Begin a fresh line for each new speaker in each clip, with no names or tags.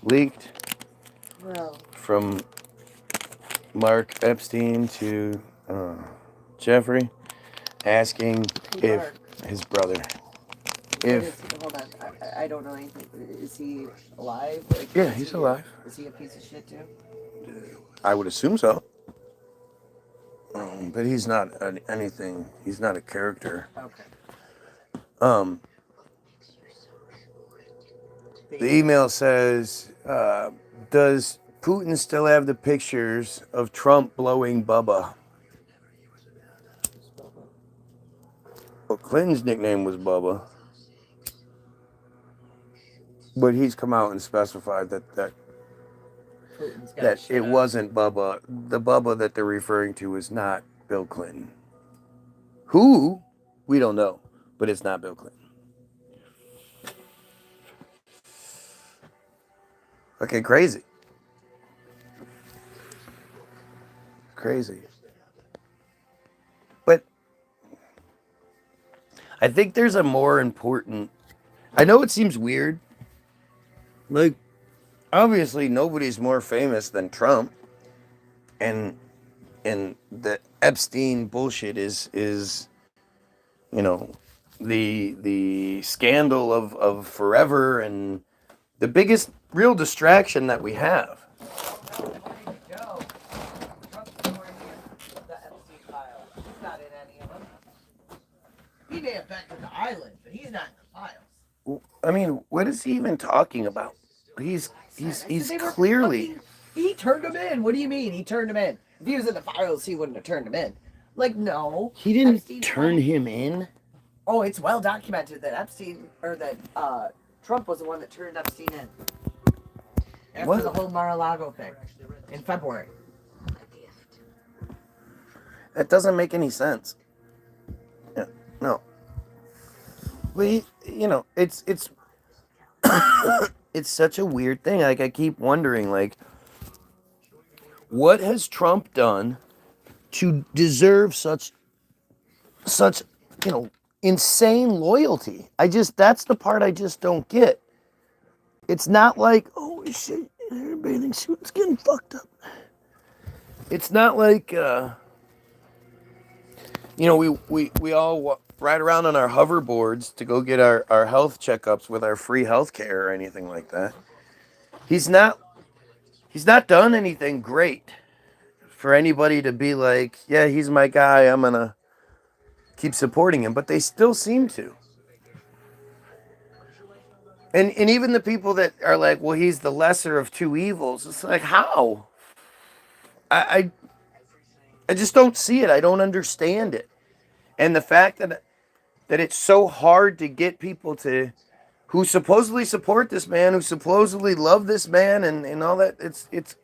leaked
Well,
from Mark Epstein to Jeffrey, asking if
Mark?
his brother,
What
if
is? Hold on. I don't know anything. Is he alive? Like,
yeah, he's alive.
Is he a piece of shit too?
I would assume so. But he's not anything. He's not a character.
Okay.
Um, the email says, "Does Putin still have the pictures of Trump blowing Bubba?" Well, Clinton's nickname was Bubba, but he's come out and specified that it wasn't Bubba. The Bubba that they're referring to is not Bill Clinton. Who? We don't know, but it's not Bill Clinton. Okay, crazy. Crazy. But I think there's a more important. I know it seems weird. Like, obviously, nobody's more famous than Trump, and the Epstein bullshit is you know the scandal of forever and the biggest real distraction that we have.
He may have been to the island, but he's not in the files.
I mean, what is he even talking about? He's clearly.
He turned him in. What do you mean? He turned him in. If he was in the files, he wouldn't have turned him in. Like, no.
He didn't Epstein turn him in?
Oh, it's well documented that Epstein, or that Trump was the one that turned Epstein in. After the whole Mar-a-Lago thing in February.
That doesn't make any sense. Yeah, no. We, it's it's such a weird thing. Like, I keep wondering, like, what has Trump done to deserve such insane loyalty? That's the part I just don't get. It's not like, oh shit, bathing suit's getting fucked up. It's not like we all ride around on our hoverboards to go get our health checkups with our free health care or anything like that. He's not done anything great for anybody to be like, yeah, he's my guy, I'm gonna keep supporting him, but they still seem to. And even the people that are like, well, he's the lesser of two evils, it's like, how? I just don't see it. I don't understand it. And the fact that it's so hard to get people who supposedly support this man, who supposedly love this man and all that, it's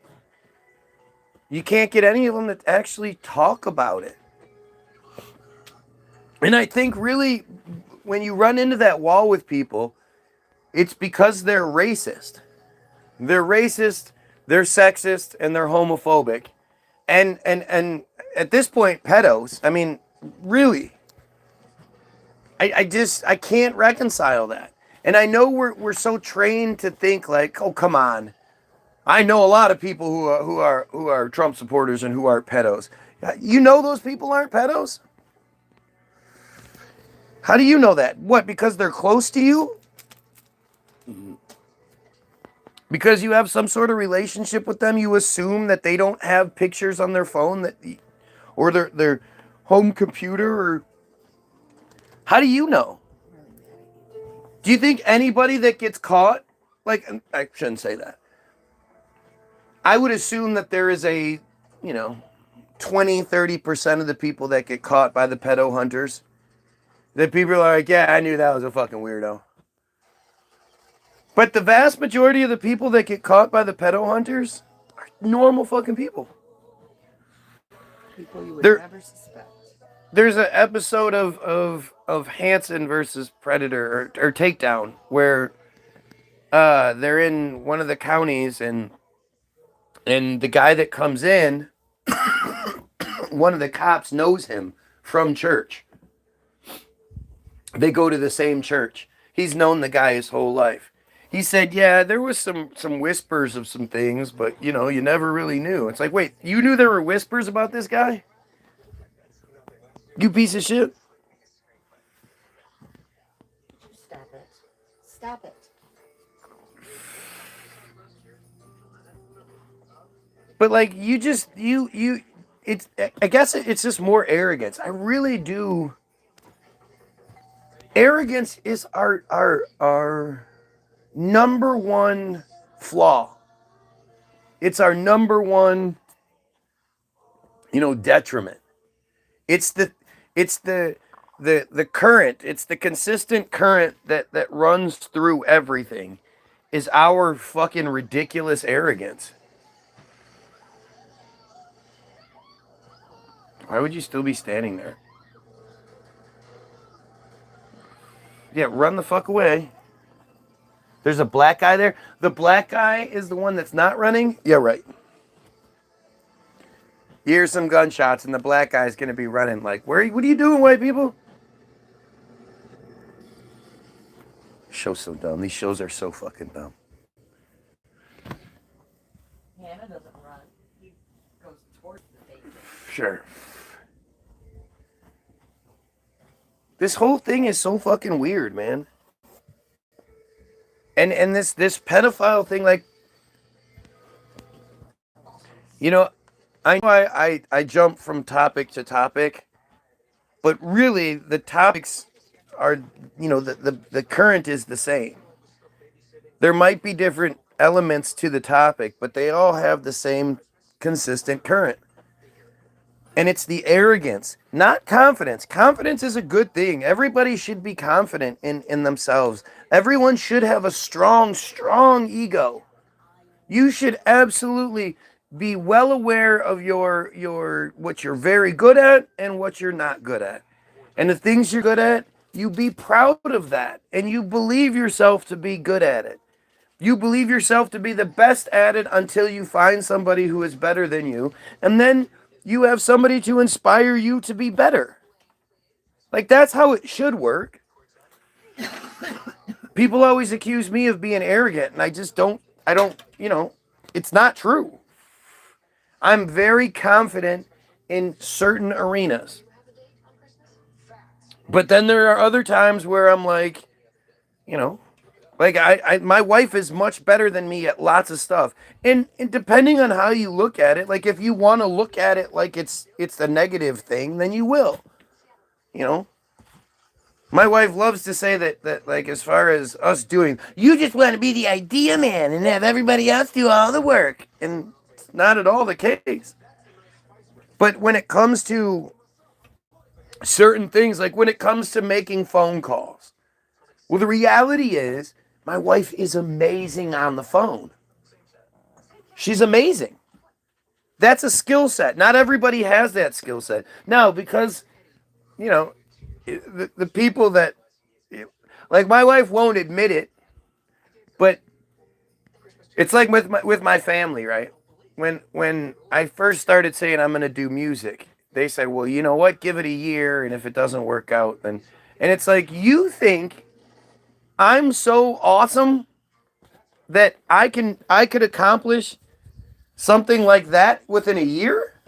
you can't get any of them to actually talk about it. And I think really when you run into that wall with people, it's because they're racist. They're racist, they're sexist, and they're homophobic. And at this point, pedos, I mean, really. I can't reconcile that. And I know we're so trained to think like, oh, come on. I know a lot of people who are Trump supporters and who are pedos. You know those people aren't pedos? How do you know that? What, because they're close to you? Because you have some sort of relationship with them, you assume that they don't have pictures on their phone or their home computer, or how do you know? Do you think anybody that gets caught, like, I shouldn't say that. I would assume that there is a, 20-30% of the people that get caught by the pedo hunters, that people are like, yeah, I knew that was a fucking weirdo. But the vast majority of the people that get caught by the pedo hunters are normal fucking people.
People you would never suspect.
There's an episode of Hanson versus Predator or Takedown where they're in one of the counties and the guy that comes in, one of the cops knows him from church. They go to the same church. He's known the guy his whole life. He said, yeah, there was some whispers of some things, but you know, you never really knew. It's like, wait, you knew there were whispers about this guy? You piece of shit.
Stop it. Stop it.
But like you it's I guess it's just more arrogance. I really do. Arrogance is our number one flaw. It's our number one, detriment. It's the current. It's the consistent current that runs through everything. Is our fucking ridiculous arrogance. Why would you still be standing there? Yeah, run the fuck away. There's a black guy there. The black guy is the one that's not running? Yeah, right. You hear some gunshots and the black guy's gonna be running like, what are you doing, white people? Show's so dumb. These shows are so fucking dumb.
Hannah doesn't run. He goes towards the danger.
Sure. This whole thing is so fucking weird, man. And this pedophile thing, like, I know I jump from topic to topic, but really the topics are, the current is the same. There might be different elements to the topic, but they all have the same consistent current. And it's the arrogance, not confidence. Confidence is a good thing. Everybody should be confident in themselves. Everyone should have a strong, strong ego. You should absolutely be well aware of your what you're very good at and what you're not good at. And the things you're good at, you be proud of that. And you believe yourself to be good at it. You believe yourself to be the best at it until you find somebody who is better than you. And then you have somebody to inspire you to be better. Like, that's how it should work. People always accuse me of being arrogant, and I don't, it's not true. I'm very confident in certain arenas. But then there are other times where I'm like, like my wife is much better than me at lots of stuff. And depending on how you look at it, like if you want to look at it like it's a negative thing, then you will. My wife loves to say that like as far as us doing, you just want to be the idea man and have everybody else do all the work. And it's not at all the case. But when it comes to certain things, like when it comes to making phone calls, well, the reality is my wife is amazing on the phone. She's amazing. That's a skill set. Not everybody has that skill set. No, because, the people that, like my wife won't admit it, but it's like with my family, right? When I first started saying I'm going to do music, they said, well, you know what? Give it a year, and if it doesn't work out, then... And it's like, you think I'm so awesome that I could accomplish something like that within a year?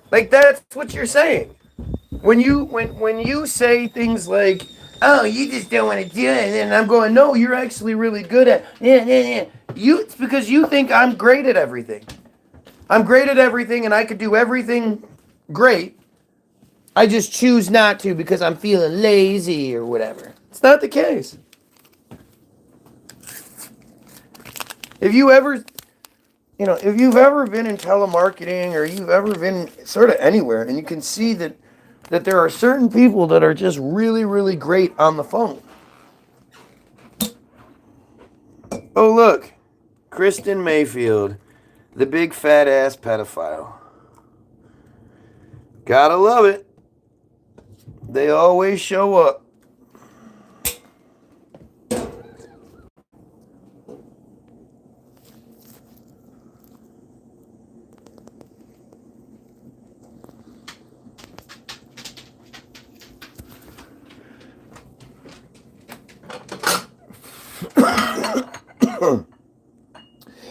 Like, that's what you're saying. When you say things like, oh, you just don't want to do it, and I'm going, no, you're actually really good at it. It's because you think I'm great at everything. I'm great at everything, and I could do everything great. I just choose not to because I'm feeling lazy or whatever. It's not the case. If you've ever been in telemarketing or you've ever been sort of anywhere, and you can see that there are certain people that are just really, really great on the phone. Oh, look. Kristen Mayfield, the big fat ass pedophile. Gotta love it. They always show up.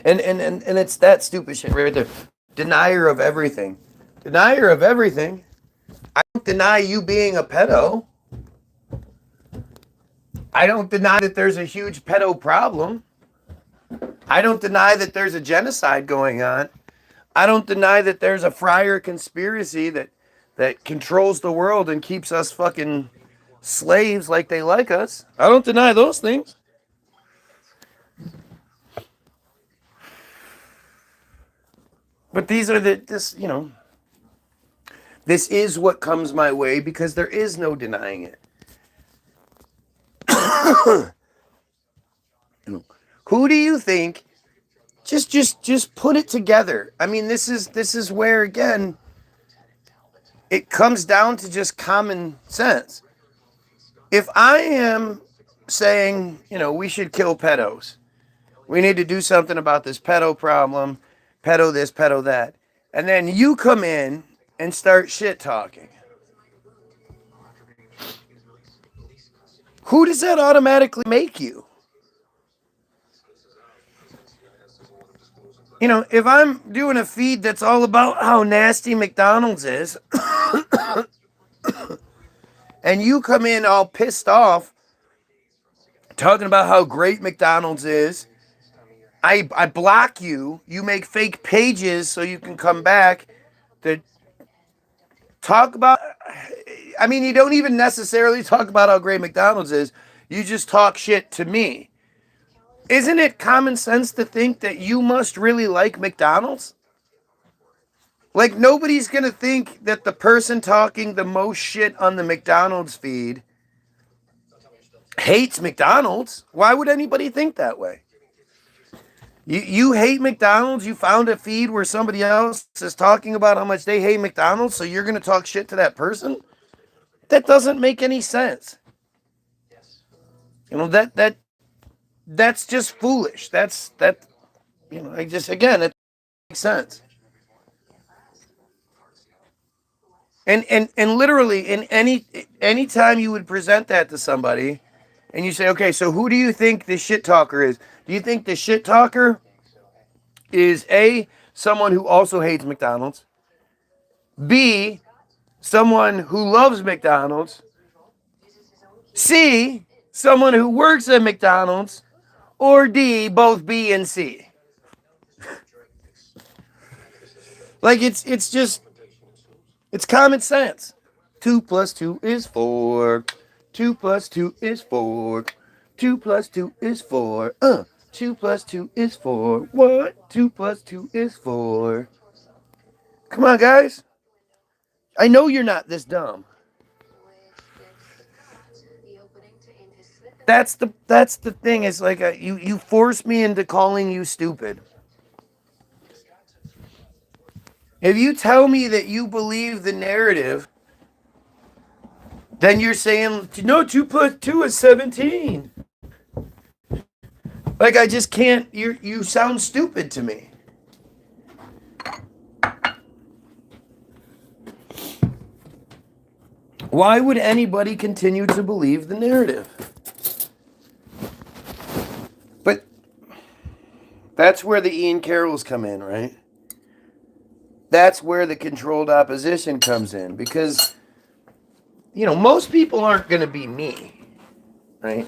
And it's that stupid shit right there. Denier of everything. Denier of everything. I don't deny you being a pedo. I don't deny that there's a huge pedo problem. I don't deny that there's a genocide going on. I don't deny that there's a friar conspiracy that controls the world and keeps us fucking slaves like they like us. I don't deny those things. But these are this is what comes my way because there is no denying it. Who do you think? Just put it together. I mean, this is where again it comes down to just common sense. If I am saying, we should kill pedos, we need to do something about this pedo problem, pedo this, pedo that, and then you come in and start shit talking, who does that automatically make you? If I'm doing a feed that's all about how nasty McDonald's is, and you come in all pissed off, talking about how great McDonald's is, I block you. You make fake pages so you can come back to talk about. I mean, you don't even necessarily talk about how great McDonald's is. You just talk shit to me. Isn't it common sense to think that you must really like McDonald's? Like, nobody's going to think that the person talking the most shit on the McDonald's feed hates McDonald's. Why would anybody think that way? You hate McDonald's? You found a feed where somebody else is talking about how much they hate McDonald's, so you're going to talk shit to that person? That doesn't make any sense. That's just foolish. It makes sense. And literally in any time you would present that to somebody and you say, okay, so who do you think the shit talker is? Do you think the shit talker is A, someone who also hates McDonald's, B, someone who loves McDonald's, C, someone who works at McDonald's, or D, both B and C? Like, it's common sense. 2 + 2 is 4. 2 + 2 is 4. 2 + 2 is 4. 2 + 2 is 4. What? 2 + 2 is 4. Come on, guys. I know you're not this dumb. That's the thing. It's like you force me into calling you stupid. If you tell me that you believe the narrative, then you're saying, no, 2 + 2 is 17. Like, I just can't, you sound stupid to me. Why would anybody continue to believe the narrative? But that's where the Ian Carrolls come in, right? That's where the controlled opposition comes in, because, most people aren't going to be me, right?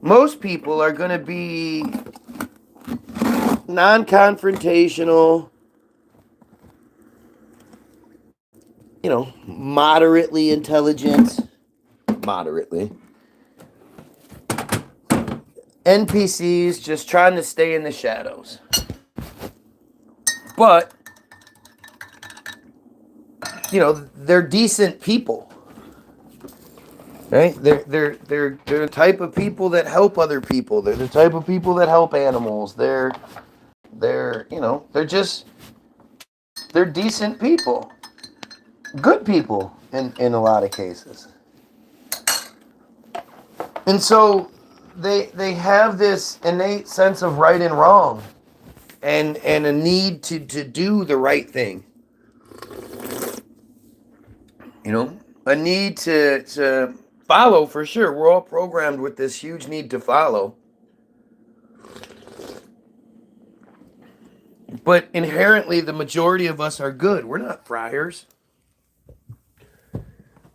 Most people are going to be non-confrontational, moderately intelligent, NPCs just trying to stay in the shadows. But they're decent people, right? They're the type of people that help other people. They're the type of people that help animals. They're decent people, good people in a lot of cases. And so they have this innate sense of right and wrong, and a need to do the right thing. A need to follow, for sure. We're all programmed with this huge need to follow. But inherently, the majority of us are good. We're not friars.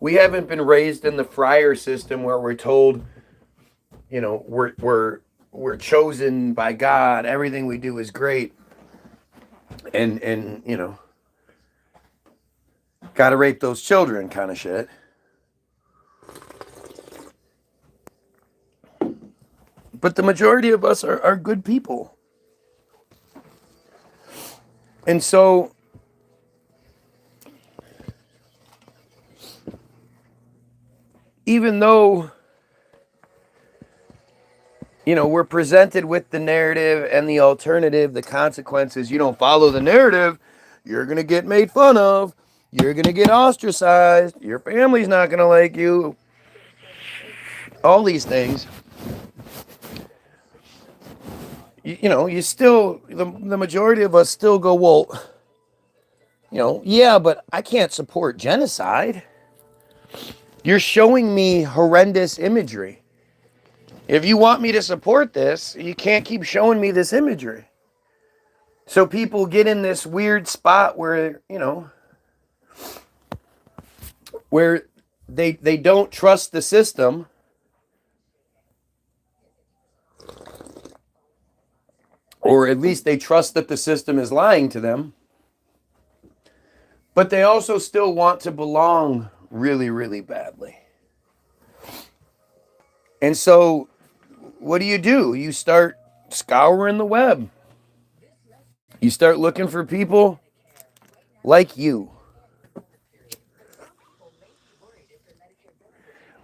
We haven't been raised in the friar system where we're told, we're chosen by God. Everything we do is great. And gotta rape those children kind of shit. But the majority of us are good people. And so even though, we're presented with the narrative and the alternative, the consequences, you don't follow the narrative, you're going to get made fun of. You're going to get ostracized. Your family's not going to like you. All these things. You still, the majority of us still go, well, yeah, but I can't support genocide. You're showing me horrendous imagery. If you want me to support this, you can't keep showing me this imagery. So people get in this weird spot where, where they don't trust the system. Or at least they trust that the system is lying to them. But they also still want to belong really, really badly. And so what do? You start scouring the web. You start looking for people like you.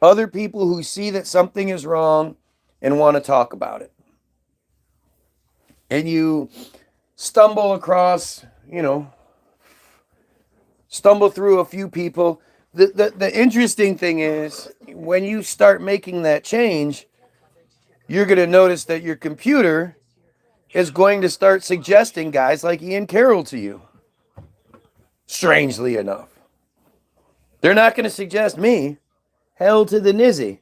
Other people who see that something is wrong and want to talk about it. And you stumble across, stumble through a few people. The interesting thing is, when you start making that change, you're going to notice that your computer is going to start suggesting guys like Ian Carroll to you. Strangely enough. They're not going to suggest me. Hell to the nizzy.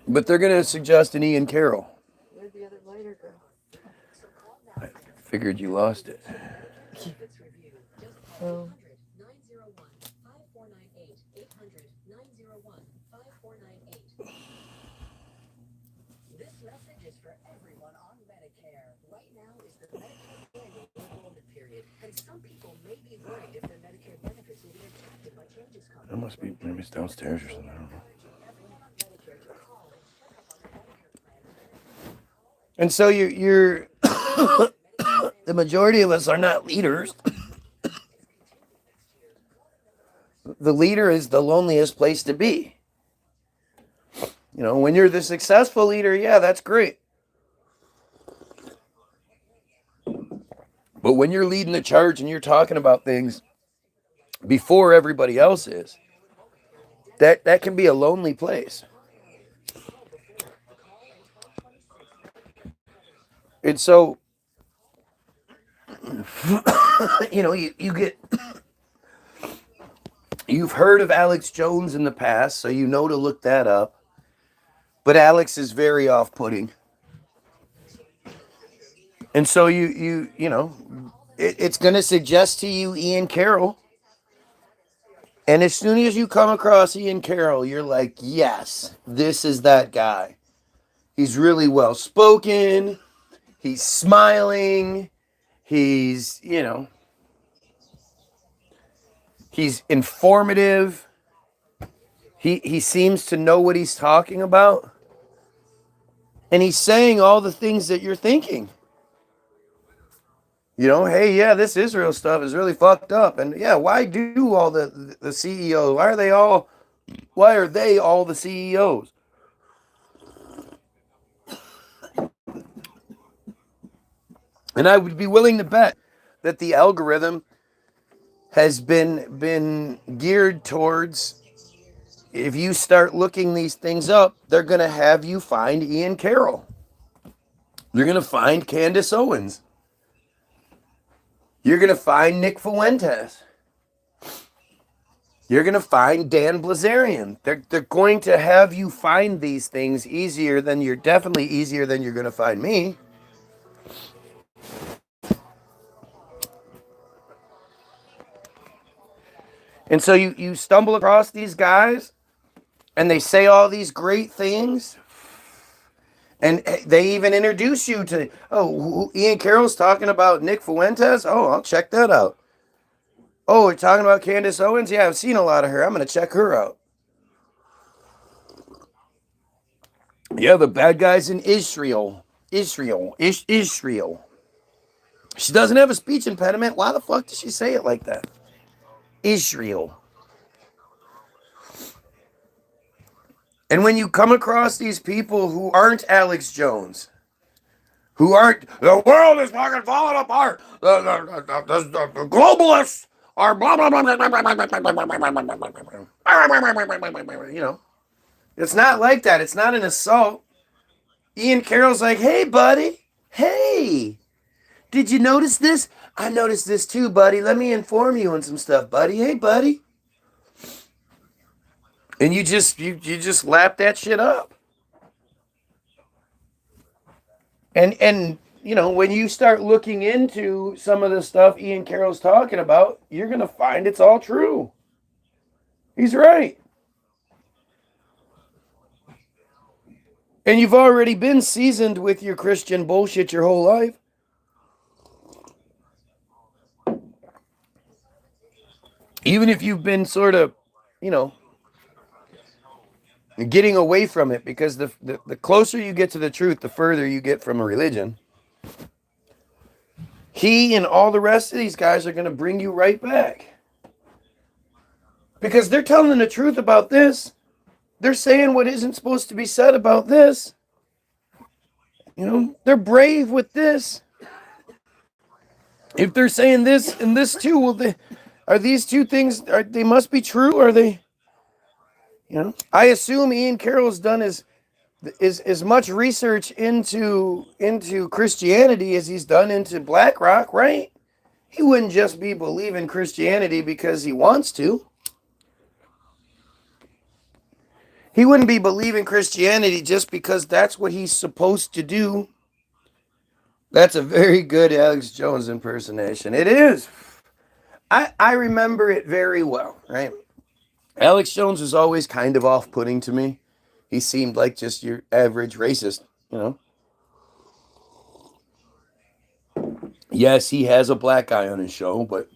But they're going to suggest an Ian Carroll.
Where'd the other lighter go?
I figured you lost it.
Oh.
This message is for everyone on Medicare. Right now is the Medicare enrollment period, and some people may be worried if their Medicare benefits will be impacted by changes coming.
That must be, maybe it's downstairs or something. I don't know. And so you're the majority of us are not leaders. The leader is the loneliest place to be. When you're the successful leader, yeah, that's great. But when you're leading the charge and you're talking about things before everybody else is, that can be a lonely place. And so, you get, you've heard of Alex Jones in the past, so you know to look that up. But Alex is very off-putting. And so it's going to suggest to you Ian Carroll. And as soon as you come across Ian Carroll, you're like, yes, this is that guy. He's really well-spoken. He's smiling. He's, he's informative. He seems to know what he's talking about. And he's saying all the things that you're thinking. Hey, yeah, this Israel stuff is really fucked up. And yeah, why do all the CEOs? Why are they all the CEOs? And I would be willing to bet that the algorithm has been geared towards, if you start looking these things up, they're going to have you find Ian Carroll. You're going to find Candace Owens. You're going to find Nick Fuentes. You're going to find Dan Blazarian. They're going to have you find these things definitely easier than you're going to find me. And so you stumble across these guys and they say all these great things. And they even introduce you to, Ian Carroll's talking about Nick Fuentes. Oh, I'll check that out. Oh, we're talking about Candace Owens? Yeah, I've seen a lot of her. I'm going to check her out. Yeah, the bad guys in Israel. Israel. She doesn't have a speech impediment. Why the fuck does she say it like that? Israel. And when you come across these people who aren't Alex Jones, who aren't, the world is fucking falling apart, the globalists are blah, blah, blah, blah, blah, blah, blah, blah, you know, it's not like that. It's not an assault. Ian Carroll's like, hey, buddy, hey, did you notice this? I noticed this too, buddy. Let me inform you on some stuff, buddy. Hey, buddy. And you just lap that shit up. And you know, when you start looking into some of the stuff Ian Carroll's talking about, you're going to find it's all true. He's right. And you've already been seasoned with your Christian bullshit your whole life. Even if you've been sort of, you know, getting away from it, because the closer you get to the truth, the further you get from a religion. He and all the rest of these guys are going to bring you right back. Because they're telling the truth about this. They're saying what isn't supposed to be said about this. You know, they're brave with this. If they're saying this and this too, well, are these two things, they must be true? Are they, you know? I assume Ian Carroll has done as much research into Christianity as he's done into BlackRock, right? He wouldn't just be believing Christianity because he wants to. He wouldn't be believing Christianity just because that's what he's supposed to do. That's a very good Alex Jones impersonation. It is. I remember it very well, right? Alex Jones was always kind of off-putting to me. He seemed like just your average racist, you know? Yes, he has a black guy on his show, but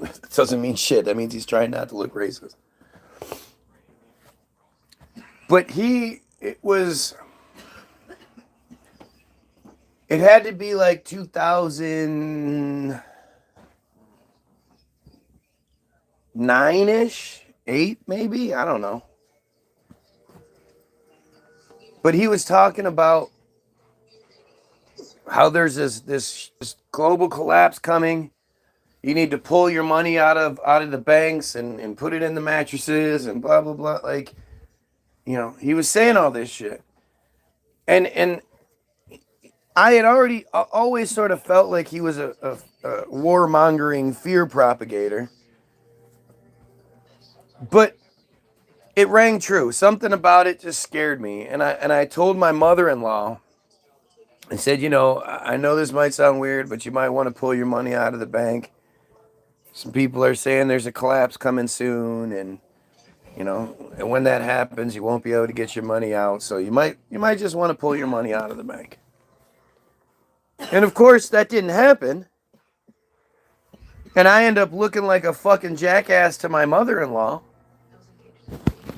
it doesn't mean shit. That means he's trying not to look racist. But it had to be like 2009-ish, 8 maybe, I don't know. But he was talking about how there's this global collapse coming. You need to pull your money out of the banks and put it in the mattresses and blah, blah, blah. Like, you know, he was saying all this shit. And I had always sort of felt like he was a warmongering fear propagator. But it rang true. Something about it just scared me. And I told my mother-in-law, I said, you know, I know this might sound weird, but you might want to pull your money out of the bank. Some people are saying there's a collapse coming soon, and you know, and when that happens, you won't be able to get your money out. So you might just want to pull your money out of the bank. And of course, that didn't happen. And I end up looking like a fucking jackass to my mother-in-law.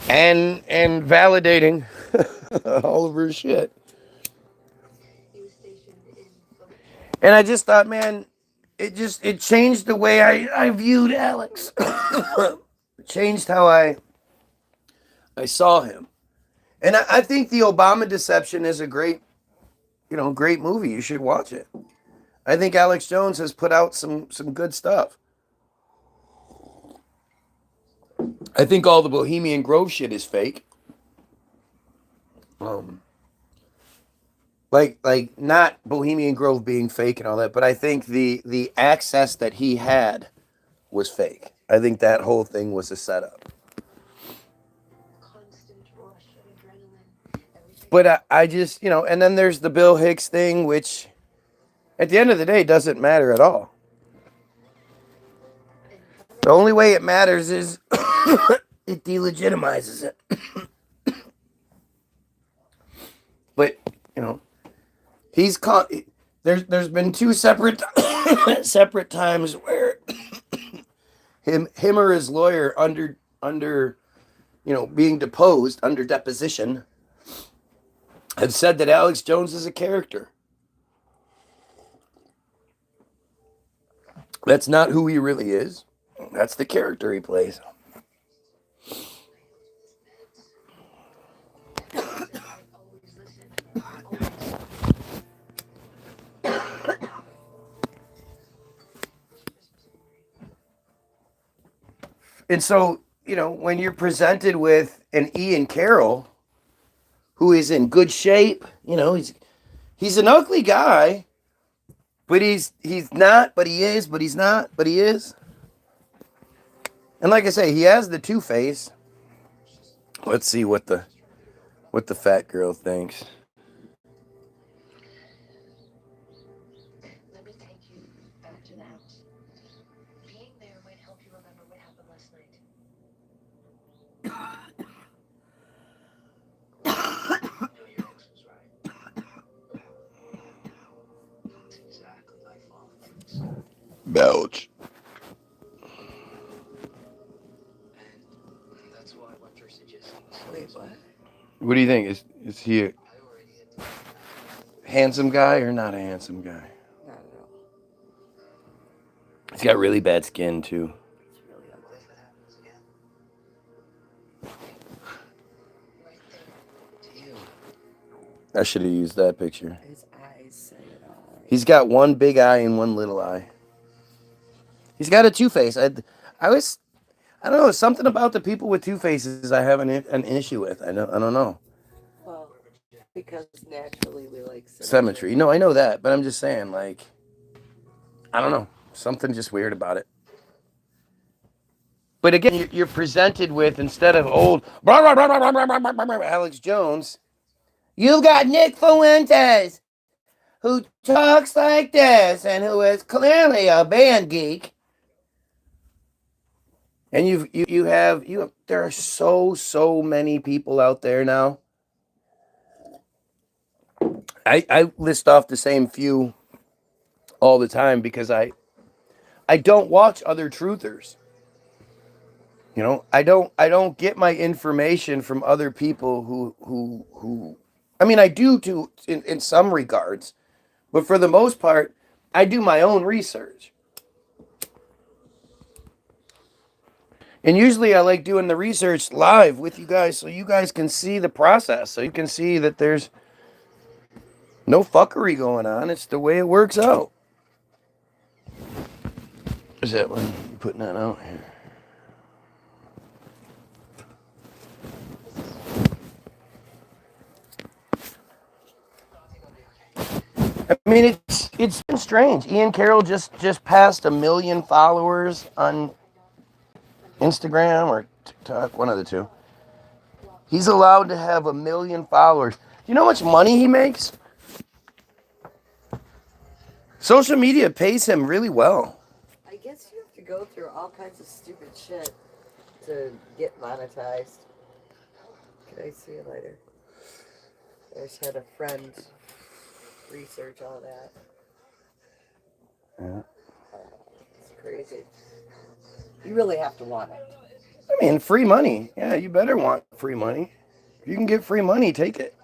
And validating all of her shit. And I just thought, man, it changed the way I viewed Alex. It changed how I saw him. And I think The Obama Deception is a great movie. You should watch it. I think Alex Jones has put out some good stuff. I think all the Bohemian Grove shit is fake. Like not Bohemian Grove being fake and all that, but I think the access that he had was fake. I think that whole thing was a setup.
Constant rush of adrenaline. Everything.
But I just, and then there's the Bill Hicks thing, which at the end of the day doesn't matter at all. The only way it matters is it delegitimizes it. But, he's caught. There's been two separate times where him or his lawyer under being deposed under deposition have said that Alex Jones is a character. That's not who he really is. That's the character he plays. And so, when you're presented with an Ian Carroll, who is in good shape, he's an ugly guy, but he's not, but he is, but he's not, but he is. And like I say, he has the two-face. Let's see what the fat girl thinks.
Let me take you back to the house. Being there might help you remember what happened last night. Your ex was right. That's exactly like father thinks.
Belch.
And that's why what you're suggesting.
Wait, what?
What do you think? Is he a
I already had
handsome guy or not a handsome guy?
Not at all.
He's got really bad skin too.
It's really ugly.
What if it happens again? Right there. To you.
I should have used that picture.
His eyes say it all.
He's got one big eye and one little eye. He's got a two-face. I don't know, something about the people with two faces I have an issue with. I don't know.
Well, because naturally we like
Symmetry. No, I know that, but I'm just saying, like, I don't know. Something just weird about it. But again, you're presented with, instead of old Alex Jones, you've got Nick Fuentes, who talks like this and who is clearly a band geek. And you have there are so many people out there now. I list off the same few all the time because I don't watch other truthers. I don't get my information from other people who I mean, I do in some regards, but for the most part, I do my own research. And usually I like doing the research live with you guys so you guys can see the process. So you can see that there's no fuckery going on. It's the way it works out. Is that when you're putting that out here? I mean, it's been strange. Ian Carroll just passed 1 million followers on Instagram or TikTok, one of the two. He's allowed to have 1 million followers. Do you know how much money he makes? Social media pays him really well.
I guess you have to go through all kinds of stupid shit to get monetized. Can I see you later? I just had a friend research all that.
Yeah.
It's crazy. You really have to want it.
I mean, free money. Yeah, you better want free money. If you can get free money, take it.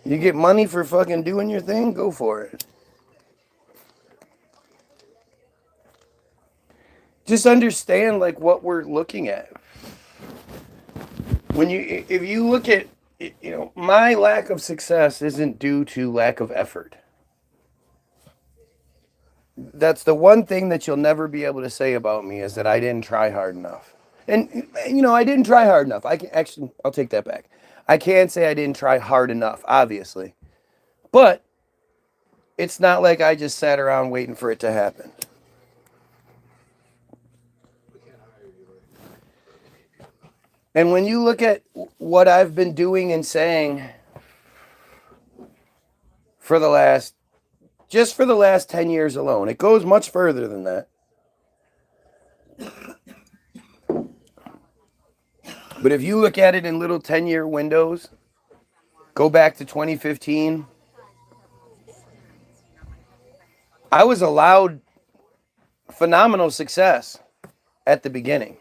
You get money for fucking doing your thing, go for it. Just understand like what we're looking at. If you look at, my lack of success isn't due to lack of effort. That's the one thing that you'll never be able to say about me is that I didn't try hard enough. And, I didn't try hard enough. I'll take that back. I can't say I didn't try hard enough, obviously. But it's not like I just sat around waiting for it to happen. And when you look at what I've been doing and saying for the last 10 years alone, it goes much further than that. But if you look at it in little 10-year windows, go back to 2015, I was allowed phenomenal success at the beginning.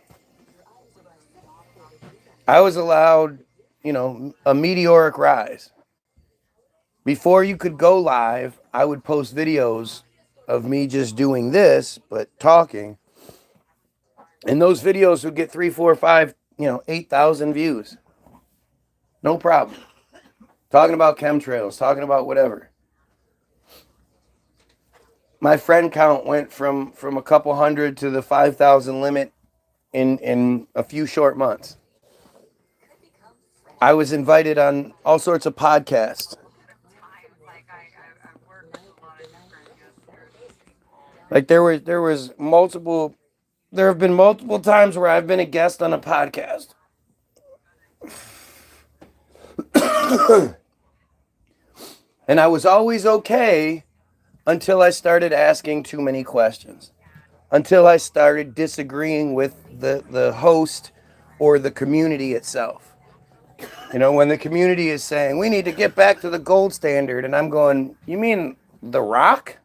I was allowed, a meteoric rise. Before you could go live, I would post videos of me just doing this, but talking. And those videos would get 3, 4, 5, 8,000 views. No problem. Talking about chemtrails, talking about whatever. My friend count went from a couple hundred to the 5,000 limit in a few short months. I was invited on all sorts of podcasts. Like there have been multiple times where I've been a guest on a podcast. And I was always okay until I started asking too many questions. Until I started disagreeing with the host or the community itself. When the community is saying, we need to get back to the gold standard, and I'm going, you mean the rock?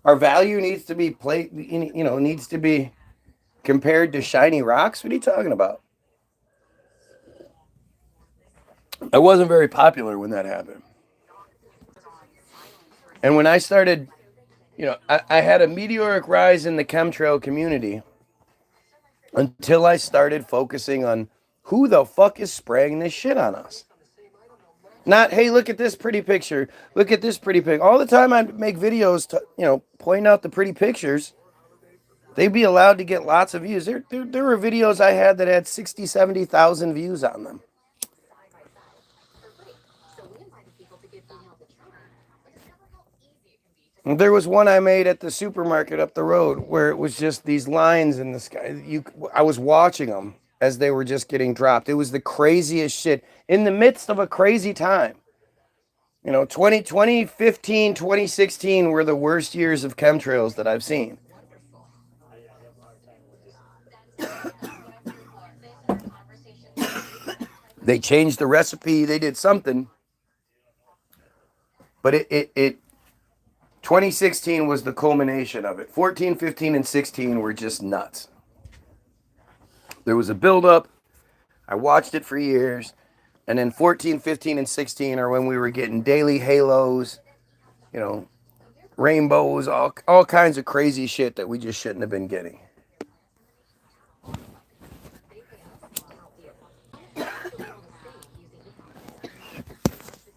Our value needs to be needs to be compared to shiny rocks? What are you talking about? I wasn't very popular when that happened. And when I started, I had a meteoric rise in the chemtrail community until I started focusing on who the fuck is spraying this shit on us. Not, hey, look at this pretty picture. Look at this pretty picture. All the time I make videos, pointing out the pretty pictures. They'd be allowed to get lots of views. There were videos I had that had 60, 70,000 views on them. There was one I made at the supermarket up the road where it was just these lines in the sky. I was watching them as they were just getting dropped. It was the craziest shit in the midst of a crazy time. 2015, 2016 were the worst years of chemtrails that I've seen. They changed the recipe. They did something. But it 2016 was the culmination of it. 14, 15, and 16 were just nuts. There was a buildup. I watched it for years. And then 14, 15, and 16 are when we were getting daily halos, rainbows, all kinds of crazy shit that we just shouldn't have been getting.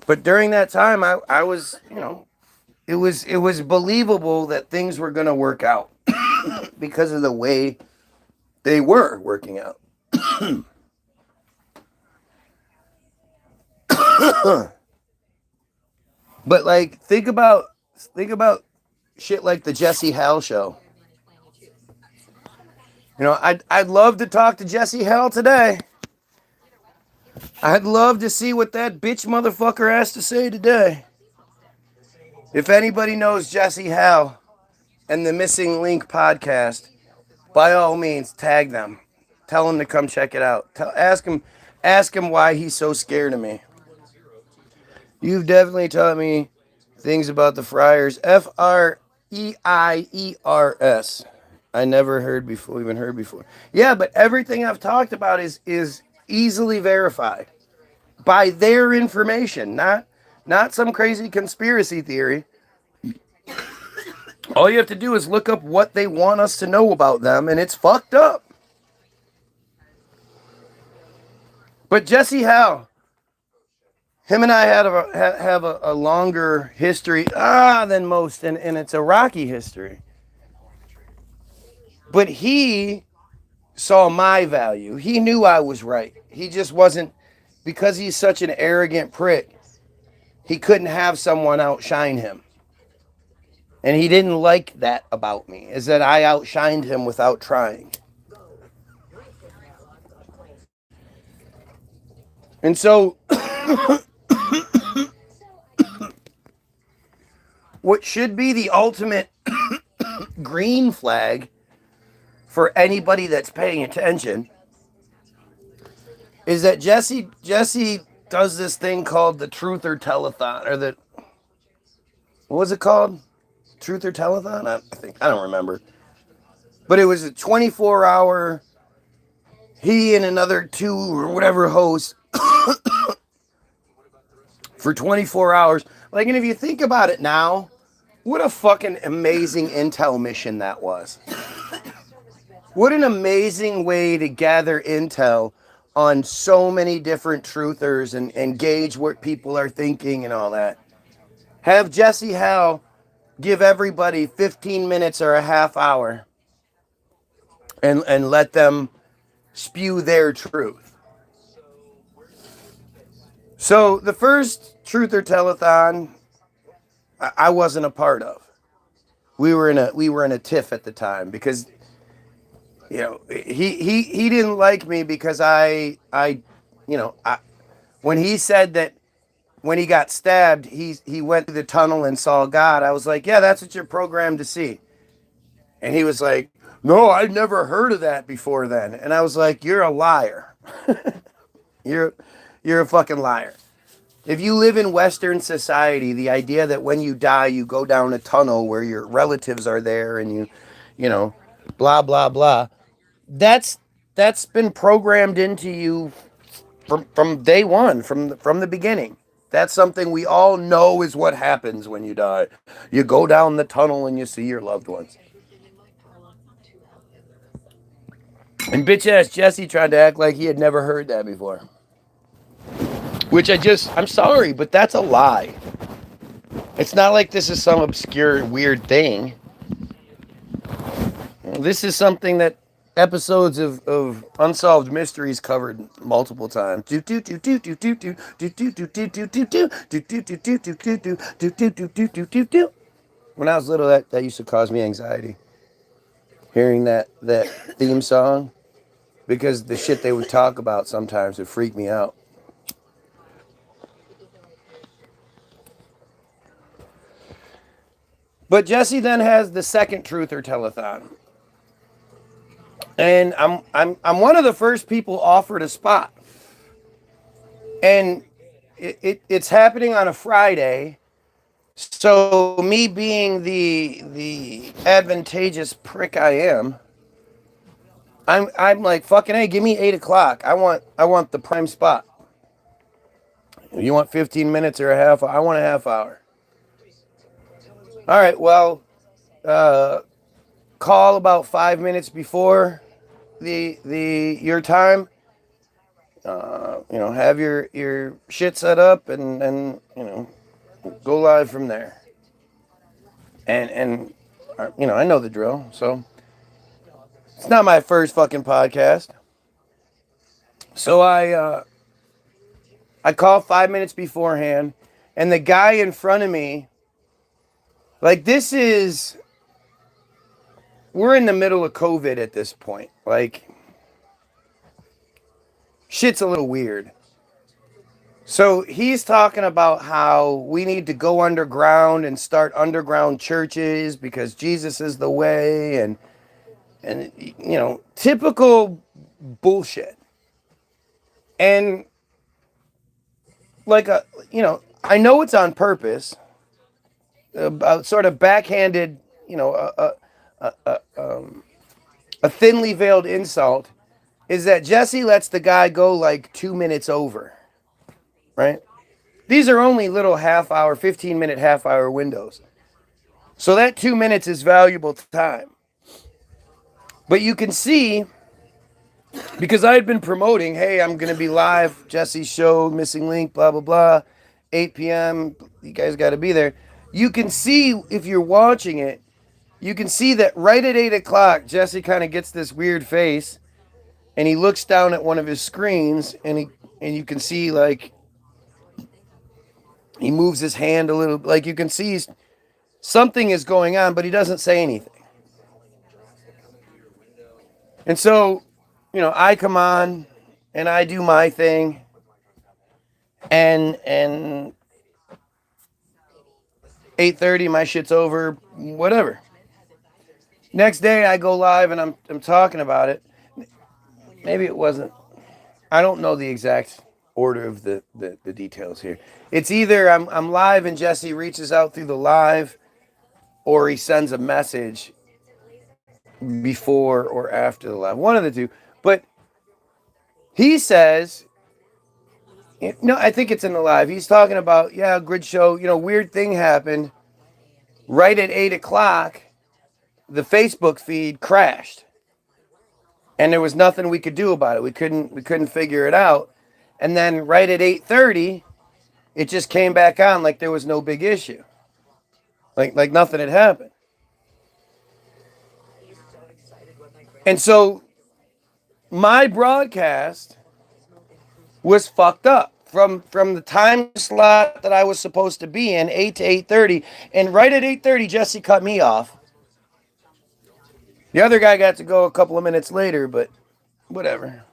But during that time, I was, it was believable that things were going to work out because of the way they were working out. But like, think about shit like the Jesse Hall show. I'd love to talk to Jesse Hall today. I'd love to see what that bitch motherfucker has to say today. If anybody knows Jesse Hall and the Missing Link podcast, by all means, tag them. Tell them to come check it out. Ask him why he's so scared of me. You've definitely taught me things about the Friars. F-R-E-I-E-R-S. I never even heard before. Yeah, but everything I've talked about is easily verified by their information, not some crazy conspiracy theory. All you have to do is look up what they want us to know about them, and it's fucked up. But Jesse Hall, him and I have a longer history than most, and it's a rocky history. But he saw my value. He knew I was right. He just wasn't, because he's such an arrogant prick, he couldn't have someone outshine him. And he didn't like that about me, is that I outshined him without trying. And so, what should be the ultimate green flag for anybody that's paying attention is that Jesse does this thing called the Truth or Telethon, or the, what was it called? Truth or Telethon? I don't remember. But it was a 24-hour, he and another 2 or whatever hosts for 24 hours. Like, and if you think about it now, what a fucking amazing intel mission that was. What an amazing way to gather intel on so many different truthers and gauge what people are thinking and all that. Have Jesse Howe give everybody 15 minutes or a half hour and let them spew their truth. So the first Truth or Telethon, I wasn't a part of. We were in a tiff at the time because, you know, he didn't like me because when he said that when he got stabbed, he went through the tunnel and saw God. I was like, yeah, that's what you're programmed to see. And he was like, no, I'd never heard of that before then. And I was like, you're a liar. You're a fucking liar. If you live in Western society, the idea that when you die, you go down a tunnel where your relatives are there and you know, blah, blah, blah. That's been programmed into you from day one, from the beginning. That's something we all know is what happens when you die. You go down the tunnel and you see your loved ones. And bitch ass Jesse tried to act like he had never heard that before. Which I'm sorry, but that's a lie. It's not like this is some obscure, weird thing. This is something that episodes of Unsolved Mysteries covered multiple times. When I was little, that used to cause me anxiety. Hearing that theme song, because the shit they would talk about sometimes would freak me out. But Jesse then has the second Truth or Telethon. And I'm one of the first people offered a spot. And it's happening on a Friday. So me being the advantageous prick I am, I'm like, fucking hey, give me 8 o'clock. I want the prime spot. You want 15 minutes or a half? I want a half hour. All right, well, call about 5 minutes before your time. Have your shit set up and go live from there. And I know the drill. So it's not my first fucking podcast. So I call 5 minutes beforehand, and the guy in front of me, like, we're in the middle of COVID at this point. Like, shit's a little weird. So he's talking about how we need to go underground and start underground churches because Jesus is the way, and typical bullshit. And like I know it's on purpose, sort of backhanded, a thinly veiled insult is that Jesse lets the guy go like 2 minutes over, right? These are only little 15-minute half-hour windows. So that 2 minutes is valuable time. But you can see, because I had been promoting, hey, I'm going to be live, Jesse's show, Missing Link, blah, blah, blah, 8 p.m., you guys got to be there. You can see, if you're watching it, you can see that right at 8 o'clock, Jesse kind of gets this weird face, and he looks down at one of his screens, and you can see, like, he moves his hand a little, like you can see something is going on, but he doesn't say anything. And so, I come on, and I do my thing, and 8:30 my shit's over, whatever. Next day I go live and I'm talking about it. Maybe it wasn't. I don't know the exact order of the details here. It's either I'm live and Jesse reaches out through the live, or he sends a message before or after the live. One of the two. But he says, no, I think it's in the live. He's talking about, yeah, grid show, weird thing happened. Right at 8 o'clock, the Facebook feed crashed. And there was nothing we could do about it. We couldn't figure it out. And then right at 8:30, it just came back on like there was no big issue. Like nothing had happened. And so my broadcast was fucked up from the time slot that I was supposed to be in, 8 to 8:30, and right at 8:30 Jesse cut me off. The other guy got to go a couple of minutes later, but whatever.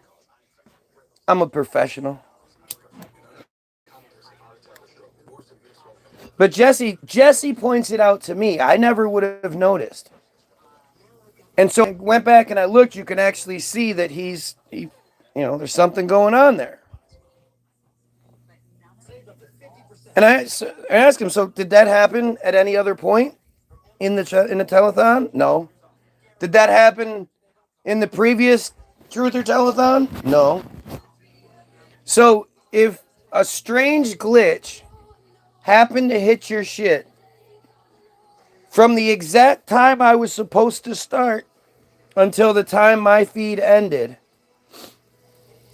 I'm a professional. But Jesse points it out to me. I never would have noticed. And so I went back and I looked. You can actually see that there's something going on there. And I asked him, so did that happen at any other point in the telethon? No. Did that happen in the previous Truth or Telethon? No. So if a strange glitch happened to hit your shit from the exact time I was supposed to start until the time my feed ended,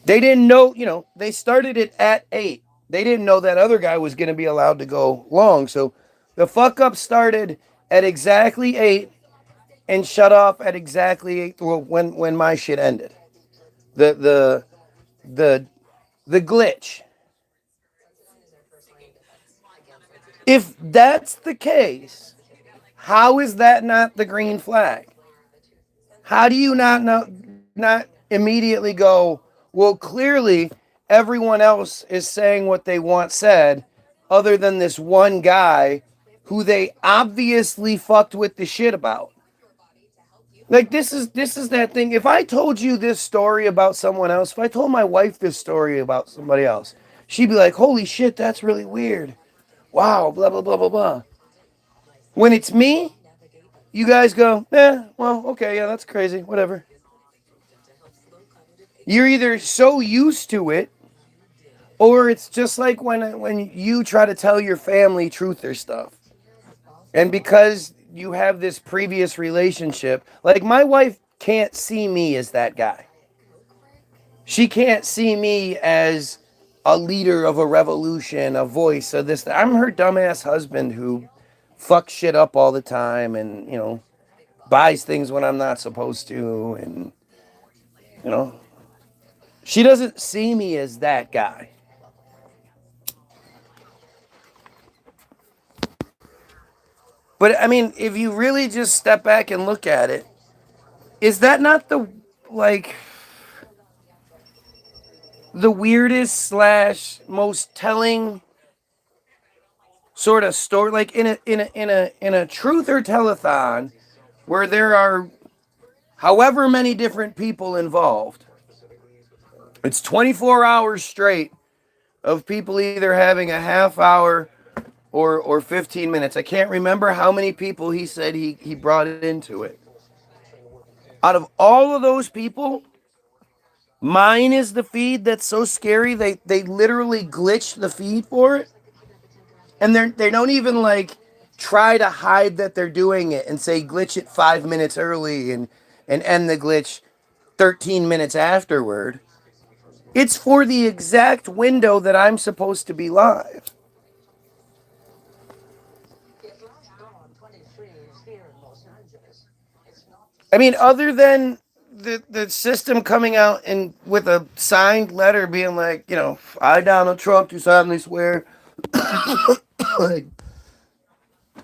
they didn't know, they started it at 8. They didn't know that other guy was going to be allowed to go long. So the fuck up started at exactly 8 and shut off at exactly 8 when my shit ended. The glitch. If that's the case, how is that not the green flag? How do you not immediately go, well, clearly everyone else is saying what they want said, other than this one guy who they obviously fucked with the shit about? Like, this is that thing. If I told you this story about someone else, if I told my wife this story about somebody else, she'd be like, holy shit, that's really weird. Wow, blah, blah, blah, blah, blah. When it's me, you guys go, well, okay, yeah, that's crazy, whatever. You're either so used to it, or it's just like when you try to tell your family truth or stuff. And because you have this previous relationship, like my wife can't see me as that guy. She can't see me as a leader of a revolution, a voice of this. I'm her dumbass husband who fucks shit up all the time and, buys things when I'm not supposed to. And, she doesn't see me as that guy. But, I mean, if you really just step back and look at it, is that not the weirdest / most telling sort of story? Like in a truth or telethon where there are however many different people involved, it's 24 hours straight of people either having a half hour or 15 minutes. I can't remember how many people he said he brought it into it. Out of all of those people, mine is the feed that's so scary. They literally glitch the feed for it. And they don't even try to hide that they're doing it and say glitch it 5 minutes early and end the glitch 13 minutes afterward. It's for the exact window that I'm supposed to be live. I mean, other than the system coming out and with a signed letter being like, I, Donald Trump, do solemnly swear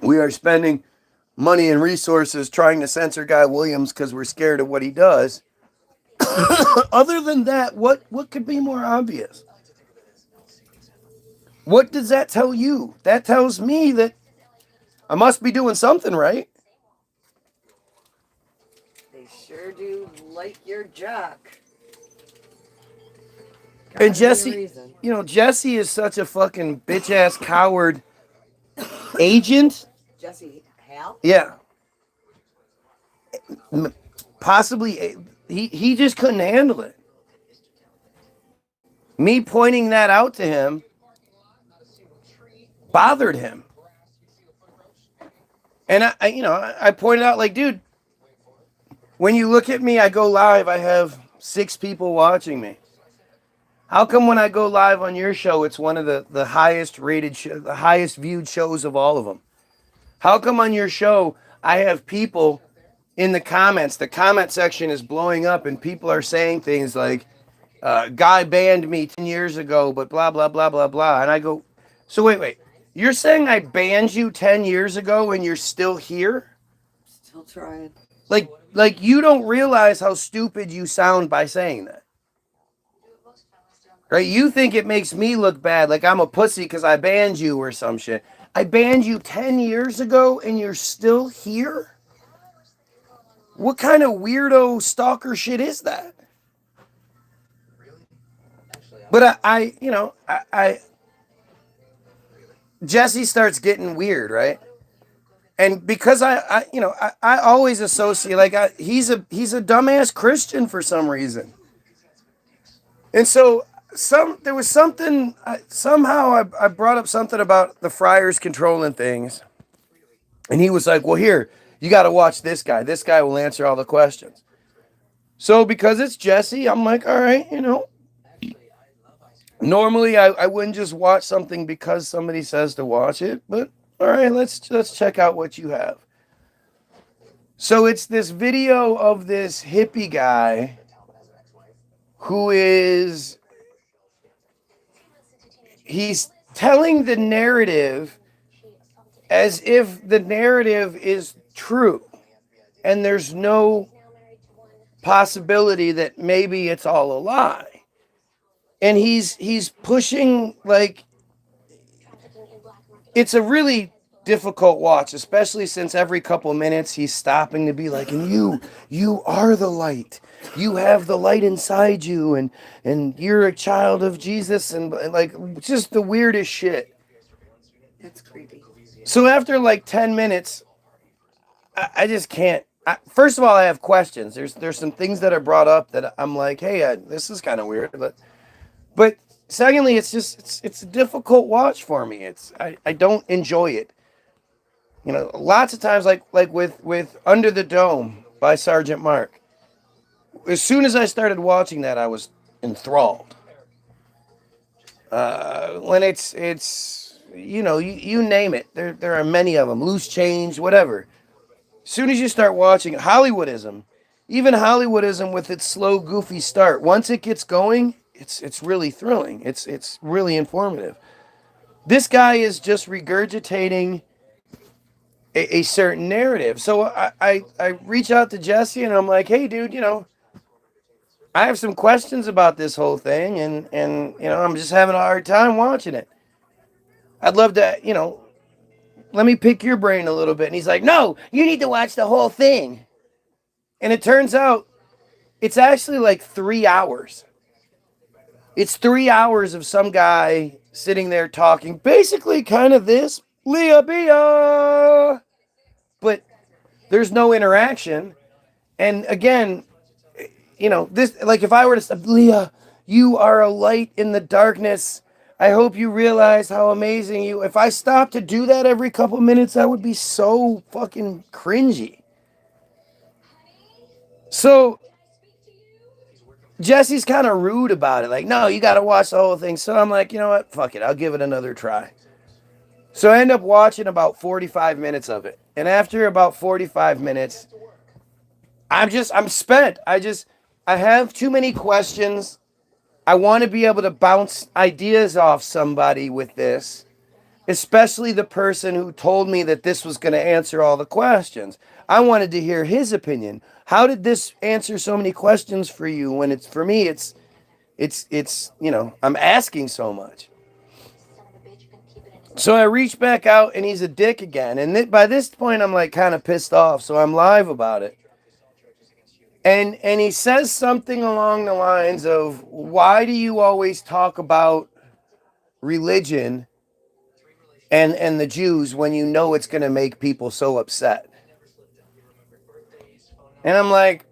we are spending money and resources trying to censor Guy Williams because we're scared of what he does. Other than that, what could be more obvious? What does that tell you? That tells me that I must be doing something right.
They sure do like your jock.
And Jesse, you know, Jesse is such a fucking bitch ass coward agent.
Jesse Hal?
Yeah. Possibly, he just couldn't handle it. Me pointing that out to him bothered him. And I pointed out, like, dude, when you look at me, I go live, I have 6 people watching me. How come when I go live on your show, it's one of the highest rated, the highest viewed shows of all of them? How come on your show, I have people in the comments, the comment section is blowing up and people are saying things like, guy banned me 10 years ago, but blah, blah, blah, blah, blah. And I go, so wait. You're saying I banned you 10 years ago and you're still here?
Still trying.
Like you don't realize how stupid you sound by saying that. Right? You think it makes me look bad, like I'm a pussy because I banned you or some shit. I banned you 10 years ago and you're still here? What kind of weirdo stalker shit is that? But I Jesse starts getting weird, right? And because I always associate, like, he's a dumbass Christian for some reason. And so there was something, somehow I brought up something about the friars controlling things. And he was like, well, here, you got to watch this guy. This guy will answer all the questions. So because it's Jesse, I'm like, all right, normally I wouldn't just watch something because somebody says to watch it, but all right, let's check out what you have. So it's this video of this hippie guy who he's telling the narrative as if the narrative is true and there's no possibility that maybe it's all a lie. And he's pushing, like, it's a really difficult watch, especially since every couple of minutes he's stopping to be like, and you are the light. You have the light inside you, and you're a child of Jesus, and like just the weirdest shit.
That's creepy.
So after like 10 minutes, I just can't. First of all, I have questions. There's some things that are brought up that I'm like, hey, this is kind of weird, but secondly, it's a difficult watch for me. I don't enjoy it. Lots of times, like with Under the Dome by Sergeant Mark. As soon as I started watching that, I was enthralled. When it's you name it, there are many of them. Loose Change, whatever. As soon as you start watching Hollywoodism, even Hollywoodism with its slow, goofy start, once it gets going, it's really thrilling. It's really informative. This guy is just regurgitating a certain narrative. So I reach out to Jesse and I'm like, hey, dude, I have some questions about this whole thing, and I'm just having a hard time watching it. I'd love to, let me pick your brain a little bit. And he's like, no, you need to watch the whole thing. And it turns out it's actually like 3 hours. It's 3 hours of some guy sitting there talking, basically kind of this, Leah Bia. But there's no interaction. And again, this, like, if I were to say, Leah, you are a light in the darkness. I hope you realize how amazing if I stopped to do that every couple minutes, that would be so fucking cringy. So Jesse's kind of rude about it. Like, no, you got to watch the whole thing. So I'm like, you know what? Fuck it. I'll give it another try. So I end up watching about 45 minutes of it. And after about 45 minutes, I'm spent. I have too many questions. I want to be able to bounce ideas off somebody with this, especially the person who told me that this was going to answer all the questions. I wanted to hear his opinion. How did this answer so many questions for you when for me, it's I'm asking so much. So I reach back out and he's a dick again. And by this point, I'm like kind of pissed off. So I'm live about it. And he says something along the lines of, why do you always talk about religion and the Jews when you know it's going to make people so upset? And I'm like,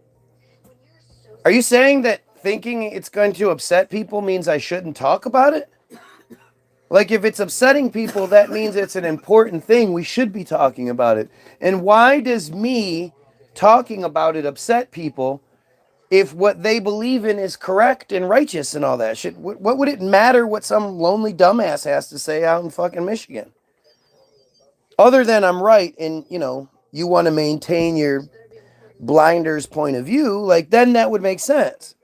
are you saying that thinking it's going to upset people means I shouldn't talk about it? Like, if it's upsetting people, that means it's an important thing. We should be talking about it. And why does me talking about it upset people if what they believe in is correct and righteous and all that shit? What would it matter what some lonely dumbass has to say out in fucking Michigan? Other than I'm right and, you want to maintain your blinders point of view, like, then that would make sense.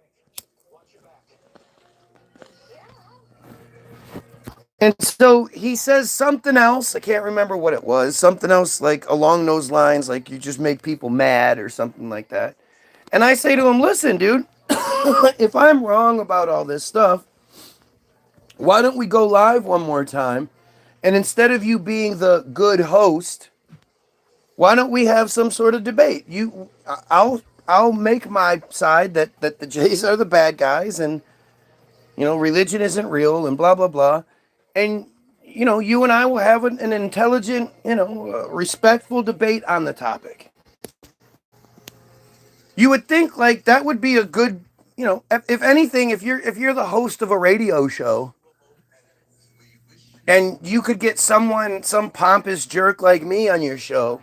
And so he says something else. I can't remember what it was. Something else like along those lines, like you just make people mad or something like that. And I say to him, listen, dude, if I'm wrong about all this stuff, why don't we go live one more time? And instead of you being the good host, why don't we have some sort of debate? I'll make my side that the Jays are the bad guys and religion isn't real and blah blah blah. And you and I will have an intelligent, respectful debate on the topic. You would think like that would be a good, if anything, if you're the host of a radio show and you could get some pompous jerk like me on your show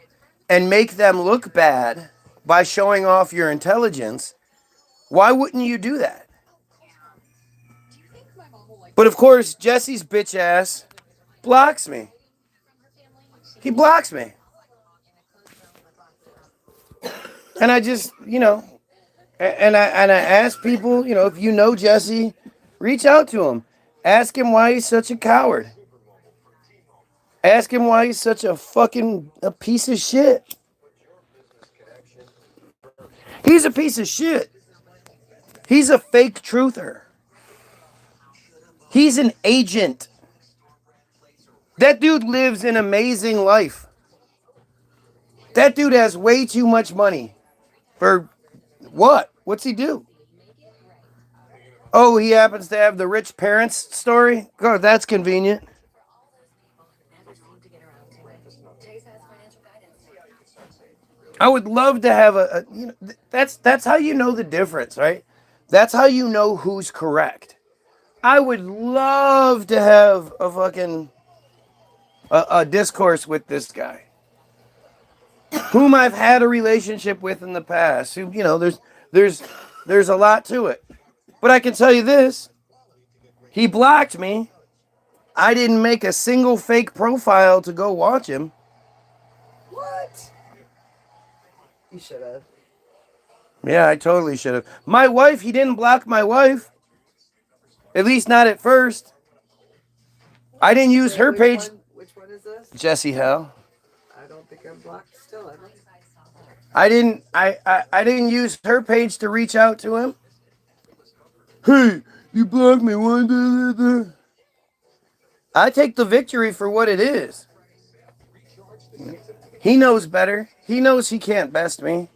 and make them look bad by showing off your intelligence, why wouldn't you do that? But of course, Jesse's bitch ass blocks me. He blocks me. And I just, and I ask people, if you know Jesse, reach out to him. Ask him why he's such a coward. Ask him why he's such a piece of shit. He's a piece of shit. He's a fake truther. He's an agent. That dude lives an amazing life. That dude has way too much money. For what? What's he do? Oh, he happens to have the rich parents story? God, that's convenient. I would love to have that's how you know the difference, right? That's how you know who's correct. I would love to have a discourse with this guy, whom I've had a relationship with in the past. Who, there's a lot to it. But I can tell you this, he blocked me. I didn't make a single fake profile to go watch him.
What? You should have.
Yeah, I totally should have. My wife, he didn't block my wife. At least not at first. I didn't use her page.
Which one is this?
Jessie Hell.
I don't think I'm blocked still. I
didn't use her page to reach out to him. Hey, you blocked me one. I take the victory for what it is. He knows better. He knows he can't best me.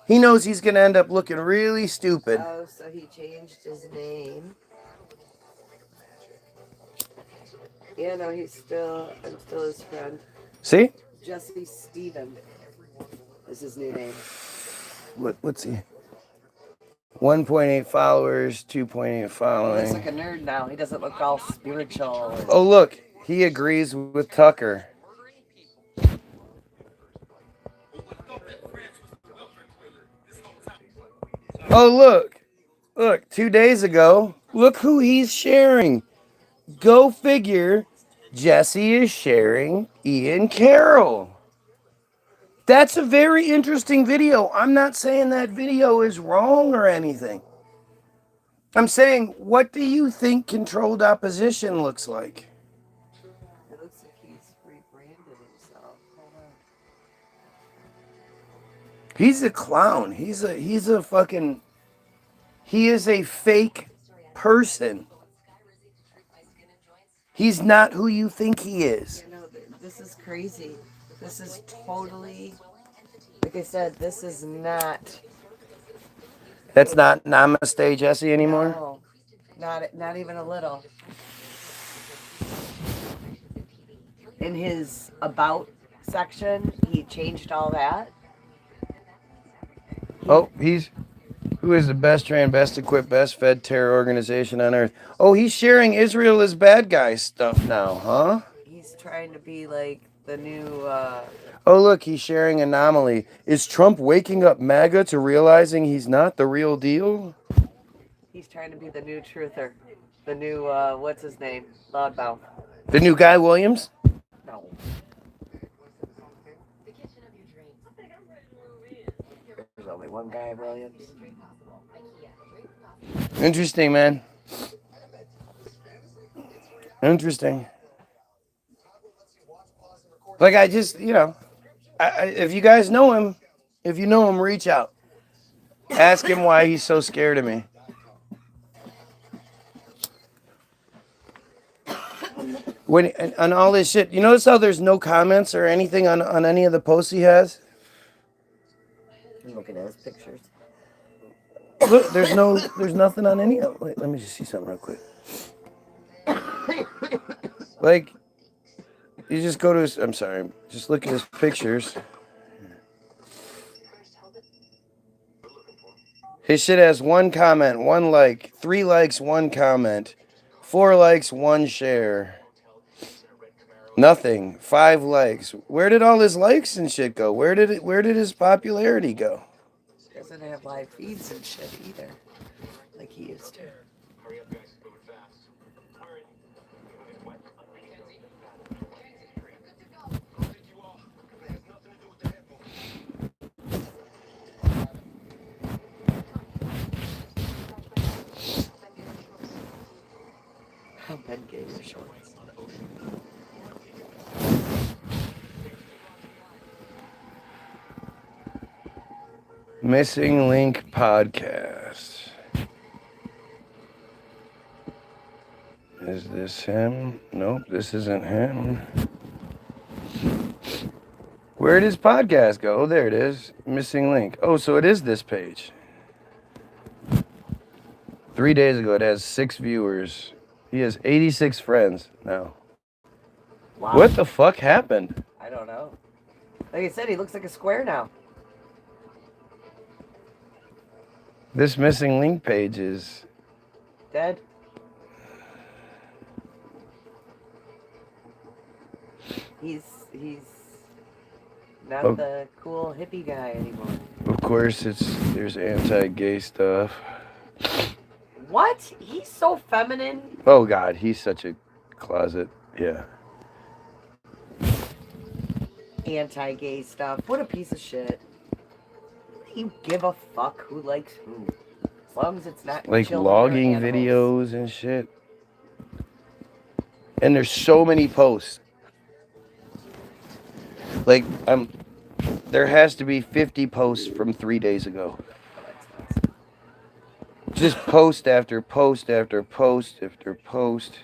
He knows he's going to end up looking really stupid.
Oh, so he changed his name. Yeah, no, I'm still his friend.
See?
Jesse Steven is his new name.
Let's see. 1.8 followers, 2.8 following.
He looks like a nerd now. He doesn't look all spiritual.
Oh, look. He agrees with Tucker. Oh, look. Look, 2 days ago, look who he's sharing. Go figure, Jesse is sharing Ian Carroll. That's a very interesting video. I'm not saying that video is wrong or anything. I'm saying, what do you think controlled opposition looks like?
It looks like he's rebranded himself. Hold on.
He's a clown. He is a fake person. He's not who you think he is.
You know, this is crazy. This is totally, like I said, this is not.
That's not Namaste Jesse anymore?
No, not even a little. In his about section, he changed all that.
Who is the best trained, best equipped, best fed terror organization on earth? Oh, he's sharing Israel as bad guy stuff now, huh?
He's trying to be like the new.
Oh, look, he's sharing Anomaly. Is Trump waking up MAGA to realizing he's not the real deal?
He's trying to be the new truther, the new what's his name, loudmouth.
The new Guy Williams?
No. There's only one guy, Williams.
Interesting, man. Interesting. Like, I just, if you guys know him, if you know him, reach out. Ask him why he's so scared of me. When on all this shit, you notice how there's no comments or anything on any of the posts he has?
I'm looking at his pictures.
Look, there's nothing on any of them. Wait, let me just see something real quick. Like, you just go to his, I'm sorry, just look at his pictures. His shit has 1 comment, 1 like, 3 likes, 1 comment, 4 likes, 1 share. Nothing. 5 likes. Where did all his likes and shit go? Where did his popularity go?
He doesn't have live feeds and shit either, like he used to. Ben gave the shorts.
Missing Link podcast. Is this him? Nope, this isn't him. Where did his podcast go? Oh, there it is. Missing link. Oh, so it is this page. 3 days ago, it has 6 viewers. He has 86 friends now.
Wow.
What the fuck happened?
I don't know. Like I said, he looks like a square now.
This missing link page is
Dead. He's not the cool hippie guy anymore.
Of course, there's anti-gay stuff.
What? He's so feminine.
Oh God, he's such a closet. Yeah.
Anti-gay stuff. What a piece of shit. You give a fuck who likes who. As long as it's not
like
children
logging
or
videos and shit. And there's so many posts. Like there has to be 50 posts from 3 days ago. Just post after post after post after post.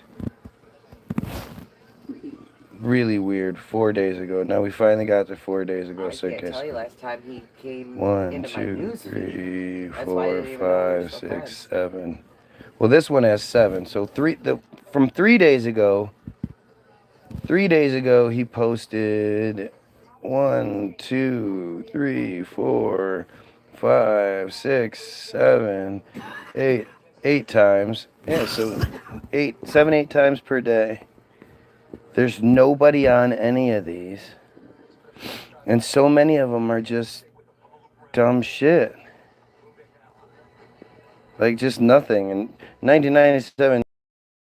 Really weird. 4 days ago. Now we finally got to 4 days ago.
I can't tell you last time he came
1,
into
2,
my news
3,
feed. That's why I
4,
didn't even know he was
5,
so
6,
fast.
7. Well, this one has 7. So from 3 days ago. 3 days ago, he posted 1, 2, 3, 4, 5, 6, 7, 8, 8 times. Yeah, so 7, 8 times per day. There's nobody on any of these. And so many of them are just dumb shit. Like just nothing. And 1997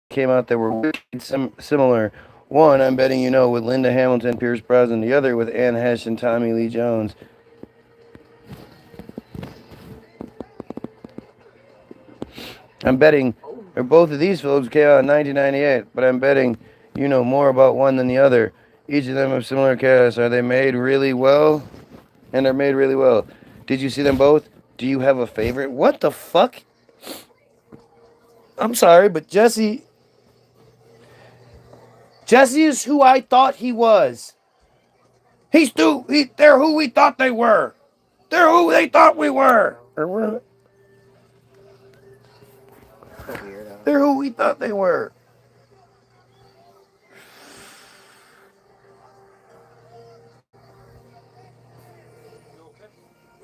came out that were similar. One, I'm betting you know, with Linda Hamilton, Pierce Brosnan. The other with Anne Hesh and Tommy Lee Jones. I'm betting, or both of these films came out in 1998, but I'm betting you know more about one than the other. Each of them have similar casts. Are they made really well? And they're made really well. Did you see them both? Do you have a favorite? What the fuck? I'm sorry, but Jesse... Jesse is who I thought he was. They're who we thought they were. They're who they thought we were.
So weirdo.
They're who we thought they were.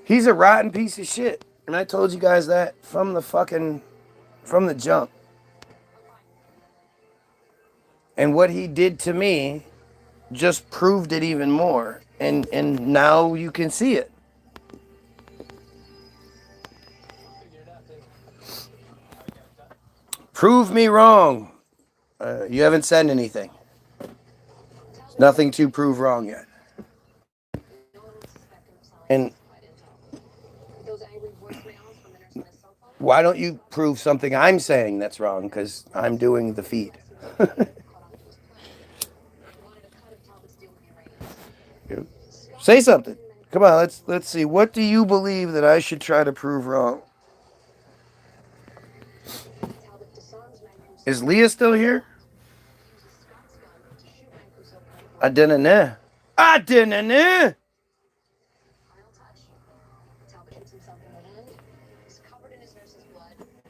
He's a rotten piece of shit. And I told you guys that from the jump. And what he did to me just proved it even more. And now you can see it. Prove me wrong. You haven't said anything. Nothing to prove wrong yet. And why don't you prove something I'm saying that's wrong? Because I'm doing the feed. Say something. Come on, let's see. What do you believe that I should try to prove wrong? Is Leah still here? I didn't know. I didn't know.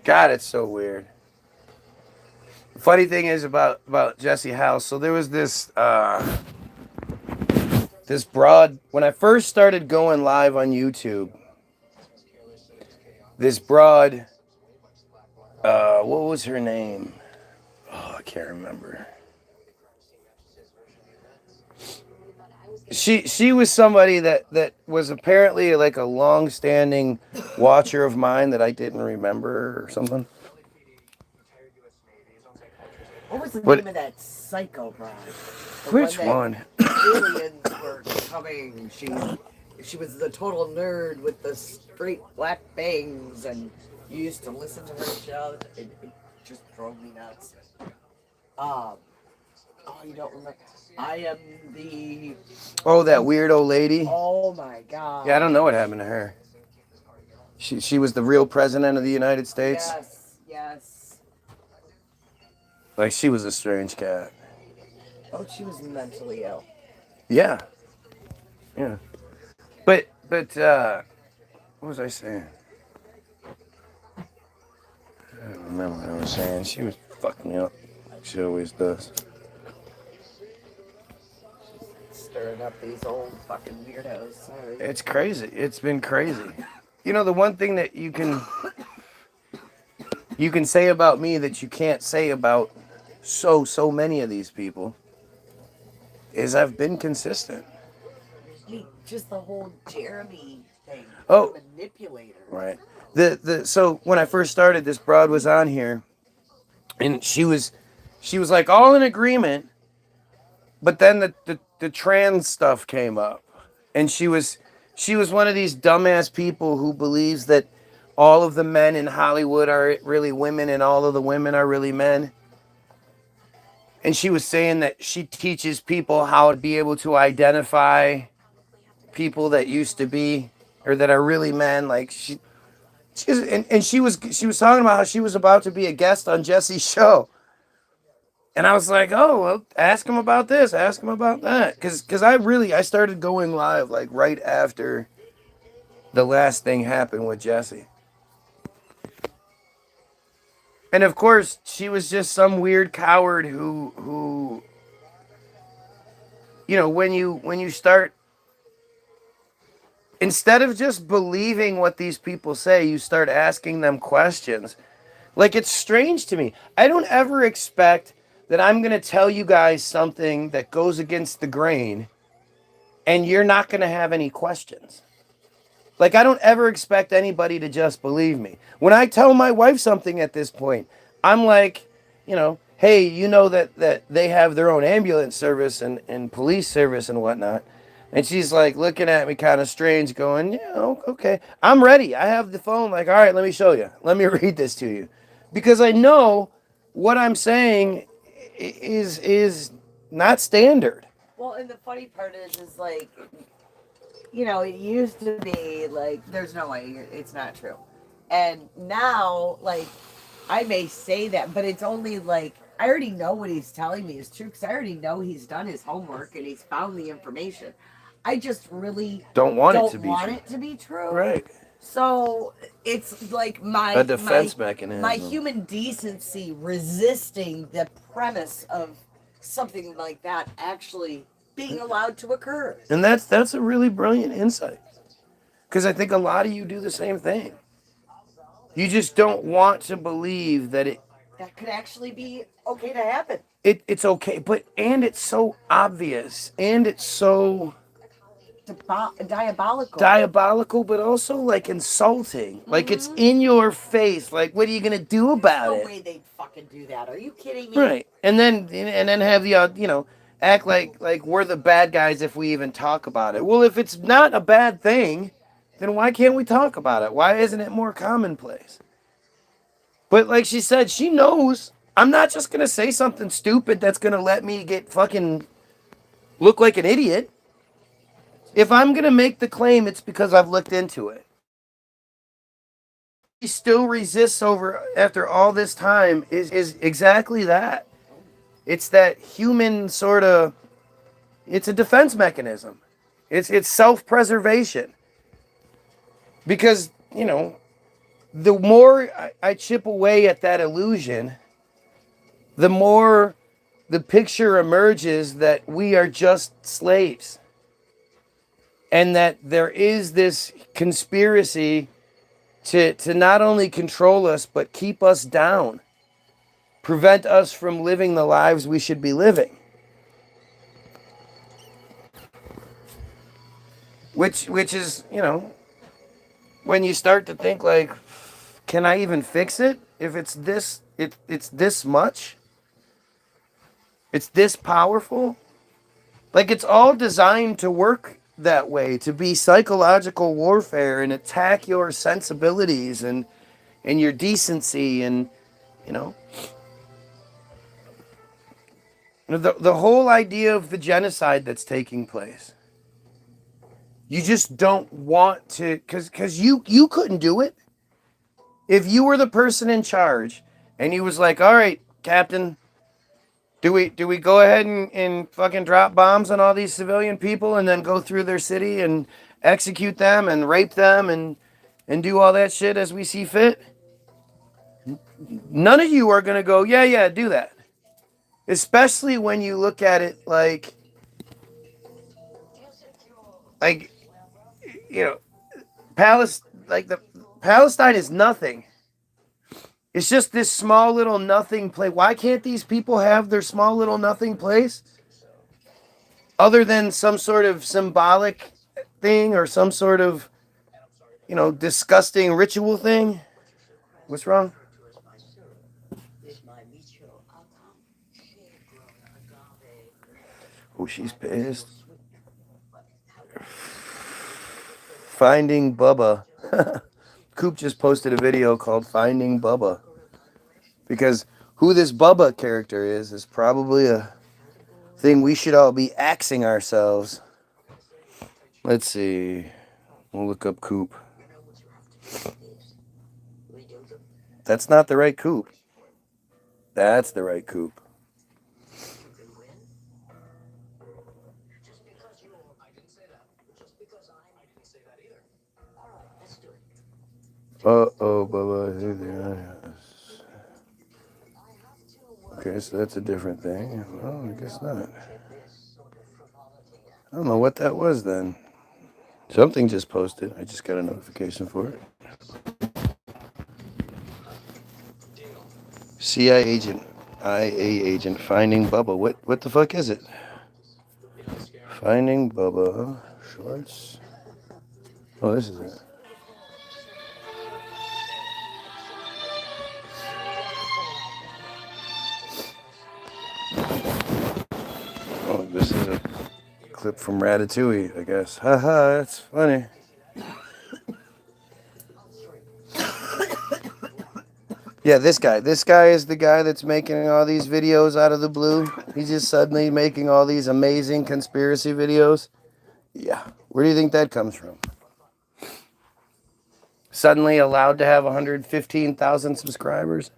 God, it's so weird. The funny thing is about Jesse House. So there was this this broad, when I first started going live on YouTube, this broad, what was her name? Oh, I can't remember. She was somebody that was apparently like a long-standing watcher of mine that I didn't remember or something.
What was the name of that psycho broad?
Which one?
Aliens were coming. She was the total nerd with the straight black bangs, and you used to listen to her show. It just drove me nuts. Oh, you don't remember? I am the...
Oh, that weird old lady?
Oh, my God.
Yeah, I don't know what happened to her. She was the real president of the United States?
Yes.
Like, she was a strange cat.
Oh, she was mentally ill.
Yeah. But, what was I saying? I don't remember what I was saying. She was fucking me up. She always does.
Stirring up these old fucking weirdos. Sorry.
It's crazy. It's been crazy. You know, the one thing that you can say about me that you can't say about so many of these people is I've been consistent.
Just the whole Jeremy thing.
Oh,
manipulator.
Right. So when I first started, this broad was on here, and she was like all in agreement, but then the trans stuff came up, and she was one of these dumbass people who believes that all of the men in Hollywood are really women and all of the women are really men. And she was saying that she teaches people how to be able to identify people that used to be or that are really men. Like she was talking about how she was about to be a guest on Jesse's show. And I was like, oh, well, ask him about this, ask him about that. Because I started going live like right after the last thing happened with Jesse. And of course, she was just some weird coward who you know, when you start, instead of just believing what these people say, you start asking them questions. Like, it's strange to me. I don't ever expect that I'm going to tell you guys something that goes against the grain and you're not going to have any questions. Like, I don't ever expect anybody to just believe me. When I tell my wife something at this point, I'm like, you know, hey, you know that they have their own ambulance service and police service and whatnot. And she's like looking at me kind of strange going, yeah, okay. I'm ready. I have the phone like, all right, let me show you. Let me read this to you. Because I know what I'm saying is not standard.
Well, and the funny part is like, you know, it used to be like, there's no way, it's not true. And now, like, I may say that, but it's only like I already know what he's telling me is true because I already know he's done his homework and he's found the information. I just really
Don't want it to be true. Right.
So it's like
A defense
my
mechanism.
human decency resisting the premise of something like that actually being allowed to occur.
And that's a really brilliant insight. Because I think a lot of you do the same thing. You just don't want to believe that
that could actually be okay to happen.
It's okay, and it's so obvious, and it's so diabolical, but also like insulting. Like it's in your face. Like, what are you gonna do about it?
No way they'd fucking do that. Are you kidding me?
Right, and then have the act like we're the bad guys if we even talk about it. Well, if it's not a bad thing, then why can't we talk about it? Why isn't it more commonplace? But like she said, she knows I'm not just gonna say something stupid that's gonna let me get fucking look like an idiot. If I'm gonna make the claim, it's because I've looked into it. She still resists over after all this time is exactly that. It's that human sort of. It's a defense mechanism. It's self-preservation. Because the more I chip away at that illusion, the more the picture emerges that we are just slaves. And that there is this conspiracy to not only control us, but keep us down. Prevent us from living the lives we should be living. Which is, when you start to think like, can I even fix it? If it's this much? It's this powerful? Like, it's all designed to work that way, to be psychological warfare and attack your sensibilities and your decency and, the whole idea of the genocide that's taking place. You just don't want to, because you couldn't do it. If you were the person in charge and he was like, all right, Captain, do we go ahead and fucking drop bombs on all these civilian people and then go through their city and execute them and rape them and do all that shit as we see fit? None of you are going to go, yeah, do that. Especially when you look at it like Palestine is nothing. It's just this small little nothing place. Why can't these people have their small little nothing place? Other than some sort of symbolic thing or some sort of, disgusting ritual thing? What's wrong? Oh, she's pissed. Finding Bubba. Coop just posted a video called Finding Bubba. Because who this Bubba character is probably a thing we should all be axing ourselves. Let's see. We'll look up Coop. That's not the right Coop. That's the right Coop. Uh-oh, Bubba. Hey there. Okay, so that's a different thing. Well, I guess not. I don't know what that was then. Something just posted. I just got a notification for it. CIA agent, IA agent, Finding Bubba. What the fuck is it? Finding Bubba. Shorts. Oh, this is it. Oh, this is a clip from Ratatouille, I guess. Haha, that's funny. Yeah, this guy. This guy is the guy that's making all these videos out of the blue. He's just suddenly making all these amazing conspiracy videos. Yeah. Where do you think that comes from? Suddenly allowed to have 115,000 subscribers?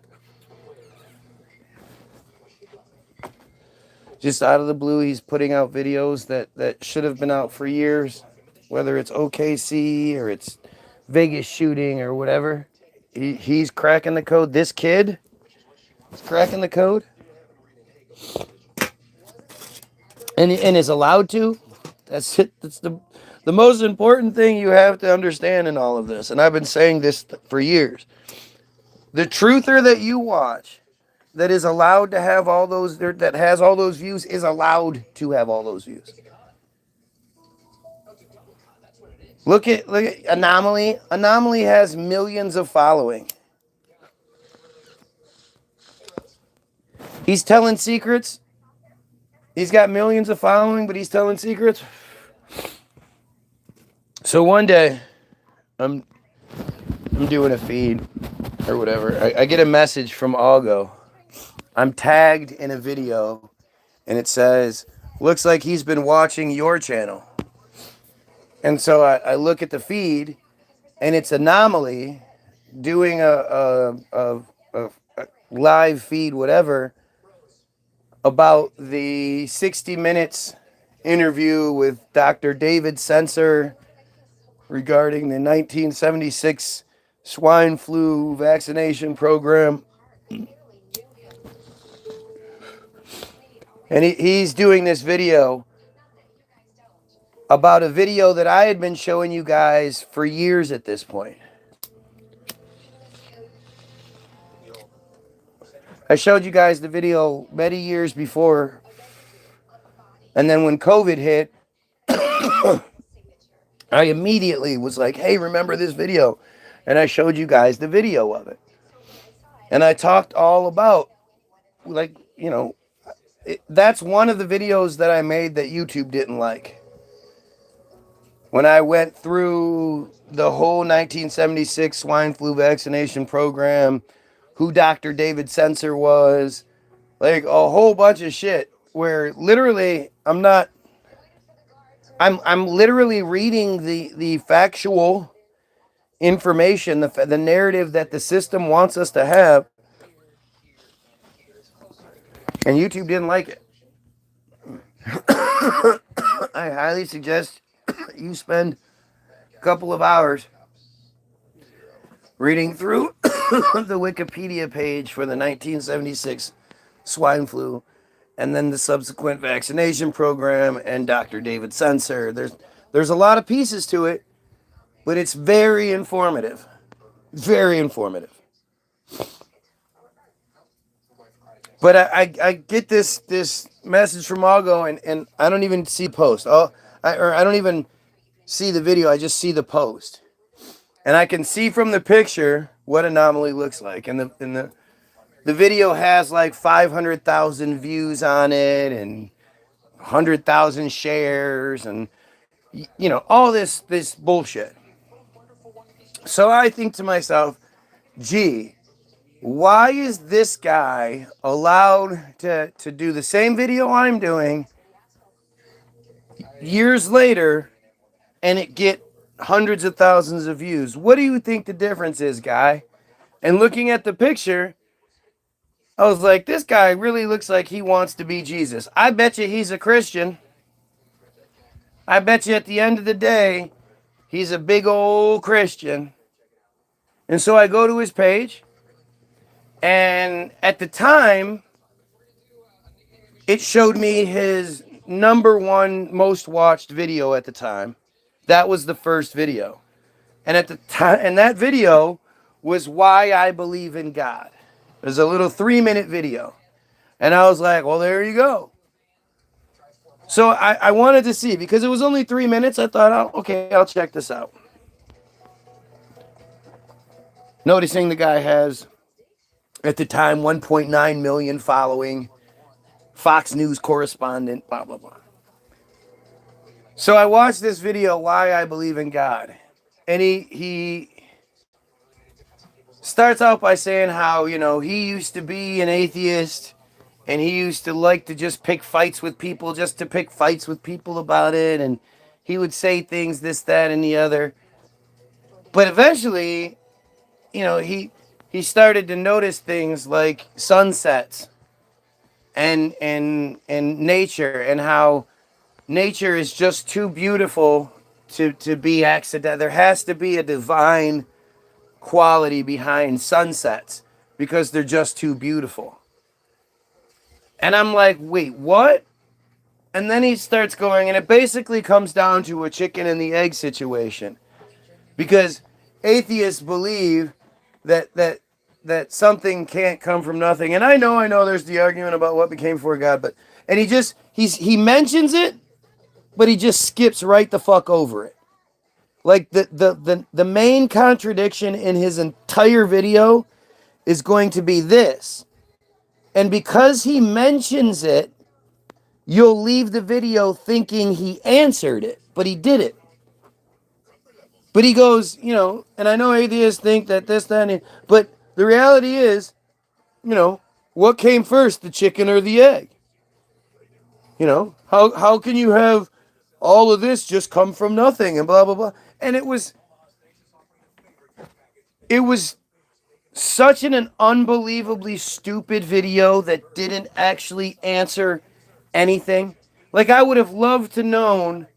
Just out of the blue, he's putting out videos that should have been out for years, whether it's OKC or it's Vegas shooting or whatever. He's cracking the code. This kid is cracking the code and is allowed to. That's it. That's the most important thing you have to understand in all of this. And I've been saying this for years. The truther that you watch that is allowed to have all those, that has all those views, is allowed to have all those views. Look at Anomaly. Anomaly has millions of following. He's telling secrets. He's got millions of following, but he's telling secrets. So one day, I'm doing a feed or whatever. I get a message from Algo. I'm tagged in a video, and it says, "Looks like he's been watching your channel." And so I look at the feed, and it's Anomaly doing a live feed, whatever, about the 60 Minutes interview with Dr. David Sencer regarding the 1976 swine flu vaccination program. And he's doing this video about a video that I had been showing you guys for years at this point. I showed you guys the video many years before. And then when COVID hit, I immediately was like, hey, remember this video? And I showed you guys the video of it. And I talked all about, like, you know, that's one of the videos that I made that YouTube didn't like. When I went through the whole 1976 swine flu vaccination program, who Dr. David Sencer was, like a whole bunch of shit where literally I'm literally reading the factual information, the narrative that the system wants us to have, and YouTube didn't like it. I highly suggest you spend a couple of hours reading through the Wikipedia page for the 1976 swine flu, and then the subsequent vaccination program and Dr. David Sencer. There's a lot of pieces to it, but it's very informative. Very informative. But I get this message from Algo, and I don't even see post. I don't even see the video. I just see the post, and I can see from the picture what Anomaly looks like. And the video has like 500,000 views on it and 100,000 shares, and you know, all this bullshit. So I think to myself, gee, why is this guy allowed to do the same video I'm doing years later and it get hundreds of thousands of views? What do you think the difference is, guy? And looking at the picture, I was like, this guy really looks like he wants to be Jesus. I bet you he's a Christian. I bet you at the end of the day, he's a big old Christian. And so I go to his page, and at the time, it showed me his #1 most watched video at the time. That was the first video. And at the time, and that video was Why I Believe in God. It was a little 3-minute video. And I was like, well, there you go. So I wanted to see, because it was only 3 minutes. I thought, oh, okay, I'll check this out. Noticing the guy has, at the time, 1.9 million following, Fox News correspondent, blah, blah, blah. So I watched this video, Why I Believe in God. And he starts out by saying how, you know, he used to be an atheist, and he used to like to just pick fights with people, just to pick fights with people about it. And he would say things, this, that, and the other. But eventually, you know, he started to notice things like sunsets and nature, and how nature is just too beautiful to be accidental. There has to be a divine quality behind sunsets because they're just too beautiful. And I'm like, wait, what? And then he starts going, and it basically comes down to a chicken and the egg situation. Because atheists believe that something can't come from nothing. And I know there's the argument about what became before God, but and he mentions it, but he just skips right the fuck over it. Like the main contradiction in his entire video is going to be this. And because he mentions it, you'll leave the video thinking he answered it, but he didn't. But he goes, and I know atheists think that this, that, and but the reality is, what came first, the chicken or the egg? How can you have all of this just come from nothing and blah, blah, blah. And it was such an unbelievably stupid video that didn't actually answer anything. Like, I would have loved to known,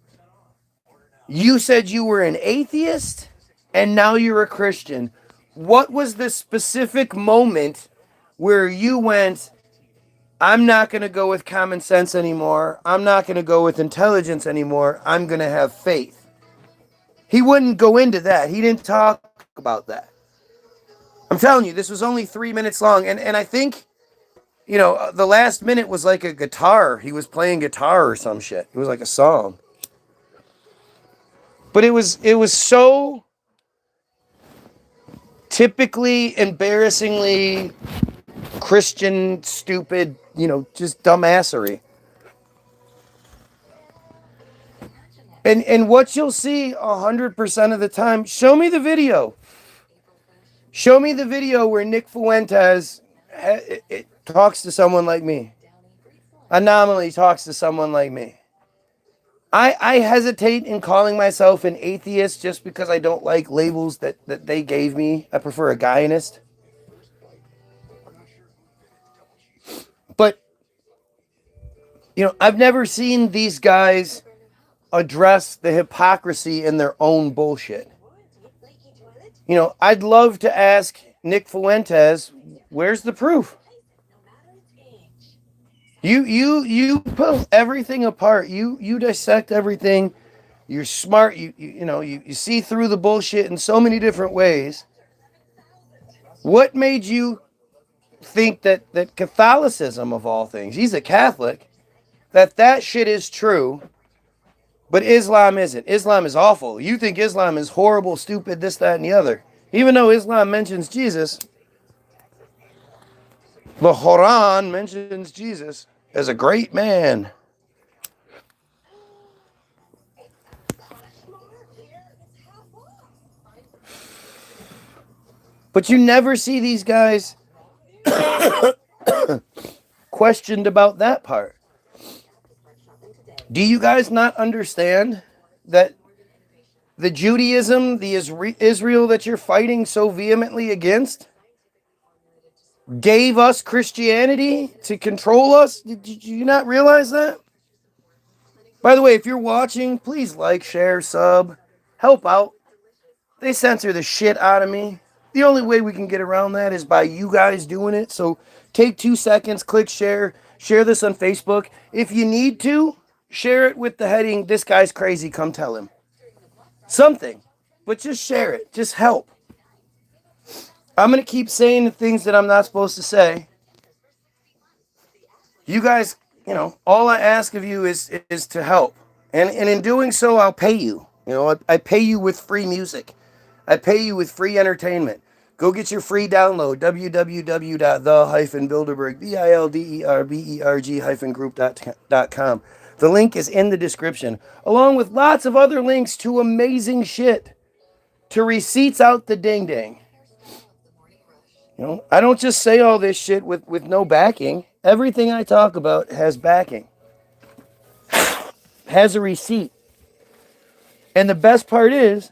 you said you were an atheist and now you're a Christian. What was the specific moment where you went, I'm not going to go with common sense anymore. I'm not going to go with intelligence anymore. I'm going to have faith. He wouldn't go into that. He didn't talk about that. I'm telling you, this was only 3 minutes long. And I think, the last minute was like a guitar. He was playing guitar or some shit. It was like a song. But it was so typically, embarrassingly Christian, stupid, just dumbassery. And what you'll see 100% of the time, show me the video. Show me the video where Nick Fuentes talks to someone like me. Anomaly talks to someone like me. I hesitate in calling myself an atheist just because I don't like labels that they gave me. I prefer a guyinist. But, I've never seen these guys address the hypocrisy in their own bullshit. I'd love to ask Nick Fuentes, where's the proof? You pull everything apart. You dissect everything. You're smart. You see through the bullshit in so many different ways. What made you think that Catholicism, of all things, he's a Catholic, that shit is true, but Islam isn't? Islam is awful. You think Islam is horrible, stupid, this, that, and the other. Even though Islam mentions Jesus, the Quran mentions Jesus as a great man. But you never see these guys questioned about that part. Do you guys not understand that the Judaism, the Israel that you're fighting so vehemently against, gave us Christianity to control us? Did you not realize that? By the way, if you're watching, please like, share, sub, help out. They censor the shit out of me. The only way we can get around that is by you guys doing it. So take 2 seconds, click share, share this on Facebook. If you need to, share it with the heading, "This guy's crazy, come tell him." Something. But just share it. Just help. I'm going to keep saying the things that I'm not supposed to say. You guys, all I ask of you is to help. And in doing so, I'll pay you. I pay you with free music. I pay you with free entertainment. Go get your free download, www.the-bilderberg-group.com. The link is in the description, along with lots of other links to amazing shit, to receipts out the ding-ding. I don't just say all this shit with no backing. Everything I talk about has backing, has a receipt. And the best part is,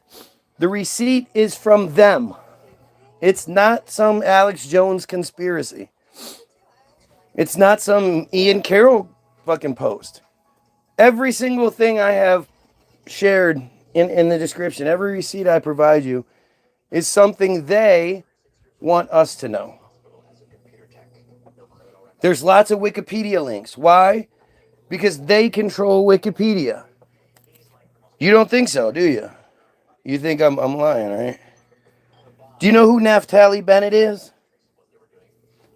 the receipt is from them. It's not some Alex Jones conspiracy. It's not some Ian Carroll fucking post. Every single thing I have shared in the description, every receipt I provide you, is something they want us to know. There's lots of Wikipedia links. Why? Because they control Wikipedia. You don't think so, do you? You think I'm lying, right? Do you know who Naftali Bennett is?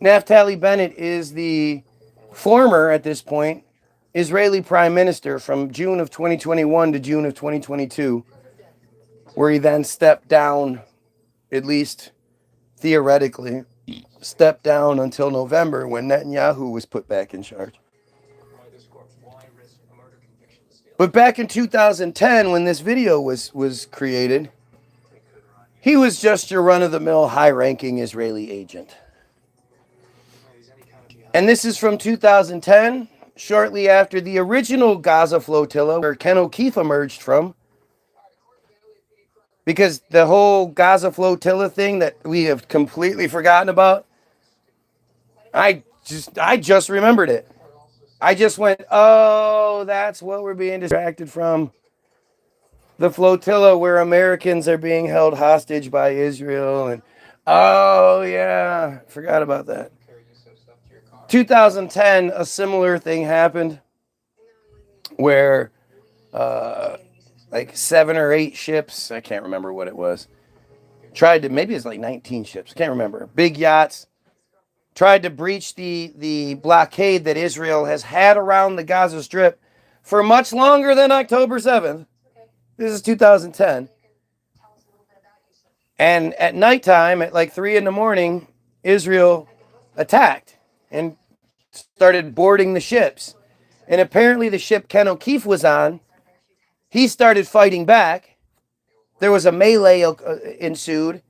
Naftali Bennett is the former, at this point, Israeli Prime Minister from June of 2021 to June of 2022, where he then stepped down, at least theoretically, stepped down until November when Netanyahu was put back in charge. But back in 2010, when this video was created, he was just your run-of-the-mill, high-ranking Israeli agent. And this is from 2010, shortly after the original Gaza flotilla, where Ken O'Keefe emerged from. Because the whole Gaza flotilla thing that we have completely forgotten about, I just remembered it. I just went, oh, that's what we're being distracted from. The flotilla where Americans are being held hostage by Israel. And oh, yeah, forgot about that. 2010, a similar thing happened where like 7 or 8 ships, I can't remember what it was, tried to, maybe it's like 19 ships, I can't remember, big yachts, tried to breach the blockade that Israel has had around the Gaza Strip for much longer than October 7th. This is 2010. And at nighttime, at like 3 in the morning, Israel attacked and started boarding the ships. And apparently the ship Ken O'Keefe was on, he started fighting back. There was a melee ensued.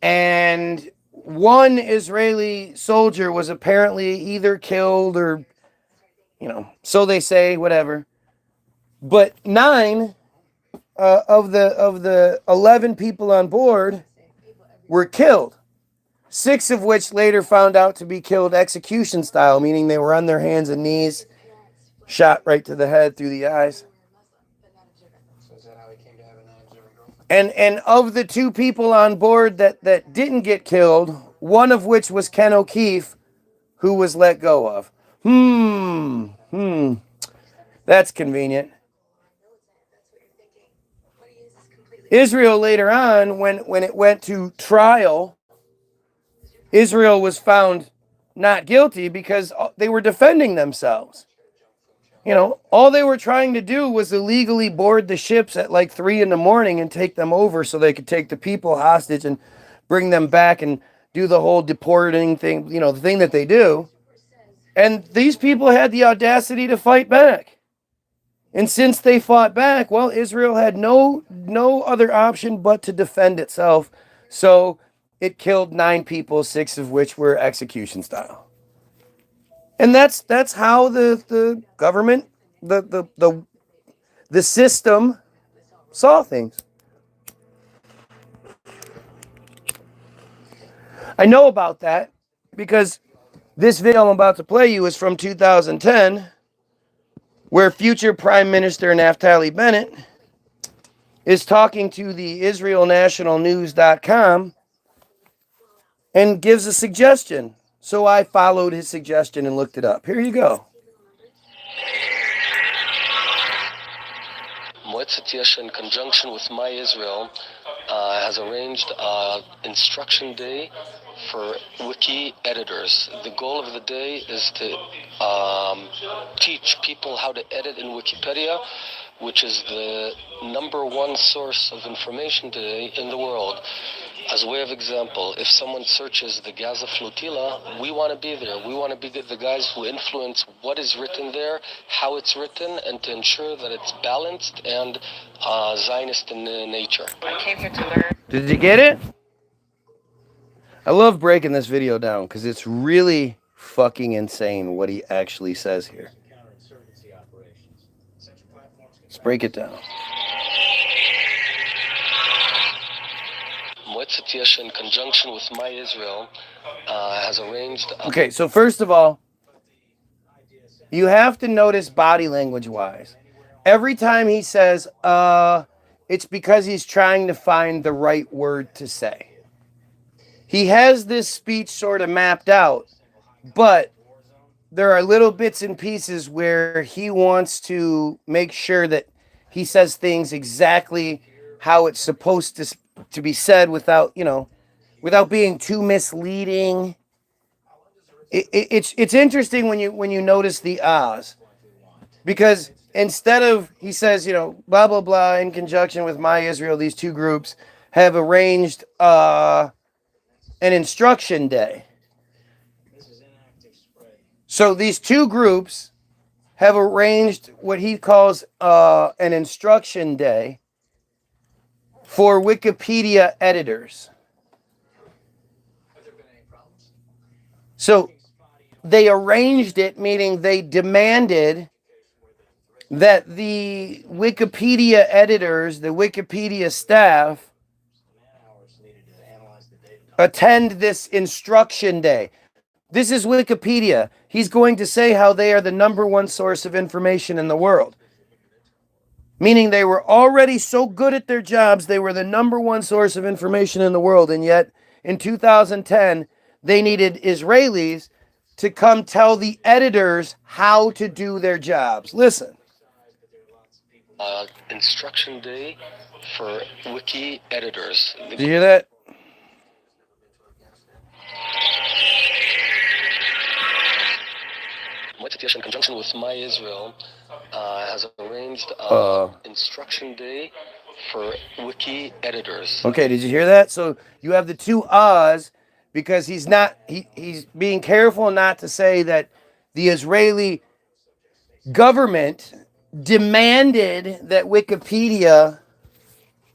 And one Israeli soldier was apparently either killed or, so they say, whatever. But 9 of the 11 people on board were killed. 6 of which later found out to be killed execution style, meaning they were on their hands and knees, shot right to the head through the eyes. And of the 2 people on board that didn't get killed, one of which was Ken O'Keefe, who was let go of. That's convenient. Israel later on, when it went to trial, Israel was found not guilty because they were defending themselves. All they were trying to do was illegally board the ships at like 3 in the morning and take them over so they could take the people hostage and bring them back and do the whole deporting thing, the thing that they do. And these people had the audacity to fight back. And since they fought back, well, Israel had no other option but to defend itself. So it killed 9 people, 6 of which were execution style. And that's how the government, the system saw things. I know about that because this video I'm about to play you is from 2010, where future Prime Minister Naftali Bennett is talking to the IsraelNationalNews.com and gives a suggestion. So I followed his suggestion and looked it up. Here you go.
Moetzet Yesh, in conjunction with My Israel, has arranged instruction day for wiki editors. The goal of the day is to teach people how to edit in Wikipedia, which is the #1 source of information today in the world. As a way of example, if someone searches the Gaza flotilla, we want to be there. We want to be the guys who influence what is written there, how it's written, and to ensure that it's balanced and Zionist in nature.
I came here to learn.
Did you get it? I love breaking this video down because it's really fucking insane what he actually says here. Let's break it down.
Moetzet Yesh, in conjunction with My Israel, has arranged...
Okay, so first of all, you have to notice body language wise. Every time he says, it's because he's trying to find the right word to say. He has this speech sort of mapped out, but there are little bits and pieces where he wants to make sure that he says things exactly how it's supposed to be said without, without being too misleading. It's interesting when you notice the ahs, because instead of, he says, blah blah blah, in conjunction with my Israel, these two groups have arranged an instruction day. So these two groups have arranged what he calls an instruction day for Wikipedia editors. So they arranged it, meaning they demanded that the Wikipedia editors, the Wikipedia staff, attend this instruction day. This is Wikipedia. He's going to say how they are the number one source of information in the world. Meaning they were already so good at their jobs, they were the number one source of information in the world. And yet, in 2010, they needed Israelis to come tell the editors how to do their jobs. Listen.
Instruction day for wiki editors.
Did you hear that?
In conjunction with My Israel, has arranged instruction day for wiki editors.
Okay, did you hear that? So you have the two ahs, because he's being careful not to say that the Israeli government demanded that Wikipedia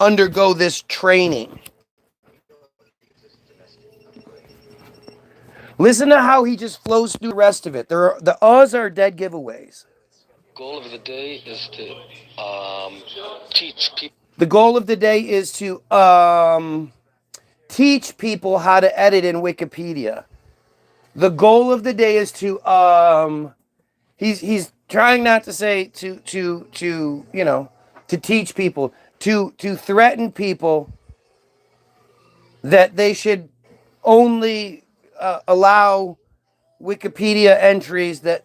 undergo this training. Listen to how he just flows through the rest of it. The ahs are dead giveaways.
Goal of the day is to teach people.
The goal of the day is to teach people how to edit in Wikipedia. The goal of the day is to he's trying not to say to teach people, to threaten people that they should only allow Wikipedia entries that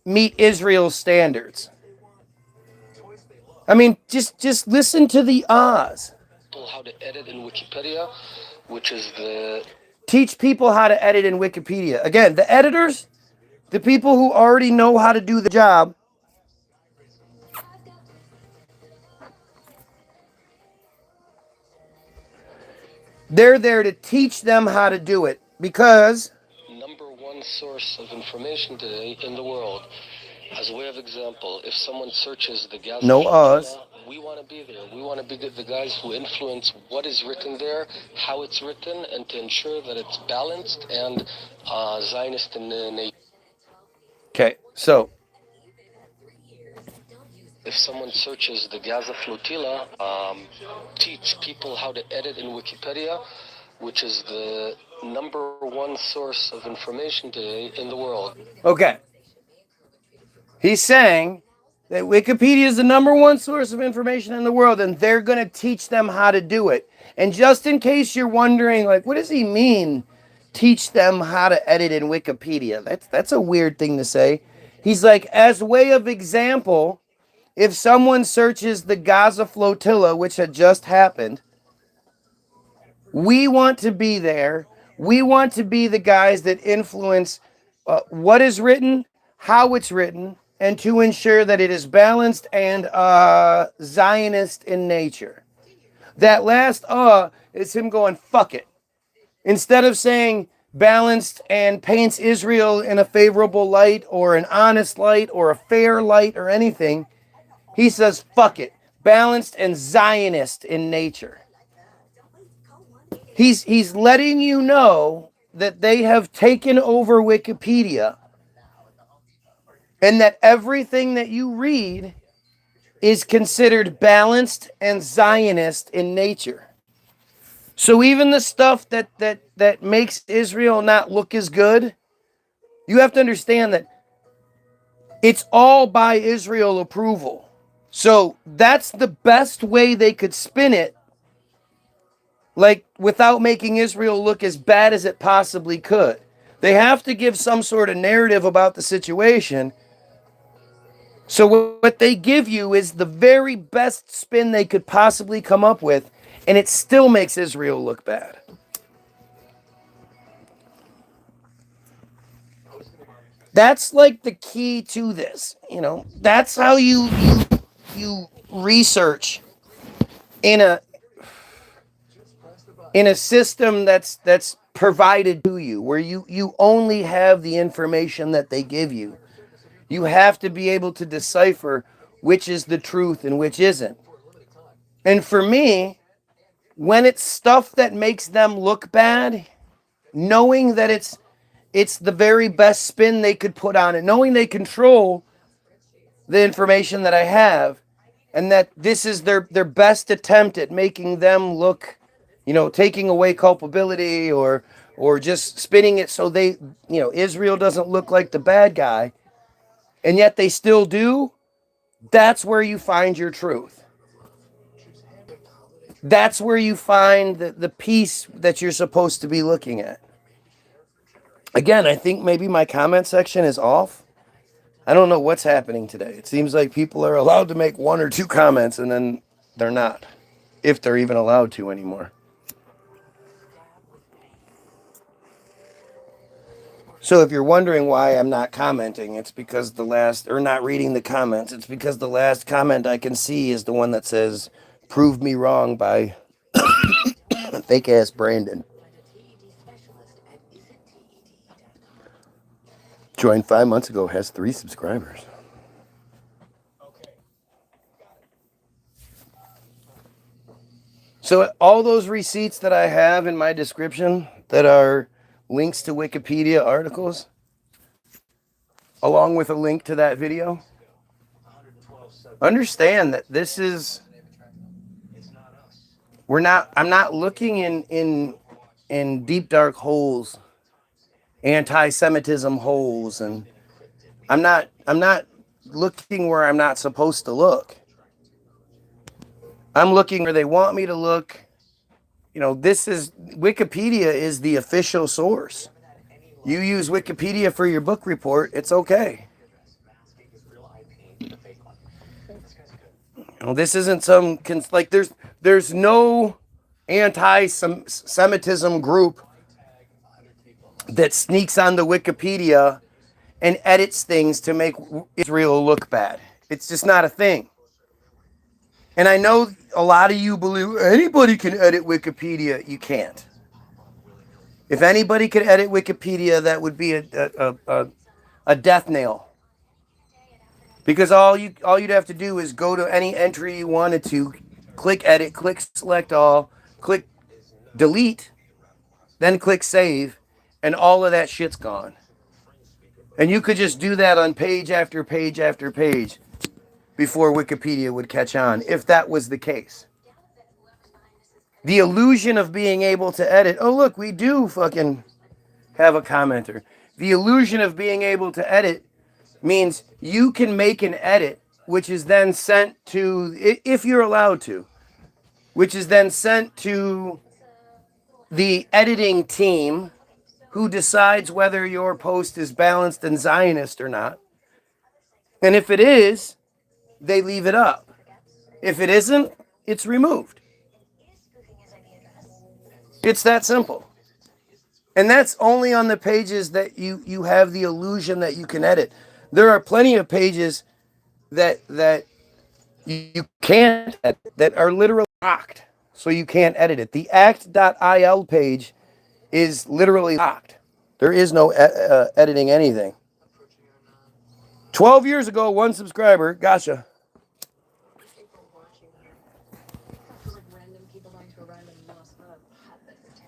meet Israel's standards. I mean, just listen to the ahs.
How to edit in Wikipedia, which is the...
Teach people how to edit in Wikipedia. Again, the editors, the people who already know how to do the job, they're there to teach them how to do it, because...
Number one source of information today in the world. As a way of example, if someone searches the Gaza, we want to be there. We want to be the guys who influence what is written there, how it's written, and to ensure that it's balanced and Zionist in nature.
Okay, so
if someone searches the Gaza flotilla, teach people how to edit in Wikipedia, which is the number one source of information today in the world.
Okay. He's saying that Wikipedia is the number one source of information in the world, and they're going to teach them how to do it. And just in case you're wondering, like, what does he mean, teach them how to edit in Wikipedia? That's a weird thing to say. He's like, as way of example, if someone searches the Gaza flotilla, which had just happened, we want to be there. We want to be the guys that influence what is written, how it's written, and to ensure that it is balanced and Zionist in nature. That last is him going, fuck it. Instead of saying balanced and paints Israel in a favorable light or an honest light or a fair light or anything, he says, fuck it. Balanced and Zionist in nature. He's letting you know that they have taken over Wikipedia, and that everything that you read is considered balanced and Zionist in nature. So even the stuff that makes Israel not look as good, You have to understand that it's all by Israel approval. So that's the best way they could spin it, like without making Israel look as bad as it possibly could. They have to give some sort of narrative about the situation. So what they give you is the very best spin they could possibly come up with, and it still makes Israel look bad. That's like the key to this, you know. That's how you research in a system that's provided to you, where you only have the information that they give you. You have to be able to decipher which is the truth and which isn't. And for me, when it's stuff that makes them look bad, knowing that it's the very best spin they could put on it, knowing they control the information that I have, and that this is their best attempt at making them look, you know, taking away culpability or just spinning it so they, you know, Israel doesn't look like the bad guy, and yet they still do. That's where you find your truth. That's where you find the piece that you're supposed to be looking at. Again, I think maybe my comment section is off. I don't know what's happening today. It seems like people are allowed to make 1 or 2 comments and then they're not, if they're even allowed to anymore. So if you're wondering why I'm not commenting, it's because not reading the comments, it's because the last comment I can see is the one that says, "Prove me wrong" by fake ass Brandon. Joined 5 months ago, has 3 subscribers. So all those receipts that I have in my description that are links to Wikipedia articles, along with a link to that video, understand that this is, I'm not looking in deep dark holes, anti-Semitism holes, and I'm not looking where I'm not supposed to look. I'm looking where they want me to look. You know, Wikipedia is the official source. You use Wikipedia for your book report, it's okay. You know, this isn't there's no anti-Semitism group that sneaks onto Wikipedia and edits things to make Israel look bad. It's just not a thing. And I know a lot of you believe anybody can edit Wikipedia. You can't. If anybody could edit Wikipedia, that would be a death nail. Because all you'd have to do is go to any entry you wanted to, click edit, click select all, click delete, then click save, and all of that shit's gone. And you could just do that on page after page after page before Wikipedia would catch on, if that was the case. The illusion of being able to edit, oh look, we do fucking have a commenter. The illusion of being able to edit means you can make an edit, which is then sent to, if you're allowed to, which is then sent to the editing team who decides whether your post is balanced and Zionist or not. And if it is, they leave it up. If it isn't, it's removed. It's that simple. And that's only on the pages that you have the illusion that you can edit. There are plenty of pages that you can't edit, that are literally locked, so you can't edit it. The act.il page is literally locked. There is no editing anything. 12 years ago, 1 subscriber, gotcha.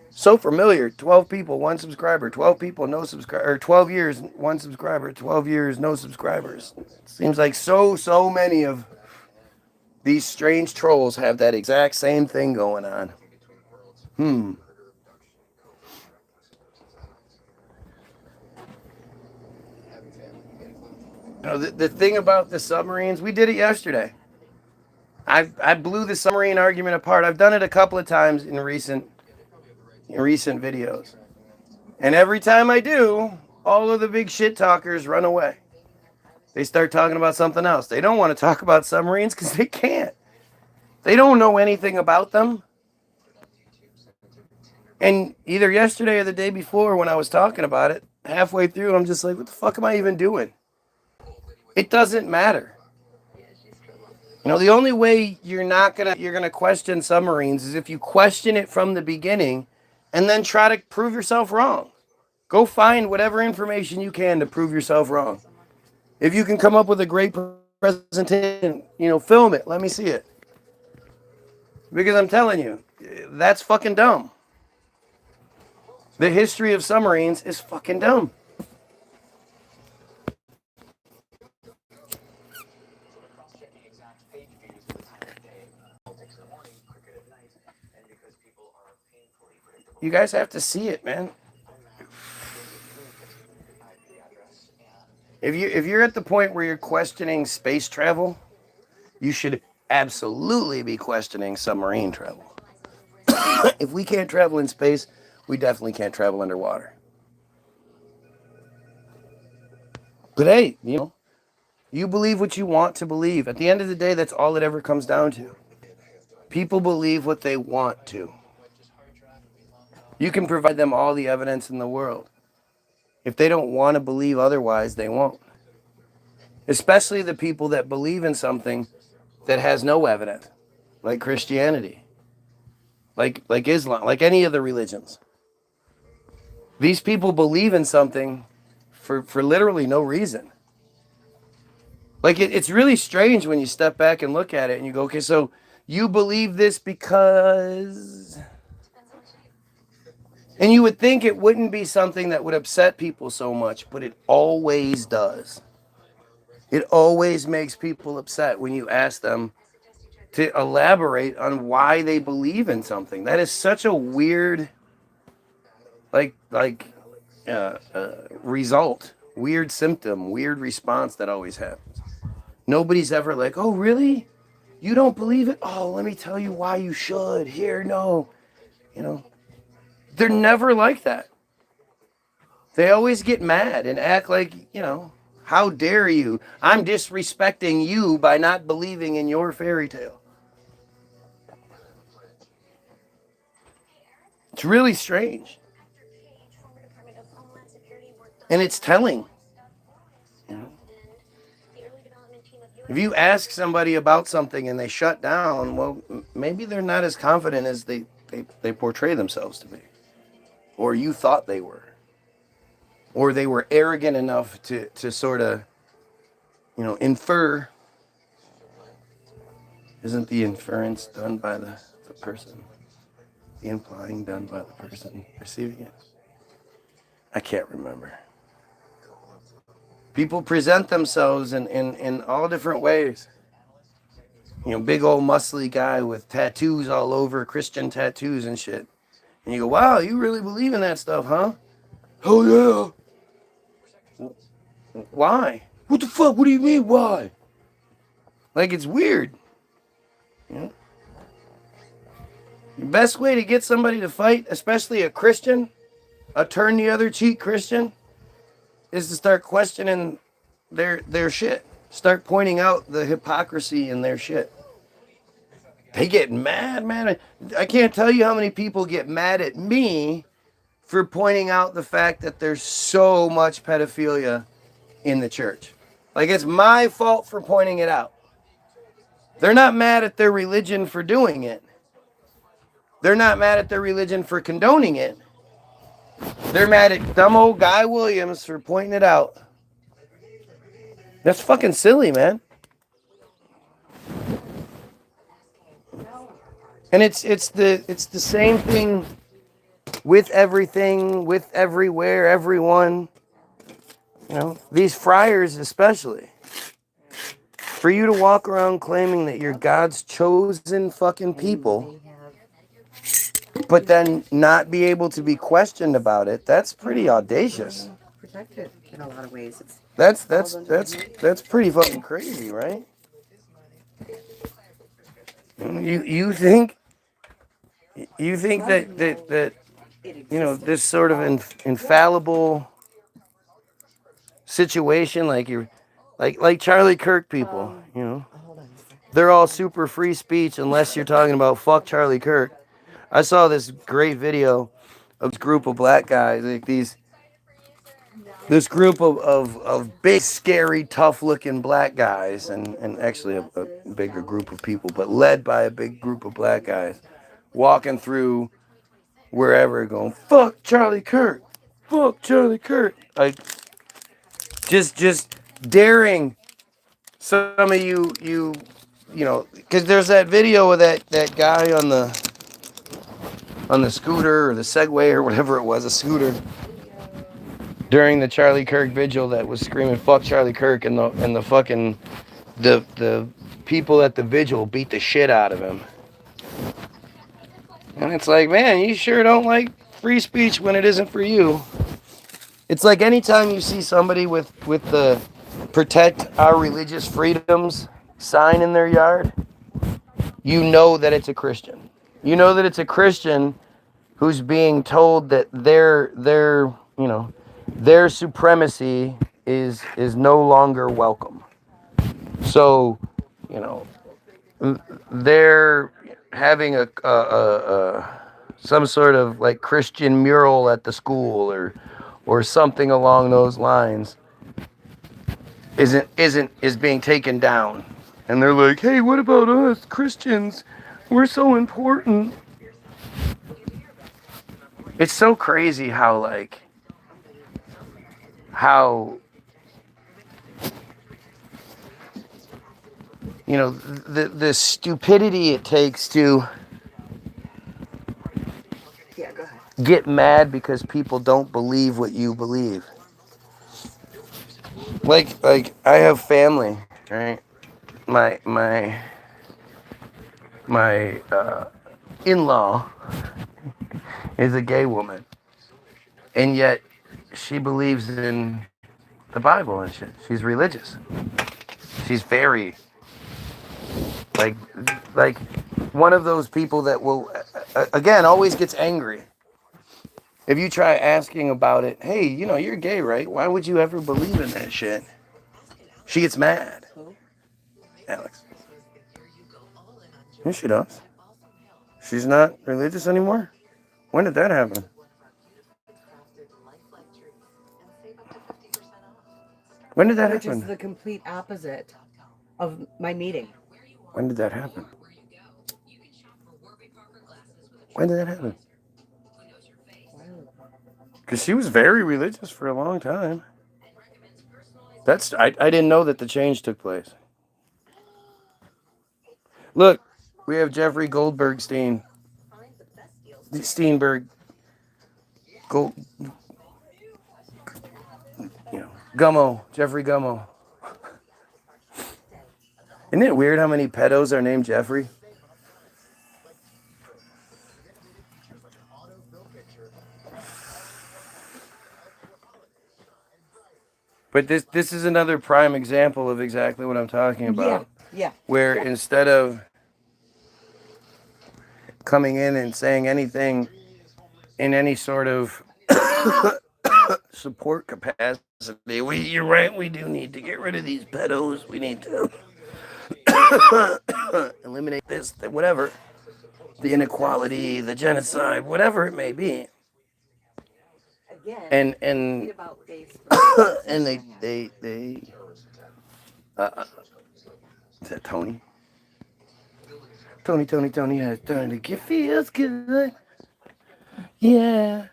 So familiar. 12 people, 1 subscriber. 12 people, no subscriber. 12 years, 1 subscriber. 12 years, no subscribers. Seems like so many of these strange trolls have that exact same thing going on. You know, the thing about the submarines, we did it yesterday. I blew the submarine argument apart. I've done it a couple of times in recent videos. And every time I do, all of the big shit talkers run away. They start talking about something else. They don't want to talk about submarines because they can't. They don't know anything about them. And either yesterday or the day before when I was talking about it, halfway through, I'm just like, what the fuck am I even doing? It doesn't matter. You know, the only way you're gonna question submarines is if you question it from the beginning and then try to prove yourself wrong. Go find whatever information you can to prove yourself wrong. If you can come up with a great presentation, you know, film it. Let me see it. Because I'm telling you, that's fucking dumb. The history of submarines is fucking dumb. You guys have to see it, man. If you're at the point where you're questioning space travel, you should absolutely be questioning submarine travel. If we can't travel in space, we definitely can't travel underwater. But hey, you know, you believe what you want to believe. At the end of the day, that's all it ever comes down to. People believe what they want to. You can provide them all the evidence in the world. If they don't want to believe otherwise, they won't. Especially the people that believe in something that has no evidence, like Christianity, like Islam, like any of the religions. These people believe in something for literally no reason. Like it's really strange when you step back and look at it and you go, okay, so you believe this because... And you would think it wouldn't be something that would upset people so much, but it always does. It always makes people upset when you ask them to elaborate on why they believe in something. That is such a weird, result, weird symptom, weird response that always happens. Nobody's ever like, oh, really? You don't believe it? Oh, let me tell you why you should. Here, no. You know, they're never like that. They always get mad and act like, you know, how dare you? I'm disrespecting you by not believing in your fairy tale. It's really strange. And it's telling. You know? If you ask somebody about something and they shut down, well, maybe they're not as confident as they portray themselves to be. Or you thought they were. Or they were arrogant enough to sort of, you know, infer. Isn't the inference done by the person? The implying done by the person receiving it? I can't remember. People present themselves in all different ways. You know, big old muscly guy with tattoos all over, Christian tattoos and shit. And you go, wow, you really believe in that stuff, huh? Oh, yeah. Why? What the fuck? What do you mean, why? Like, it's weird. You know? The best way to get somebody to fight, especially a Christian, a turn the other cheek Christian, is to start questioning their shit. Start pointing out the hypocrisy in their shit. They get mad, man. I can't tell you how many people get mad at me for pointing out the fact that there's so much pedophilia in the church. Like, it's my fault for pointing it out. They're not mad at their religion for doing it. They're not mad at their religion for condoning it. They're mad at dumb old Guy Williams for pointing it out. That's fucking silly, man. And it's the same thing with everything, with everywhere, everyone. You know, these friars especially. For you to walk around claiming that you're God's chosen fucking people, but then not be able to be questioned about it, that's pretty audacious.
protected in a lot of ways. It's
That's pretty fucking crazy, right? You think that this sort of infallible situation, like you're like Charlie Kirk people,
hold on a second.
they're all super free speech unless you're talking about fuck Charlie Kirk. I saw this great video of this group of black guys, like this group of big, scary, tough-looking black guys, and actually a bigger group of people, but led by a big group of black guys, walking through wherever, going, fuck Charlie Kirk, fuck Charlie Kirk. Like, just daring some of you know, because there's that video of that guy on the scooter or the Segway or whatever it was, a scooter, during the Charlie Kirk vigil that was screaming "fuck Charlie Kirk," and the fucking the people at the vigil beat the shit out of him. And it's like, man, you sure don't like free speech when it isn't for you. It's like anytime you see somebody with the "protect our religious freedoms" sign in their yard, you know that it's a Christian. You know that it's a Christian who's being told that their supremacy is no longer welcome. So, they're having a some sort of like Christian mural at the school or something along those lines is being taken down. And they're like, hey, what about us Christians? We're so important. It's so crazy how the stupidity it takes to get mad because people don't believe what you believe. Like I have family, right? My in-law is a gay woman, and yet she believes in the Bible and shit. She's religious. She's very like one of those people that will again always gets angry if you try asking about it. Hey, you're gay, right? Why would you ever believe in that shit? She gets mad. Alex. Yes, she does. She's not religious anymore? When did that happen? When did that
Which
happen?
is the complete opposite of my meeting.
When did that happen? When did that happen? Because she was very religious for a long time. I didn't know that the change took place. Look, we have Jeffrey Steinberg, Gummo, Jeffrey Gummo. Isn't it weird how many pedos are named Jeffrey? But this is another prime example of exactly what I'm talking about.
Yeah.
Where instead of coming in and saying anything in any sort of support capacity, you're right, we do need to get rid of these pedos. We need to eliminate this, whatever, the inequality, the genocide, whatever it may be. And and they is that Tony? Tony has done it. It feels good. Yeah.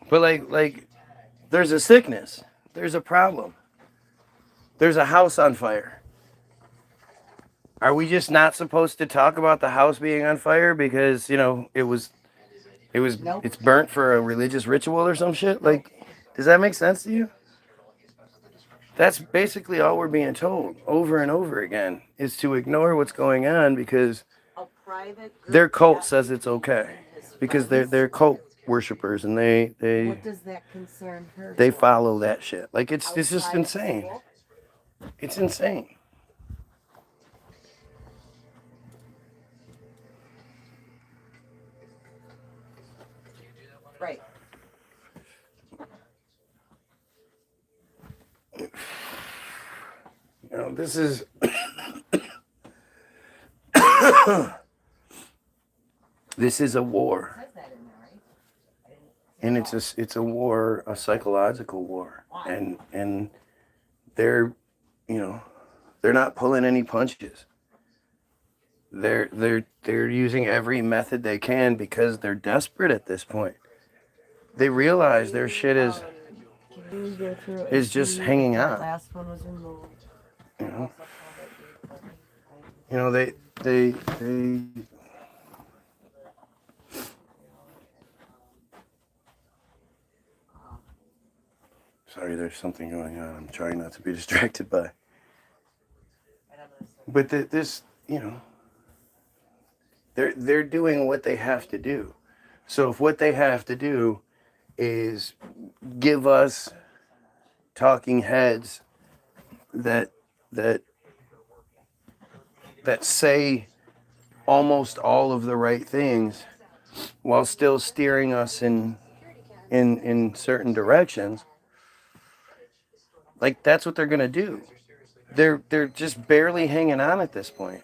But like there's a sickness. There's a problem. There's a house on fire. Are we just not supposed to talk about the house being on fire because, it's burnt for a religious ritual or some shit? Like, does that make sense to you? That's basically all we're being told over and over again, is to ignore what's going on because their cult says it's okay. Because their cult worshipers, and they
What does that concern her?
they follow that shit. Like it's just
Outside of
insane.
school?
It's insane.
Right.
You know, this is this is a war,
It says that in there, right? I didn't see
and it's a war, a psychological war, and they're, you know, they're not pulling any punches. They're using every method they can because they're desperate at this point. They realize their shit is
Can you go through and
is just
see
hanging
if that
on.
last one was removed?
You know,
Also call it
you know they Sorry, there's something going on. I'm trying not to be distracted by. But this, you know, they're doing what they have to do. So if what they have to do is give us talking heads that say almost all of the right things while still steering us in certain directions, like that's what they're gonna do. They're just barely hanging on at this point.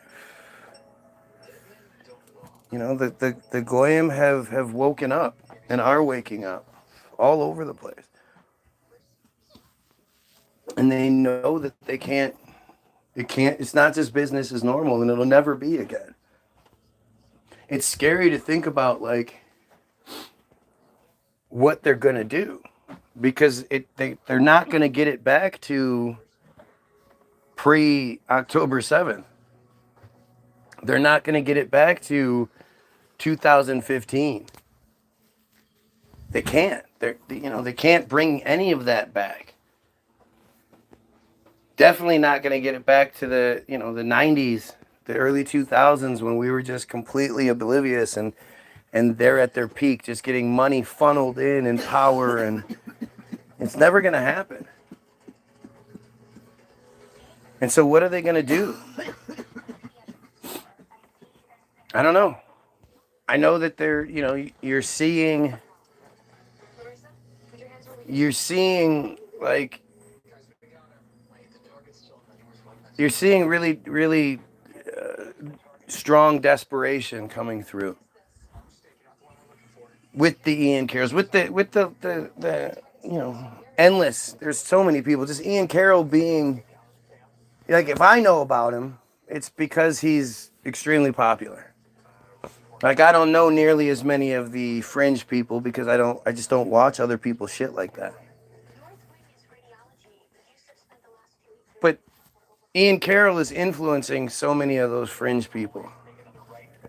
You know, the Goyim have woken up and are waking up all over the place. And they know that it's not just business as normal, and it'll never be again. It's scary to think about, like, what they're gonna do, because they're not gonna get it back to pre-October 7th. They're not gonna get it back to 2015. They can't. They can't bring any of that back. Definitely not going to get it back to the 90s, the early 2000s, when we were just completely oblivious and they're at their peak, just getting money funneled in and power, and it's never going to happen. And so what are they going to do? I don't know. I know that you're seeing like, you're seeing really, really strong desperation coming through with the Ian Carrolls, with the endless. There's so many people. Just Ian Carroll being, like, if I know about him, it's because he's extremely popular. Like, I don't know nearly as many of the fringe people because I just don't watch other people's shit like that. But Ian Carroll is influencing so many of those fringe people.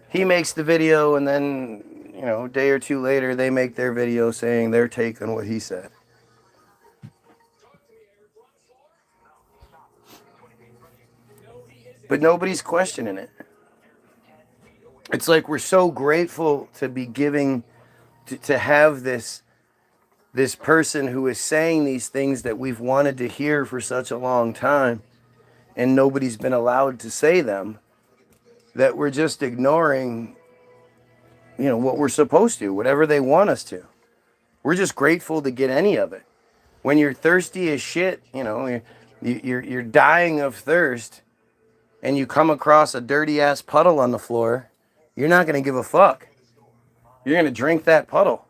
He makes the video, and then, a day or two later, they make their video saying their take on what he said. But nobody's questioning it. It's like we're so grateful to be giving, to have this person who is saying these things that we've wanted to hear for such a long time, and nobody's been allowed to say them, that we're just ignoring, what we're supposed to, whatever they want us to. We're just grateful to get any of it. When you're thirsty as shit, you're dying of thirst, and you come across a dirty ass puddle on the floor, you're not going to give a fuck. You're going to drink that puddle.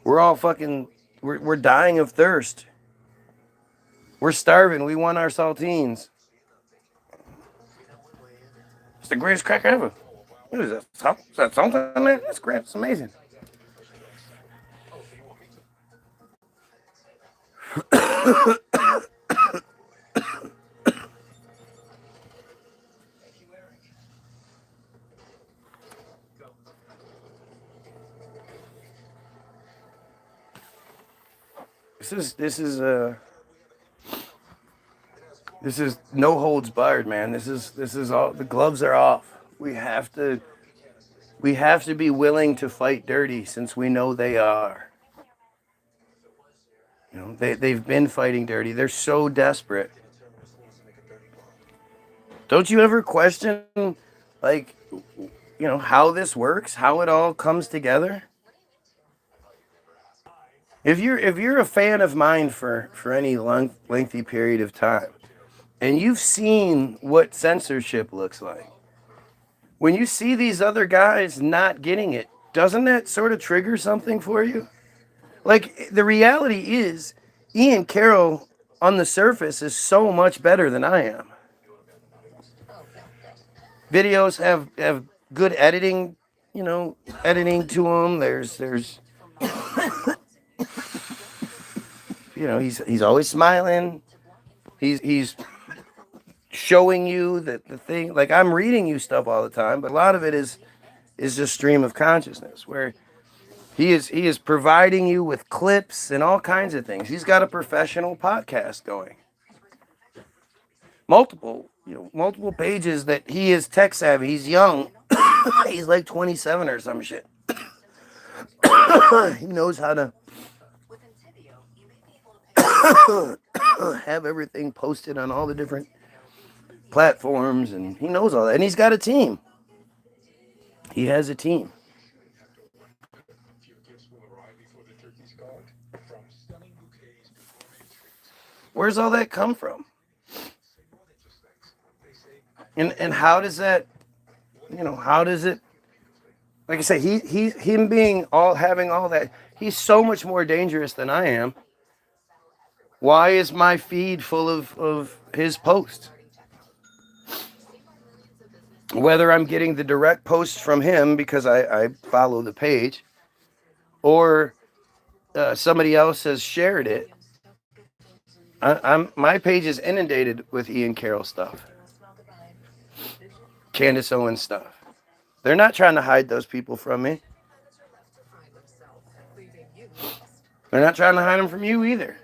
We're all we're dying of thirst. We're starving. We want our saltines. It's the greatest cracker ever. What is that? Salt? Is that something in there? That's great. It's amazing. This is This is no holds barred, man. This is all, the gloves are off. We have to be willing to fight dirty since we know they are. You know, they've been fighting dirty. They're so desperate. Don't you ever question, like, how this works, how it all comes together? If you're a fan of mine for any lengthy period of time, and you've seen what censorship looks like, when you see these other guys not getting it, doesn't that sort of trigger something for you? Like, the reality is, Ian Carroll on the surface is so much better than I am. Videos have good editing, editing to them. There's he's always smiling. He's showing you that the thing, like, I'm reading you stuff all the time, but a lot of it is just stream of consciousness where he is providing you with clips and all kinds of things. He's got a professional podcast going. Multiple pages that he is tech savvy. He's young. He's like 27 or some shit. He knows how to have everything posted on all the different platforms, and he knows all that. And he's got a team. He has a team. Where's all that come from? And how does that, how does it, like I say, him having all that, he's so much more dangerous than I am. Why is my feed full of his posts? Whether I'm getting the direct posts from him because I follow the page, or somebody else has shared it, my page is inundated with Ian Carroll stuff. Candace Owens stuff. They're not trying to hide those people from me. They're not trying to hide them from you either.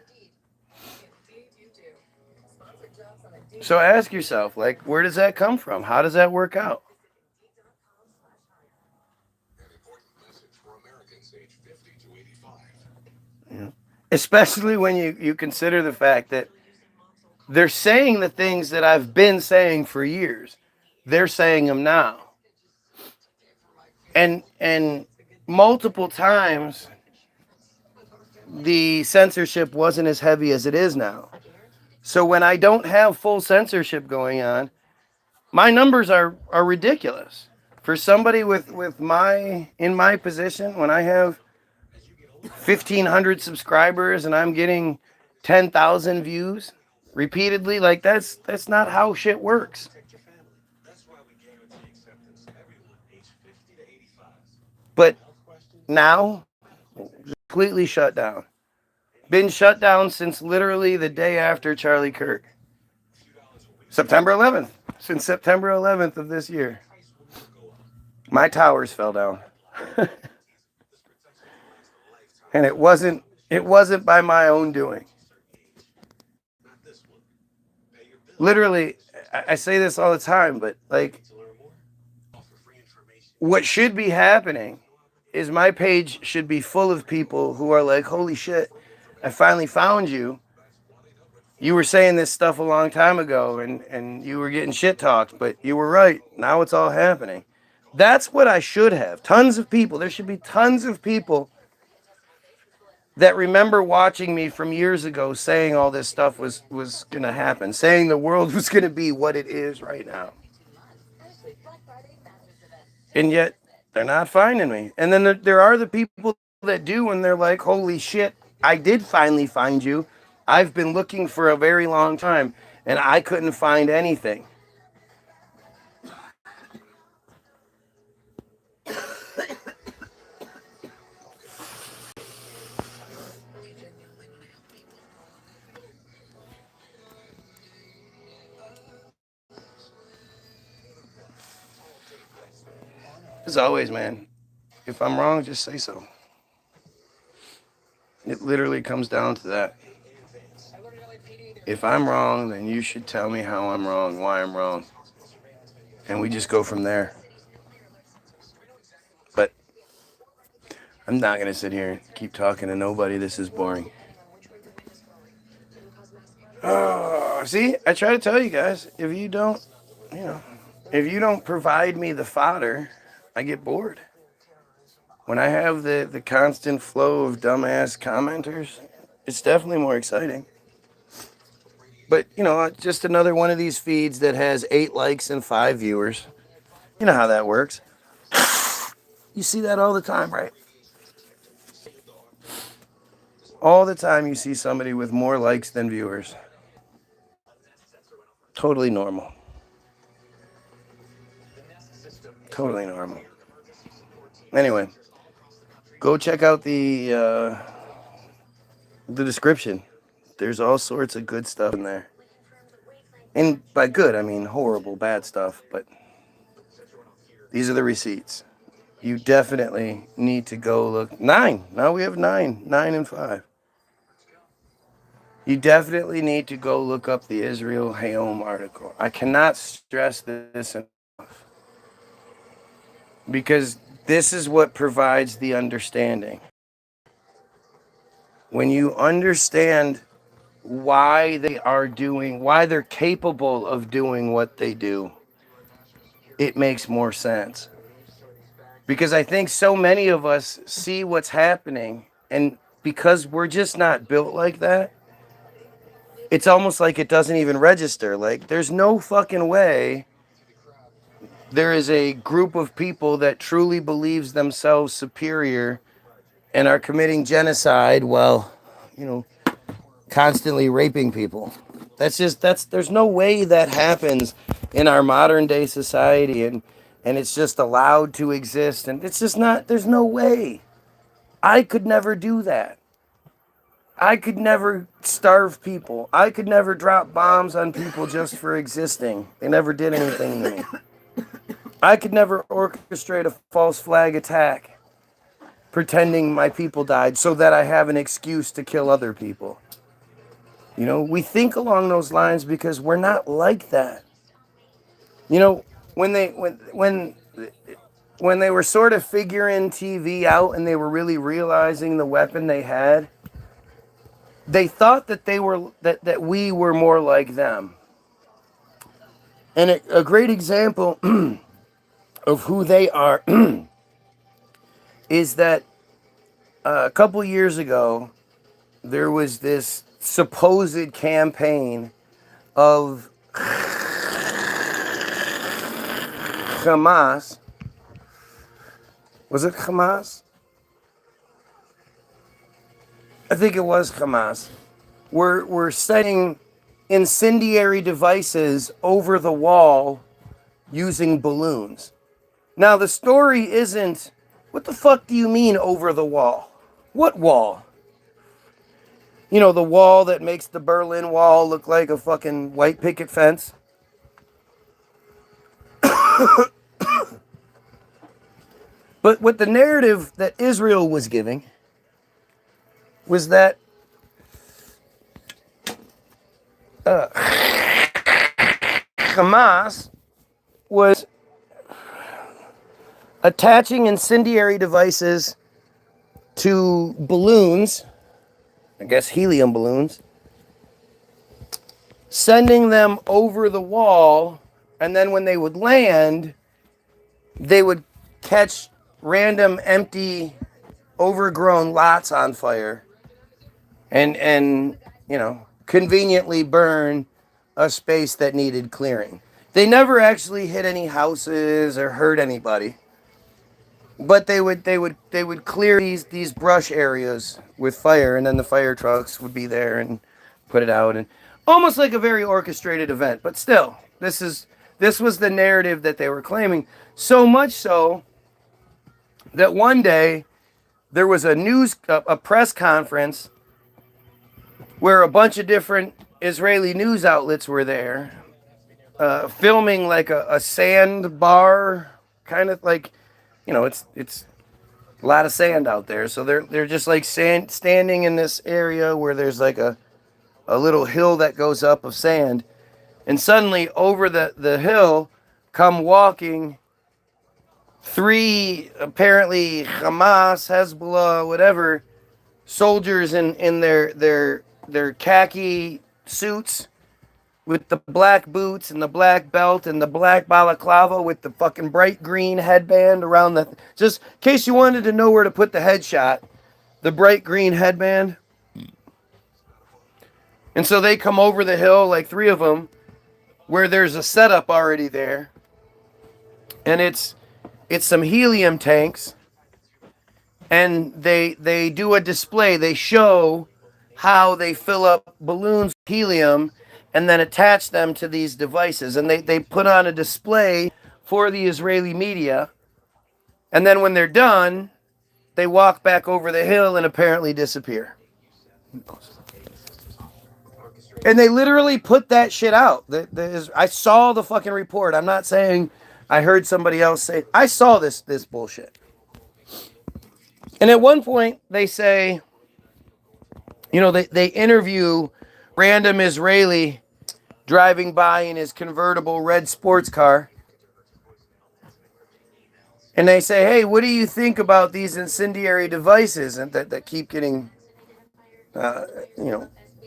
So ask yourself, like, where does that come from? How does that work out? Especially when you consider the fact that they're saying the things that I've been saying for years. They're saying them now. And multiple times, the censorship wasn't as heavy as it is now. So when I don't have full censorship going on, my numbers are ridiculous. For somebody in my position, when I have 1,500 subscribers and I'm getting 10,000 views repeatedly, like, that's not how shit works. But now, completely shut down. Been shut down since literally the day after Charlie Kirk. September 11th. Since September 11th of this year. My towers fell down. And it wasn't by my own doing. Literally, I say this all the time, but, like, what should be happening is my page should be full of people who are like, holy shit, I finally found you. You were saying this stuff a long time ago, and you were getting shit talked, but you were right. Now it's all happening. That's what I should have. Tons of people. There should be tons of people that remember watching me from years ago saying all this stuff was going to happen, saying the world was going to be what it is right now. And yet, they're not finding me. And then there are the people that do, and they're like, holy shit, I did finally find you. I've been looking for a very long time, and I couldn't find anything. As always, man, if I'm wrong, just say so. It literally comes down to that. If I'm wrong, then you should tell me how I'm wrong, why I'm wrong. And we just go from there. But I'm not going to sit here and keep talking to nobody. This is boring. Oh, see, I try to tell you guys, if you don't, if you don't provide me the fodder, I get bored. When I have the constant flow of dumbass commenters, it's definitely more exciting. But, just another one of these feeds that has 8 likes and 5 viewers. You know how that works. You see that all the time, right? All the time you see somebody with more likes than viewers. Totally normal. Totally normal. Anyway, go check out the description. There's all sorts of good stuff in there. And by good, I mean horrible, bad stuff. But these are the receipts. You definitely need to go look. 9. Now we have 9. 9 and 5. You definitely need to go look up the Israel Hayom article. I cannot stress this enough. Because this is what provides the understanding. When you understand why they're capable of doing what they do, it makes more sense. Because I think so many of us see what's happening, and because we're just not built like that, it's almost like it doesn't even register. Like, there's no fucking way there is a group of people that truly believes themselves superior and are committing genocide while, constantly raping people. There's no way that happens in our modern day society, and it's just allowed to exist, and it's just not, there's no way. I could never do that. I could never starve people. I could never drop bombs on people just for existing. They never did anything to me. I could never orchestrate a false flag attack pretending my people died so that I have an excuse to kill other people. We think along those lines because we're not like that. When they were sort of figuring TV out and they were really realizing the weapon they had, they thought that that we were more like them. And a great example of who they are is that a couple years ago, there was this supposed campaign of Hamas. Was it Hamas? I think it was Hamas. We're setting incendiary devices over the wall using balloons. Now, the story isn't, what the fuck do you mean over the wall? What wall? The wall that makes the Berlin Wall look like a fucking white picket fence? But what the narrative that Israel was giving was that Hamas was attaching incendiary devices to balloons, I guess helium balloons, sending them over the wall, and then when they would land, they would catch random empty, overgrown lots on fire and conveniently burn a space that needed clearing. They never actually hit any houses or hurt anybody. But they would clear these brush areas with fire, and then the fire trucks would be there and put it out, and almost like a very orchestrated event. But still, this was the narrative that they were claiming. So much so that one day there was a press conference where a bunch of different Israeli news outlets were there, filming like a sand bar, kind of like. It's a lot of sand out there. So they're just like standing in this area where there's like a a little hill that goes up of sand. And suddenly over the hill come walking three apparently Hamas, Hezbollah, whatever, soldiers in their khaki suits with the black boots and the black belt and the black balaclava with the fucking bright green headband around the... Just in case you wanted to know where to put the headshot, the bright green headband. And so they come over the hill, like three of them, where there's a setup already there. And it's some helium tanks. And they do a display. They show how they fill up balloons with helium and then attach them to these devices. And they put on a display for the Israeli media. And then when they're done, they walk back over the hill and apparently disappear. And they literally put that shit out. I saw the fucking report. I'm not saying I heard somebody else say. I saw this bullshit. And at one point, they say, they interview random Israeli driving by in his convertible red sports car. And they say, hey, what do you think about these incendiary devices and that keep getting,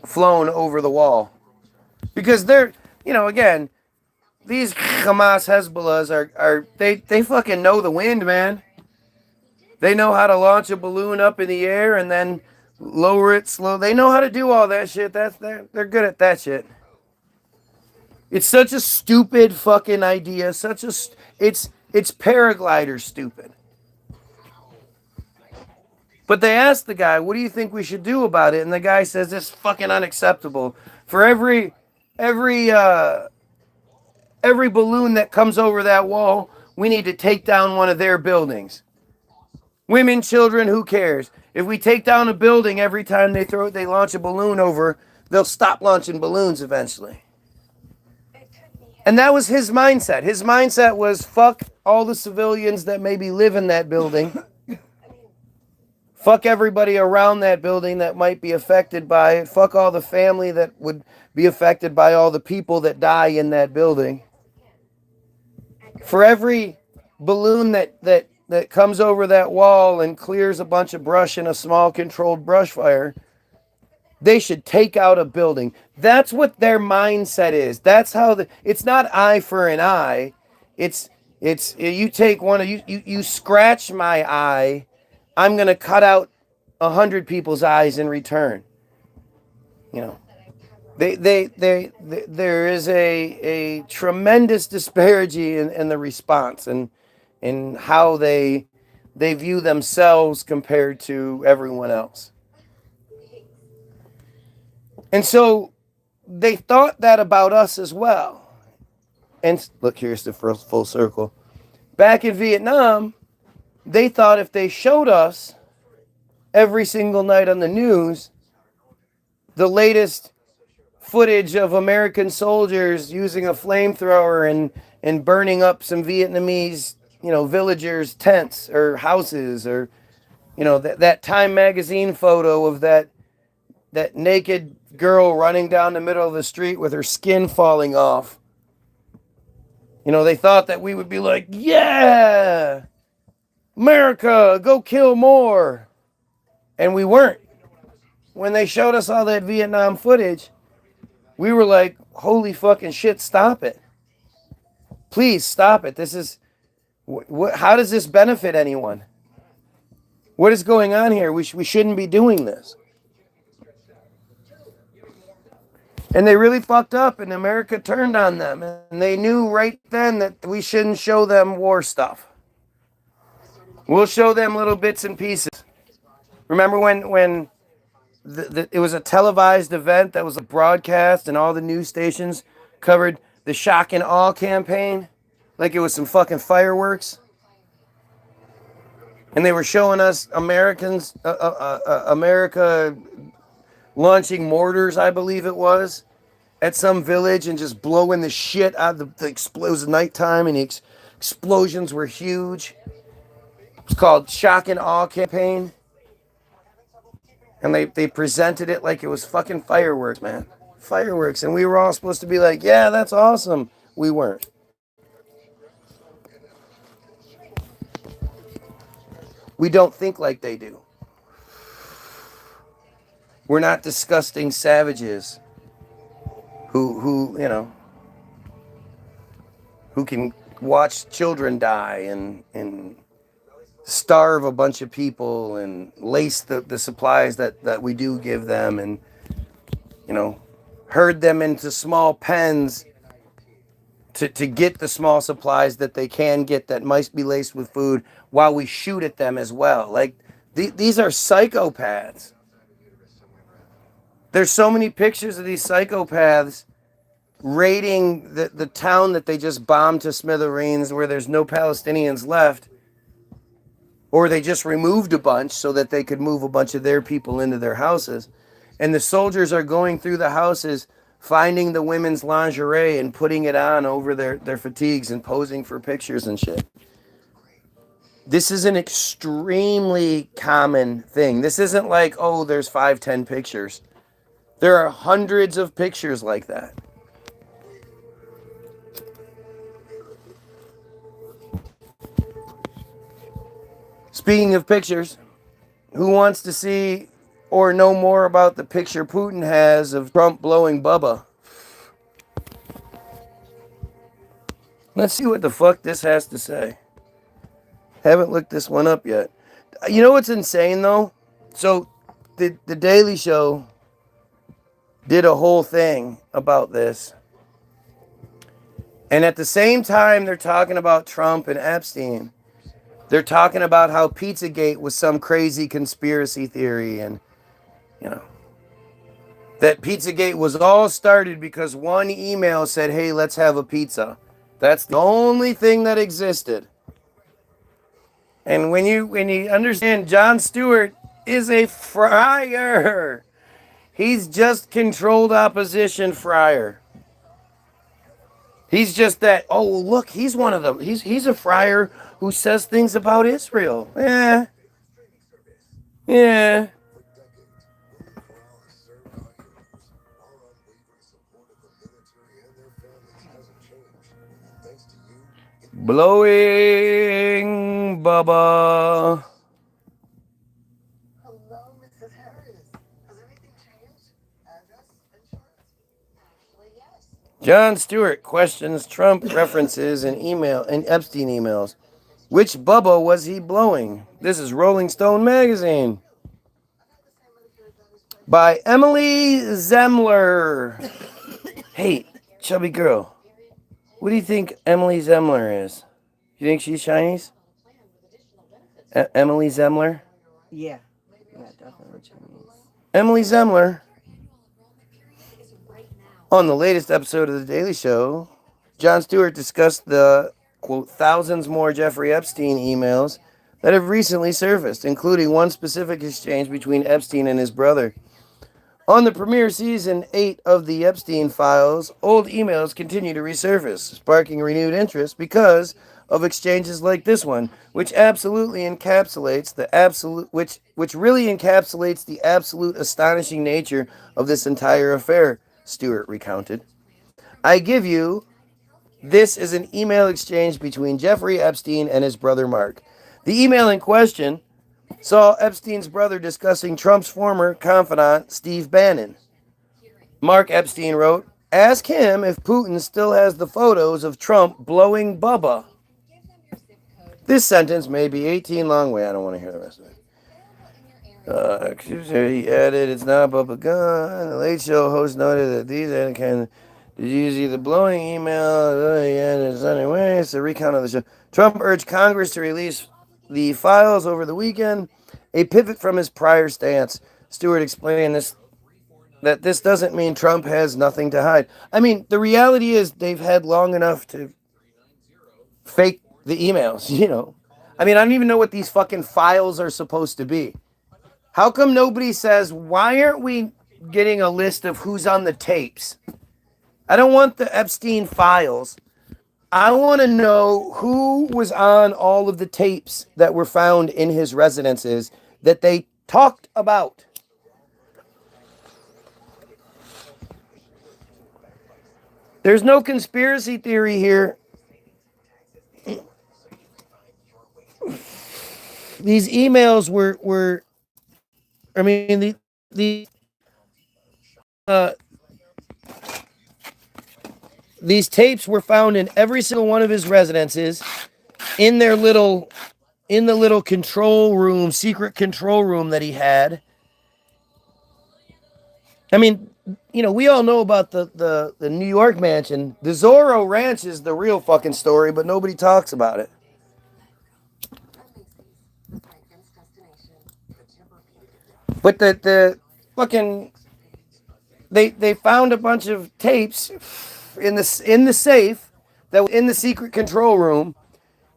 flown over the wall? Because they're, again, these Hamas Hezbollahs are they fucking know the wind, man. They know how to launch a balloon up in the air and then lower it slow. They know how to do all that shit. They're good at that shit. It's such a stupid fucking idea. It's paraglider stupid. But they asked the guy, what do you think we should do about it? And the guy says, it's fucking unacceptable. For every balloon that comes over that wall, we need to take down one of their buildings. Women, children, who cares? If we take down a building every time they launch a balloon over, they'll stop launching balloons eventually. And that was his mindset. His mindset was, fuck all the civilians that maybe live in that building. Fuck everybody around that building that might be affected by it. Fuck all the family that would be affected by all the people that die in that building. For every balloon that comes over that wall and clears a bunch of brush in a small controlled brush fire, they should take out a building. That's what their mindset is. That's how it's not eye for an eye. It's you take one of you scratch my eye, I'm gonna cut out 100 people's eyes in return. There is a tremendous disparity in the response and in how they view themselves compared to everyone else. And so they thought that about us as well. And look, here's the first full circle. Back in Vietnam, they thought if they showed us every single night on the news the latest footage of American soldiers using a flamethrower and burning up some Vietnamese, villagers' tents or houses, or, that Time magazine photo of that naked girl running down the middle of the street with her skin falling off. They thought that we would be like, yeah, America, go kill more. And we weren't. When they showed us all that Vietnam footage, we were like, holy fucking shit, stop it. Please stop it. This is, how does this benefit anyone? What is going on here? We shouldn't be doing this. And they really fucked up, and America turned on them. And they knew right then that we shouldn't show them war stuff. We'll show them little bits and pieces. Remember when it was a televised event that was a broadcast and all the news stations covered the shock and awe campaign like it was some fucking fireworks? And they were showing us America launching mortars, I believe it was, at some village and just blowing the shit out of the explosion. It was nighttime and the explosions were huge. It's called Shock and Awe Campaign. And they presented it like it was fucking fireworks, man. Fireworks. And we were all supposed to be like, yeah, that's awesome. We weren't. We don't think like they do. We're not disgusting savages who who can watch children die and starve a bunch of people and lace the supplies that we do give them and, herd them into small pens to get the small supplies that they can get that might be laced with food while we shoot at them as well. Like, these are psychopaths. There's so many pictures of these psychopaths raiding the town that they just bombed to smithereens where there's no Palestinians left. Or they just removed a bunch so that they could move a bunch of their people into their houses. And the soldiers are going through the houses, finding the women's lingerie and putting it on over their fatigues and posing for pictures and shit. This is an extremely common thing. This isn't like, oh, there's 5-10 pictures. There are hundreds of pictures like that. Speaking of pictures, who wants to see or know more about the picture Putin has of Trump blowing Bubba? Let's see what the fuck this has to say. Haven't looked this one up yet. You know what's insane though? So the Daily Show did a whole thing about this. And at the same time they're talking about Trump and Epstein, they're talking about how Pizzagate was some crazy conspiracy theory and, that Pizzagate was all started because one email said, hey, let's have a pizza. That's the only thing that existed. And when you understand, Jon Stewart is a friar. He's just controlled opposition friar. He's just that, oh, look, he's one of them. He's a friar who says things about Israel. Yeah. Blowing Bubba.
Hello, Mrs. Harris. Has anything changed? Address, insurance? Actually, yes.
Jon Stewart questions Trump references in Epstein emails. Which Bubba was he blowing? This is Rolling Stone magazine. By Emily Zemler. Hey, chubby girl. What do you think Emily Zemler is? You think she's Chinese? Emily Zemler?
Yeah. Yeah, definitely Chinese.
Emily Zemler. On the latest episode of The Daily Show, Jon Stewart discussed the, quote, thousands more Jeffrey Epstein emails that have recently surfaced, including one specific exchange between Epstein and his brother. On the premiere season 8 of the Epstein files, old emails continue to resurface, sparking renewed interest because of exchanges like this one, which absolutely encapsulates which really encapsulates the absolute astonishing nature of this entire affair, Stewart recounted. I give you, this is an email exchange between Jeffrey Epstein and his brother Mark. The email in question saw Epstein's brother discussing Trump's former confidant, Steve Bannon. Mark Epstein wrote, ask him if Putin still has the photos of Trump blowing Bubba. This sentence may be 18 long. Wait, I don't want to hear the rest of it. He added, it's not Bubba Gunn. The Late Show host noted that these did you use the blowing email? Anyway, it's a recount of the show. Trump urged Congress to release the files over the weekend, a pivot from his prior stance. Stewart explained that this doesn't mean Trump has nothing to hide. I mean, the reality is they've had long enough to fake the emails, I mean, I don't even know what these fucking files are supposed to be. How come nobody says, why aren't we getting a list of who's on the tapes? I don't want the Epstein files. I want to know who was on all of the tapes that were found in his residences that they talked about. There's no conspiracy theory here. These emails were I mean, uh, these tapes were found in every single one of his residences, in the little control room, secret control room that he had. I mean, we all know about the New York mansion. The Zorro Ranch is the real fucking story, but nobody talks about it. But the fucking they found a bunch of tapes in the safe that was in the secret control room,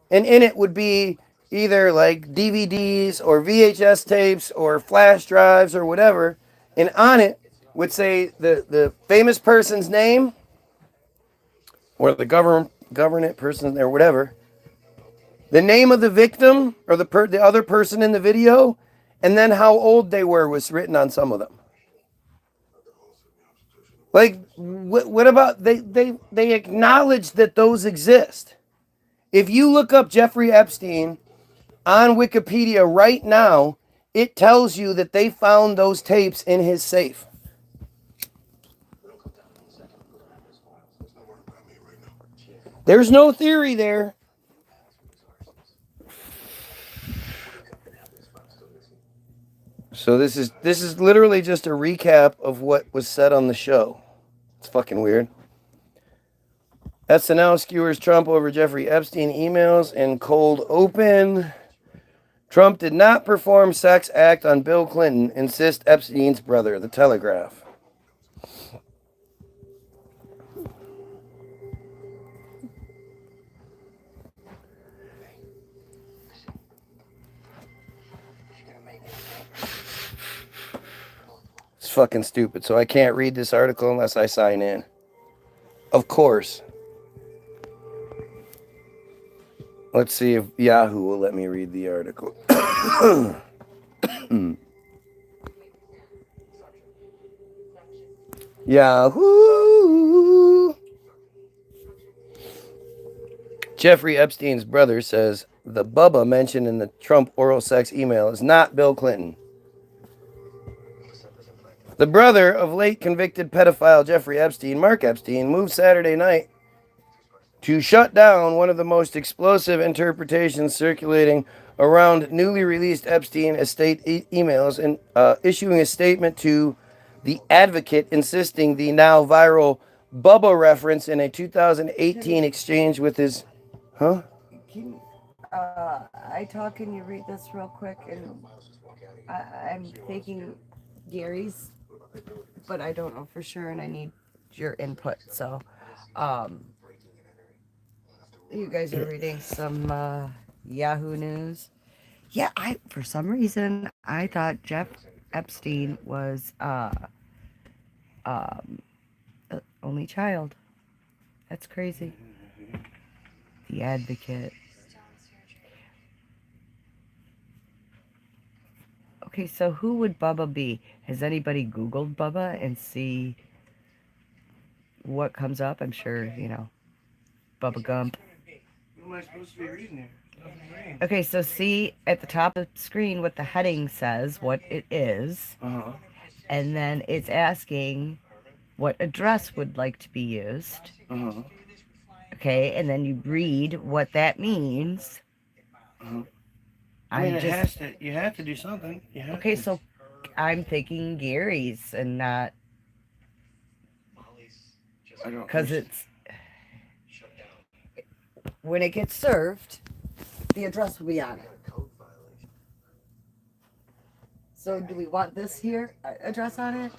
and in it would be either like DVDs or VHS tapes or flash drives or whatever, and on it would say the famous person's name or the government person or whatever, the name of the victim or the other person in the video, and then how old they were was written on some of them. Like, what about they acknowledge that those exist. If you look up Jeffrey Epstein on Wikipedia right now, it tells you that they found those tapes in his safe. There's no theory there. So this is literally just a recap of what was said on the show. It's fucking weird. SNL skewers Trump over Jeffrey Epstein emails in cold open. Trump did not perform sex act on Bill Clinton, insists Epstein's brother, The Telegraph. It's fucking stupid, so I can't read this article unless I sign in. Of course. Let's see if Yahoo will let me read the article. Yahoo! Jeffrey Epstein's brother says the Bubba mentioned in the Trump oral sex email is not Bill Clinton. The brother of late convicted pedophile Jeffrey Epstein, Mark Epstein, moved Saturday night to shut down one of the most explosive interpretations circulating around newly released Epstein estate emails and issuing a statement to The Advocate insisting the now viral Bubba reference in a 2018 exchange with his... Huh?
I talk and you read this real quick, and I'm thinking Gary's, but I don't know for sure, and I need your input. So, you guys are reading some Yahoo News. Yeah, for some reason I thought Jeff Epstein was only child. That's crazy. The Advocate. Okay, so who would Bubba be? Has anybody Googled Bubba and see what comes up? I'm sure, Bubba Gump.
What am I supposed to be reading here?
Okay, so see at the top of the screen what the heading says, what it is.
Uh-huh.
And then it's asking what address would like to be used.
Uh-huh.
Okay, and then you read what that means.
Uh-huh. I mean, you have to do something.
Okay, so I'm thinking Gary's and not... Because it's... When it gets served, the address will be on it. So do we want this here address on it?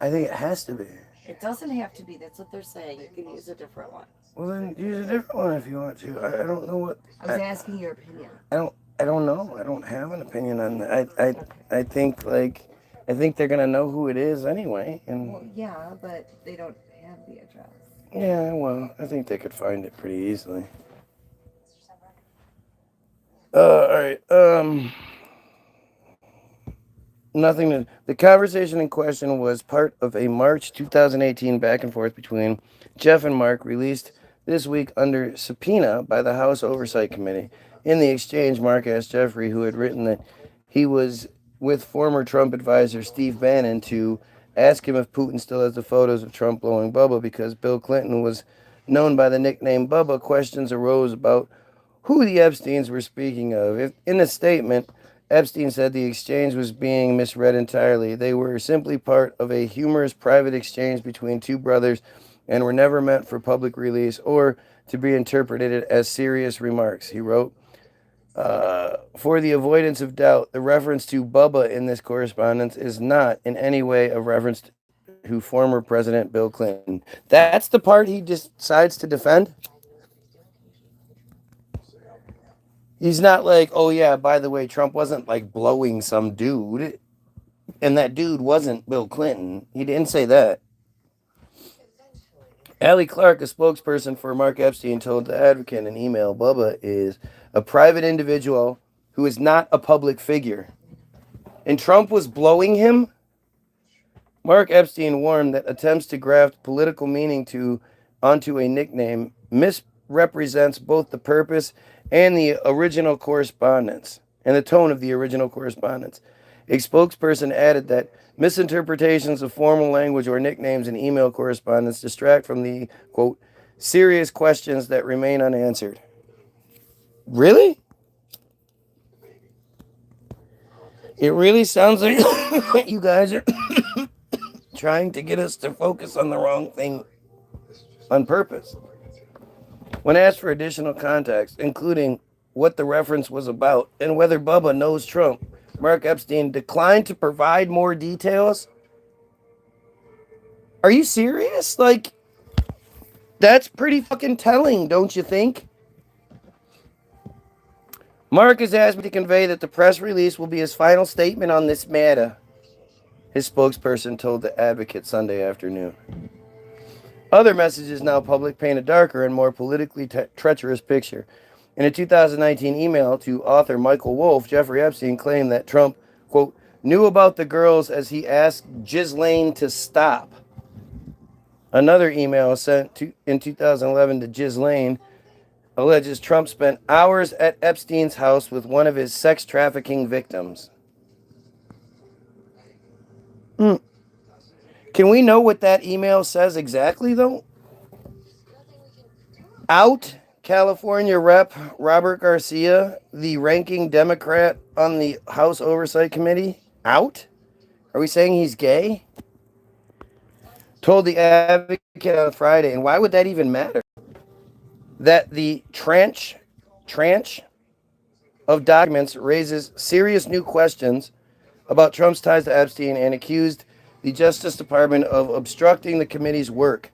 I think it has to be.
It doesn't have to be. That's what they're saying. You can use a different one.
Well, then use a different one if you want to. I don't know what...
I was asking your opinion.
I don't know. I don't have an opinion on that. I think they're gonna know who it is anyway. And
well, yeah, but they don't have the address.
Yeah, well, I think they could find it pretty easily. All right. The conversation in question was part of a March 2018 back and forth between Jeff and Mark, released this week under subpoena by the House Oversight Committee. In the exchange, Mark asked Jeffrey, who had written that he was with former Trump advisor Steve Bannon, to ask him if Putin still has the photos of Trump blowing Bubba because Bill Clinton was known by the nickname Bubba. Questions arose about who the Epsteins were speaking of. In a statement, Epstein said the exchange was being misread entirely. They were simply part of a humorous private exchange between two brothers and were never meant for public release or to be interpreted as serious remarks, he wrote. For the avoidance of doubt, the reference to Bubba in this correspondence is not in any way a reference to former President Bill Clinton. That's the part he decides to defend? He's not like, oh yeah, by the way, Trump wasn't like blowing some dude, and that dude wasn't Bill Clinton. He didn't say that. Allie Clark, a spokesperson for Mark Epstein, told The Advocate in an email, Bubba is a private individual who is not a public figure. And Trump was blowing him? Mark Epstein warned that attempts to graft political meaning onto a nickname misrepresents both the purpose and the original correspondence, and the tone of the original correspondence. A spokesperson added that misinterpretations of formal language or nicknames in email correspondence distract from the, quote, serious questions that remain unanswered. Really? It really sounds like you guys are trying to get us to focus on the wrong thing on purpose. When asked for additional context, including what the reference was about and whether Bubba knows Trump, Mark Epstein declined to provide more details. Are you serious? Like, that's pretty fucking telling, don't you think? Mark has asked me to convey that the press release will be his final statement on this matter, his spokesperson told The Advocate Sunday afternoon. Other messages now public paint a darker and more politically treacherous picture. In a 2019 email to author Michael Wolff, Jeffrey Epstein claimed that Trump, quote, knew about the girls as he asked Ghislaine to stop. Another email sent in 2011 to Ghislaine alleges Trump spent hours at Epstein's house with one of his sex trafficking victims. Can we know what that email says exactly, though? Out, California Rep. Robert Garcia, the ranking Democrat on the House Oversight Committee. Out? Are we saying he's gay? Told The Advocate on Friday, and why would that even matter? That the tranche of documents raises serious new questions about Trump's ties to Epstein and accused the Justice Department of obstructing the committee's work.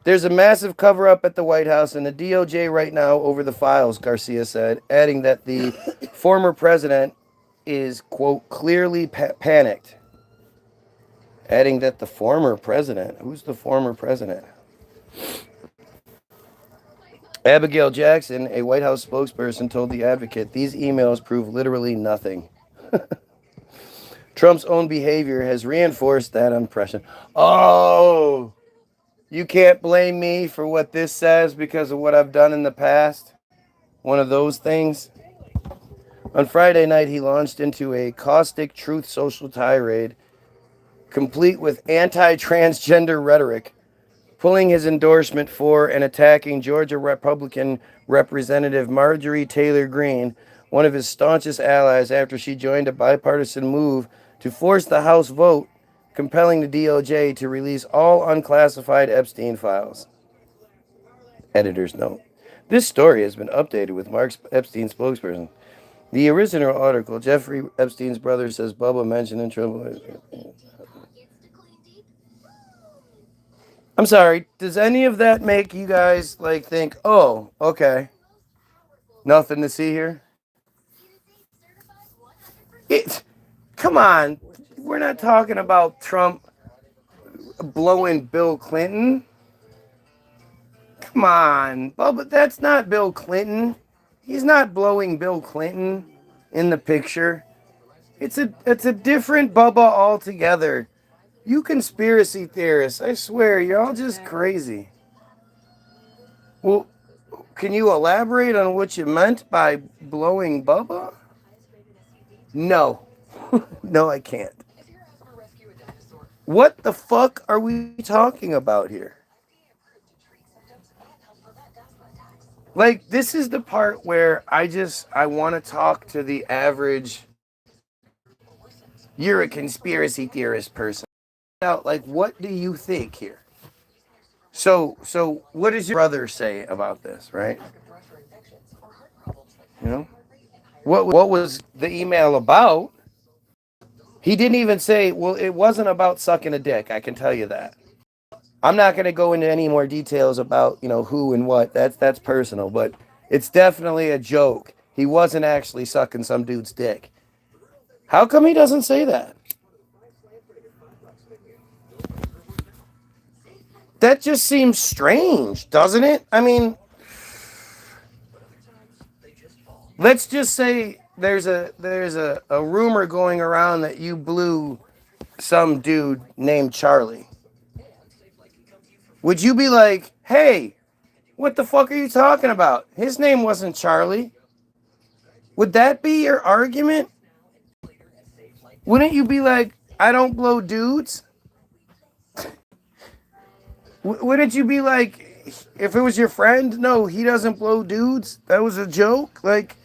There's a massive cover-up at the White House and the DOJ right now over the files, Garcia said, adding that the former president is, quote, clearly panicked. Adding that the former president, who's the former president? Abigail Jackson, a White House spokesperson, told The Advocate, these emails prove literally nothing. Trump's own behavior has reinforced that impression. Oh, you can't blame me for what this says because of what I've done in the past. One of those things. On Friday night, he launched into a caustic truth social tirade, complete with anti-transgender rhetoric, pulling his endorsement for and attacking Georgia Republican Representative Marjorie Taylor Greene, one of his staunchest allies, after she joined a bipartisan move to force the House vote, compelling the DOJ to release all unclassified Epstein files. Editor's note. This story has been updated with Mark Epstein's spokesperson. The original article, Jeffrey Epstein's brother says Bubba mentioned in trouble. I'm sorry, does any of that make you guys like think, oh, okay, nothing to see here? Come on, we're not talking about Trump blowing Bill Clinton. Come on, Bubba, that's not Bill Clinton. He's not blowing Bill Clinton in the picture. It's a different Bubba altogether. You conspiracy theorists, I swear, you're all just crazy. Well, can you elaborate on what you meant by blowing Bubba? No. No, I can't. What the fuck are we talking about here? Like, this is the part where I want to talk to the average, you're a conspiracy theorist person. Now, like, what do you think here? So what does your brother say about this, right? You know? What was the email about? He didn't even say, well, it wasn't about sucking a dick, I can tell you that. I'm not going to go into any more details about, who and what. That's personal, but it's definitely a joke. He wasn't actually sucking some dude's dick. How come he doesn't say that? That just seems strange, doesn't it? I mean, let's just say there's a rumor going around that you blew some dude named Charlie. Would you be like, hey, what the fuck are you talking about? His name wasn't Charlie. Would that be your argument? Wouldn't you be like, I don't blow dudes? Wouldn't you be like, if it was your friend, no, he doesn't blow dudes? That was a joke? Like,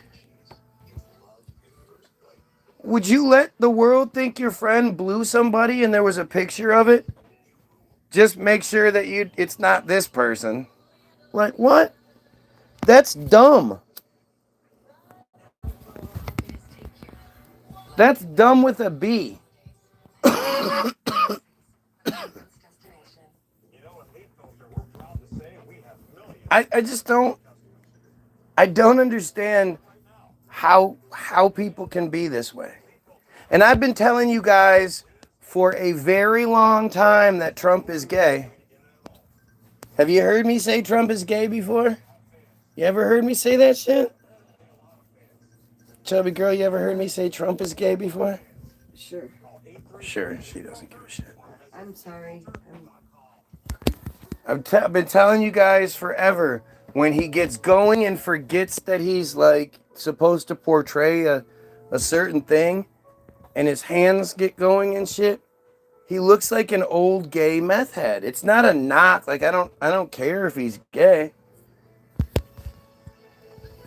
would you let the world think your friend blew somebody and there was a picture of it? Just make sure that it's not this person. Like, what? That's dumb. That's dumb with a B. I just don't understand how people can be this way. And I've been telling you guys for a very long time that Trump is gay. Have you heard me say Trump is gay before? You ever heard me say that shit? Chubby girl, you ever heard me say Trump is gay before?
Sure.
Sure, she doesn't give a shit.
I'm sorry.
I've been telling you guys forever, when he gets going and forgets that he's like supposed to portray a certain thing, and his hands get going and shit, he looks like an old gay meth head. It's not a knock. Like, I don't care if he's gay.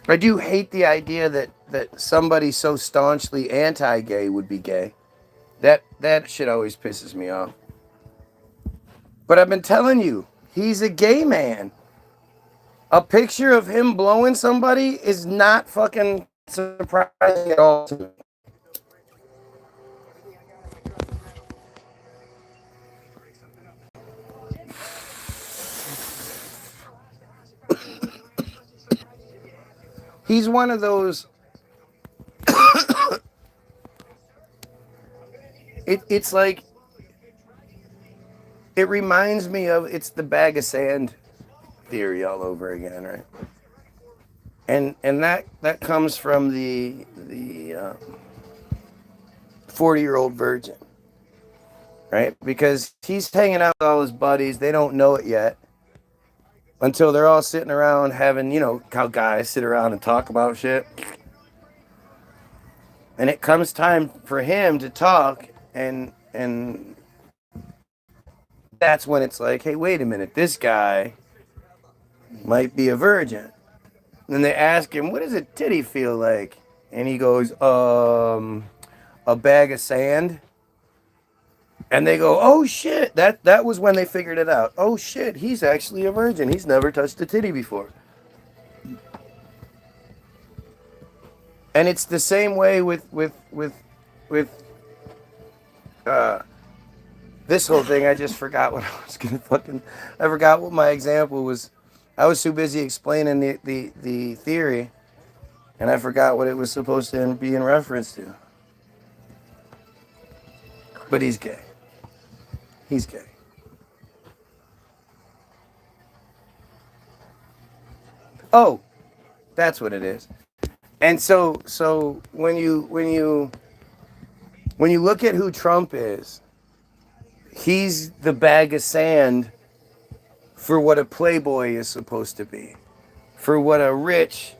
I do hate the idea that somebody so staunchly anti-gay would be gay. That shit always pisses me off. But I've been telling you, he's a gay man. A picture of him blowing somebody is not fucking surprising at all to me. He's one of those. It's like, it reminds me of, it's the bag of sand theory all over again, right? And that comes from the 40-year-old virgin, right? Because he's hanging out with all his buddies. They don't know it yet until they're all sitting around having, how guys sit around and talk about shit. And it comes time for him to talk, and that's when it's like, hey, wait a minute, this guy might be a virgin. And they ask him, what does a titty feel like? And he goes, a bag of sand. And they go, oh shit, that was when they figured it out. Oh shit, he's actually a virgin. He's never touched a titty before. And it's the same way with this whole thing. I just forgot what I was gonna I forgot what my example was. I was too busy explaining the theory, and I forgot what it was supposed to be in reference to. But he's gay. He's gay. Oh, that's what it is. And so when you when you look at who Trump is, he's the bag of sand for what a playboy is supposed to be, for what a rich,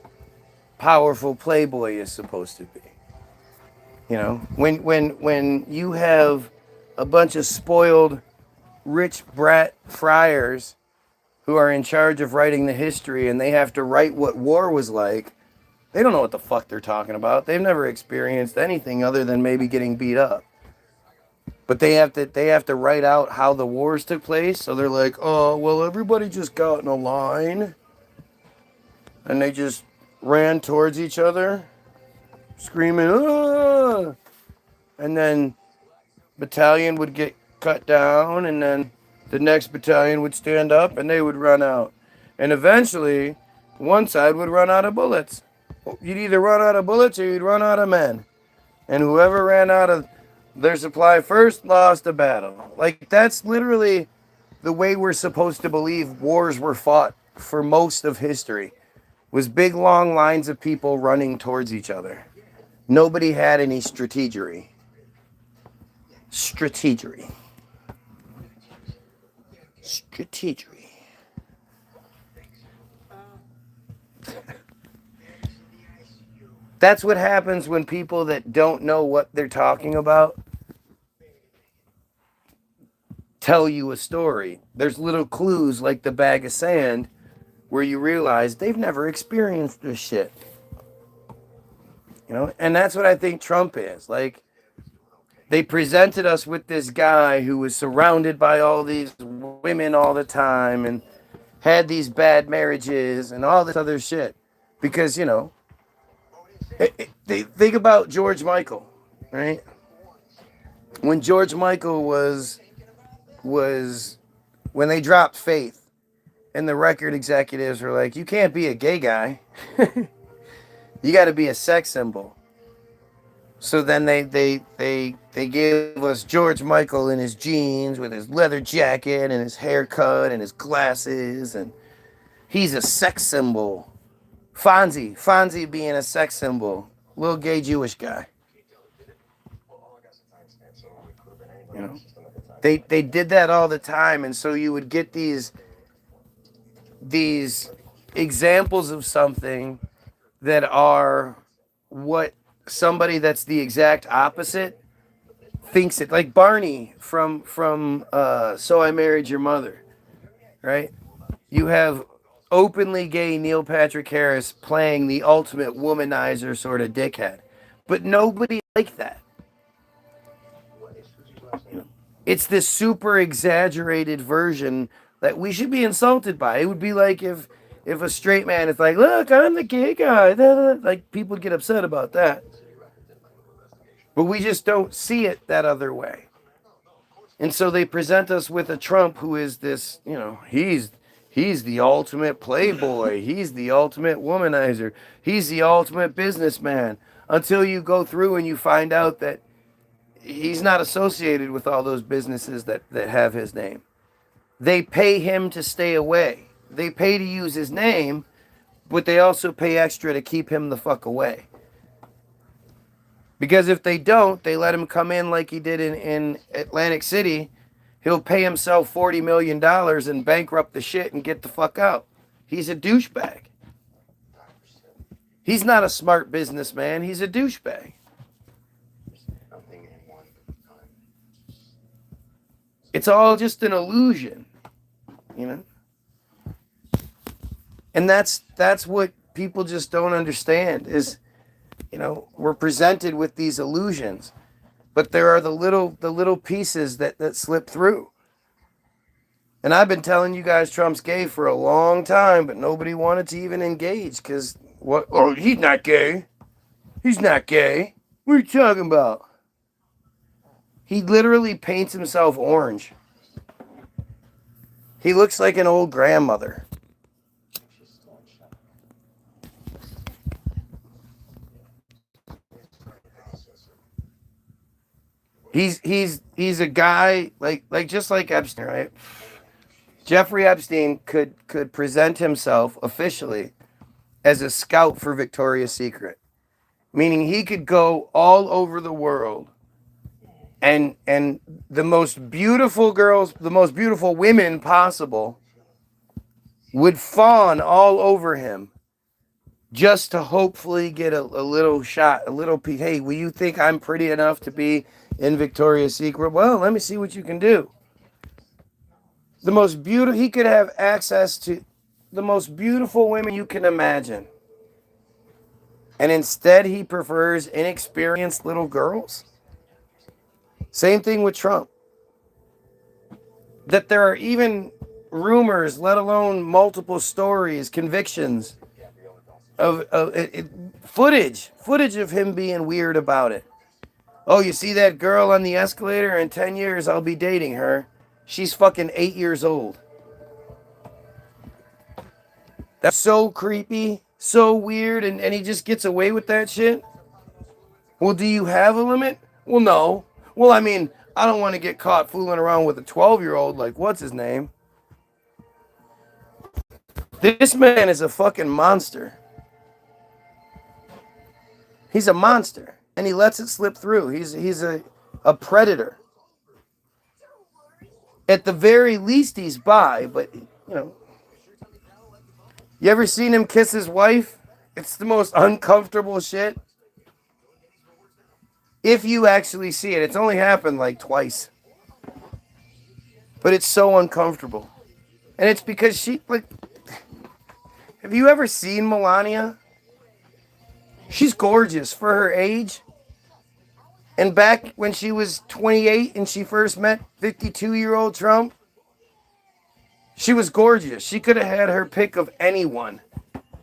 powerful playboy is supposed to be. You know, when you have a bunch of spoiled, rich brat friars who are in charge of writing the history and they have to write what war was like, they don't know what the fuck they're talking about. They've never experienced anything other than maybe getting beat up. But they have to write out how the wars took place. So they're like, oh, well, everybody just got in a line and they just ran towards each other, screaming, ah! And then battalion would get cut down, and then the next battalion would stand up and they would run out. And eventually, one side would run out of bullets. You'd either run out of bullets or you'd run out of men. And whoever ran out of their supply first lost the battle. Like, that's literally the way we're supposed to believe wars were fought for most of history. Was big, long lines of people running towards each other. Nobody had any strategery. Strategery. That's what happens when people that don't know what they're talking about tell you a story. There's little clues like the bag of sand where you realize they've never experienced this shit. You know, and that's what I think Trump is. Like, they presented us with this guy who was surrounded by all these women all the time and had these bad marriages and all this other shit. Because, you know, they think about George Michael, right? When George Michael was when they dropped Faith and the record executives were like, you can't be a gay guy. You got to be a sex symbol. So then they gave us George Michael in his jeans with his leather jacket and his haircut and his glasses, and he's a sex symbol. Fonzie being a sex symbol, little gay Jewish guy. You know, they did that all the time, and so you would get these examples of something that are what somebody that's the exact opposite thinks it. Like Barney from So I Married Your Mother, right? You have openly gay Neil Patrick Harris playing the ultimate womanizer sort of dickhead, but nobody like that. You know, it's this super exaggerated version that we should be insulted by. It would be like if a straight man is like, look, I'm the gay guy, like, people would get upset about that. But we just don't see it that other way. And so they present us with a Trump who is this, you know, he's the ultimate playboy. He's the ultimate womanizer. He's the ultimate businessman. Until you go through and you find out that he's not associated with all those businesses that have his name. They pay him to stay away. They pay to use his name, but they also pay extra to keep him the fuck away. Because if they don't, they let him come in like he did in Atlantic City. He'll pay himself $40 million and bankrupt the shit and get the fuck out. He's a douchebag. He's not a smart businessman. He's a douchebag. It's all just an illusion, you know? And that's what people just don't understand is, you know, we're presented with these illusions, but there are the little pieces that slip through. And I've been telling you guys Trump's gay for a long time, but nobody wanted to even engage because what? Oh, he's not gay. He's not gay. What are you talking about? He literally paints himself orange. He looks like an old grandmother. He's a guy like just like Epstein, right? Jeffrey Epstein could present himself officially as a scout for Victoria's Secret, meaning he could go all over the world And the most beautiful girls, the most beautiful women possible would fawn all over him just to hopefully get a little shot, a little peek. Hey, will you think I'm pretty enough to be in Victoria's Secret? Well, let me see what you can do. The most beautiful, he could have access to the most beautiful women you can imagine. And instead, he prefers inexperienced little girls. Same thing with Trump. That there are even rumors, let alone multiple stories, convictions of footage of him being weird about it. Oh, you see that girl on the escalator? In 10 years, I'll be dating her. She's fucking 8 years old. That's so creepy, so weird, and he just gets away with that shit. Well, do you have a limit? Well, no. Well, I mean, I don't want to get caught fooling around with a 12-year-old like what's his name? This man is a fucking monster. He's a monster, and he lets it slip through. He's a predator. At the very least, he's bi, but, you know. You ever seen him kiss his wife? It's the most uncomfortable shit. If you actually see it, it's only happened like twice. But it's so uncomfortable. And it's because she, like, have you ever seen Melania? She's gorgeous for her age. And back when she was 28 and she first met 52-year-old Trump, she was gorgeous. She could have had her pick of anyone.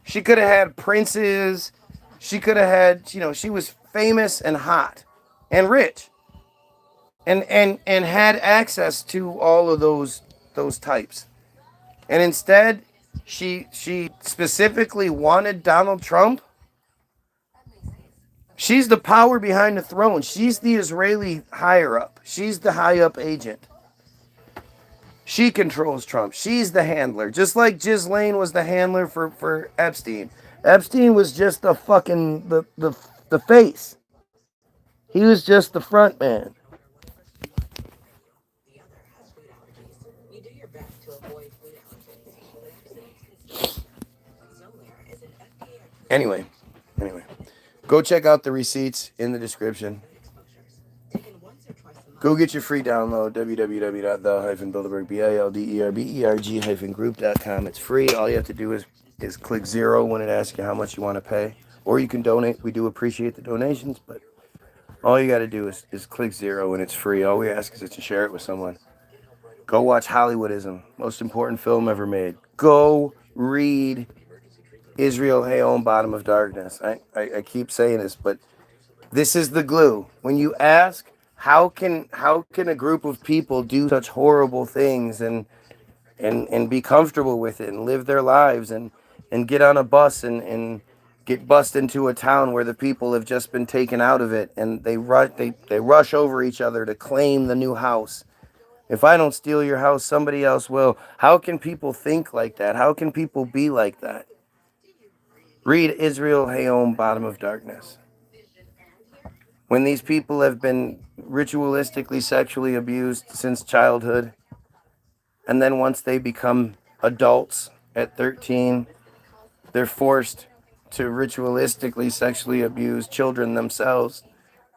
She could have had princes. She could have had, you know, she was famous and hot and rich. And had access to all of those types. And instead, she specifically wanted Donald Trump. She's the power behind the throne. She's the Israeli higher up. She's the high up agent. She controls Trump. She's the handler. Just like Ghislaine was the handler for Epstein. Epstein was just the fucking the face. He was just the front man.
You do your best to avoid food allergens.
Anyway. Go check out the receipts in the description. Go get your free download, www.the-bilderberg.group.com. It's free. All you have to do is click 0 when it asks you how much you want to pay. Or you can donate. We do appreciate the donations, but all you got to do is click 0 and it's free. All we ask is that you share it with someone. Go watch Hollywoodism, most important film ever made. Go read Israel Hayom, Bottom of Darkness. I keep saying this, but this is the glue. When you ask, how can a group of people do such horrible things and be comfortable with it and live their lives and get on a bus and get bussed into a town where the people have just been taken out of it and they rush over each other to claim the new house. If I don't steal your house, somebody else will. How can people think like that? How can people be like that? Read Israel Hayom, Bottom of Darkness. When these people have been ritualistically sexually abused since childhood, and then once they become adults at 13, they're forced to ritualistically sexually abuse children themselves,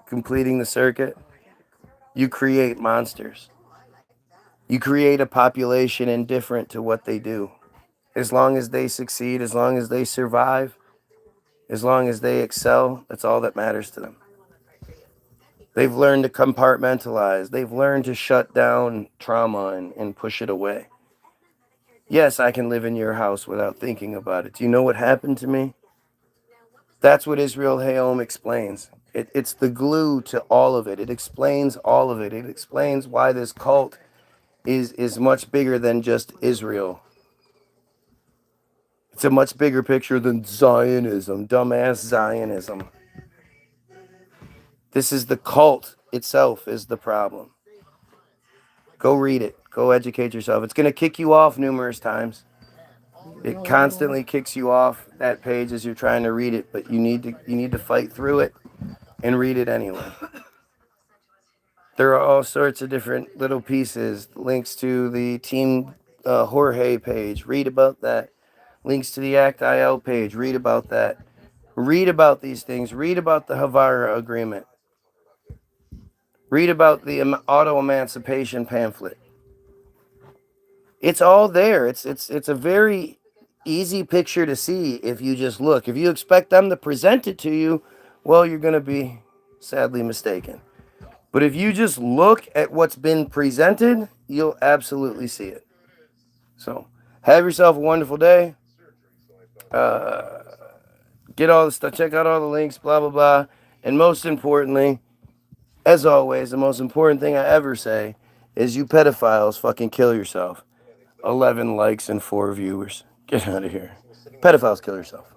completing the circuit, you create monsters. You create a population indifferent to what they do. As long as they succeed, as long as they survive, as long as they excel, that's all that matters to them. They've learned to compartmentalize. They've learned to shut down trauma and push it away. Yes, I can live in your house without thinking about it. Do you know what happened to me? That's what Israel Hayom explains. It's the glue to all of it. It explains all of it. It explains why this cult is much bigger than just Israel. It's a much bigger picture than Zionism, dumbass Zionism. This is the cult itself is the problem. Go read it. Go educate yourself. It's going to kick you off numerous times. It constantly kicks you off that page as you're trying to read it, but you need to fight through it and read it anyway. There are all sorts of different little pieces. Links to the Team Jorge page. Read about that. Links to the ACT-IL page. Read about that. Read about these things. Read about the Havara Agreement. Read about the auto-emancipation pamphlet. It's all there. It's a very easy picture to see if you just look. If you expect them to present it to you, well, you're going to be sadly mistaken. But if you just look at what's been presented, you'll absolutely see it. So, have yourself a wonderful day. Get all the stuff, check out all the links, blah, blah, blah. And most importantly, as always, the most important thing I ever say is you pedophiles fucking kill yourself. 11 likes and 4 viewers. Get out of here. Pedophiles kill yourself.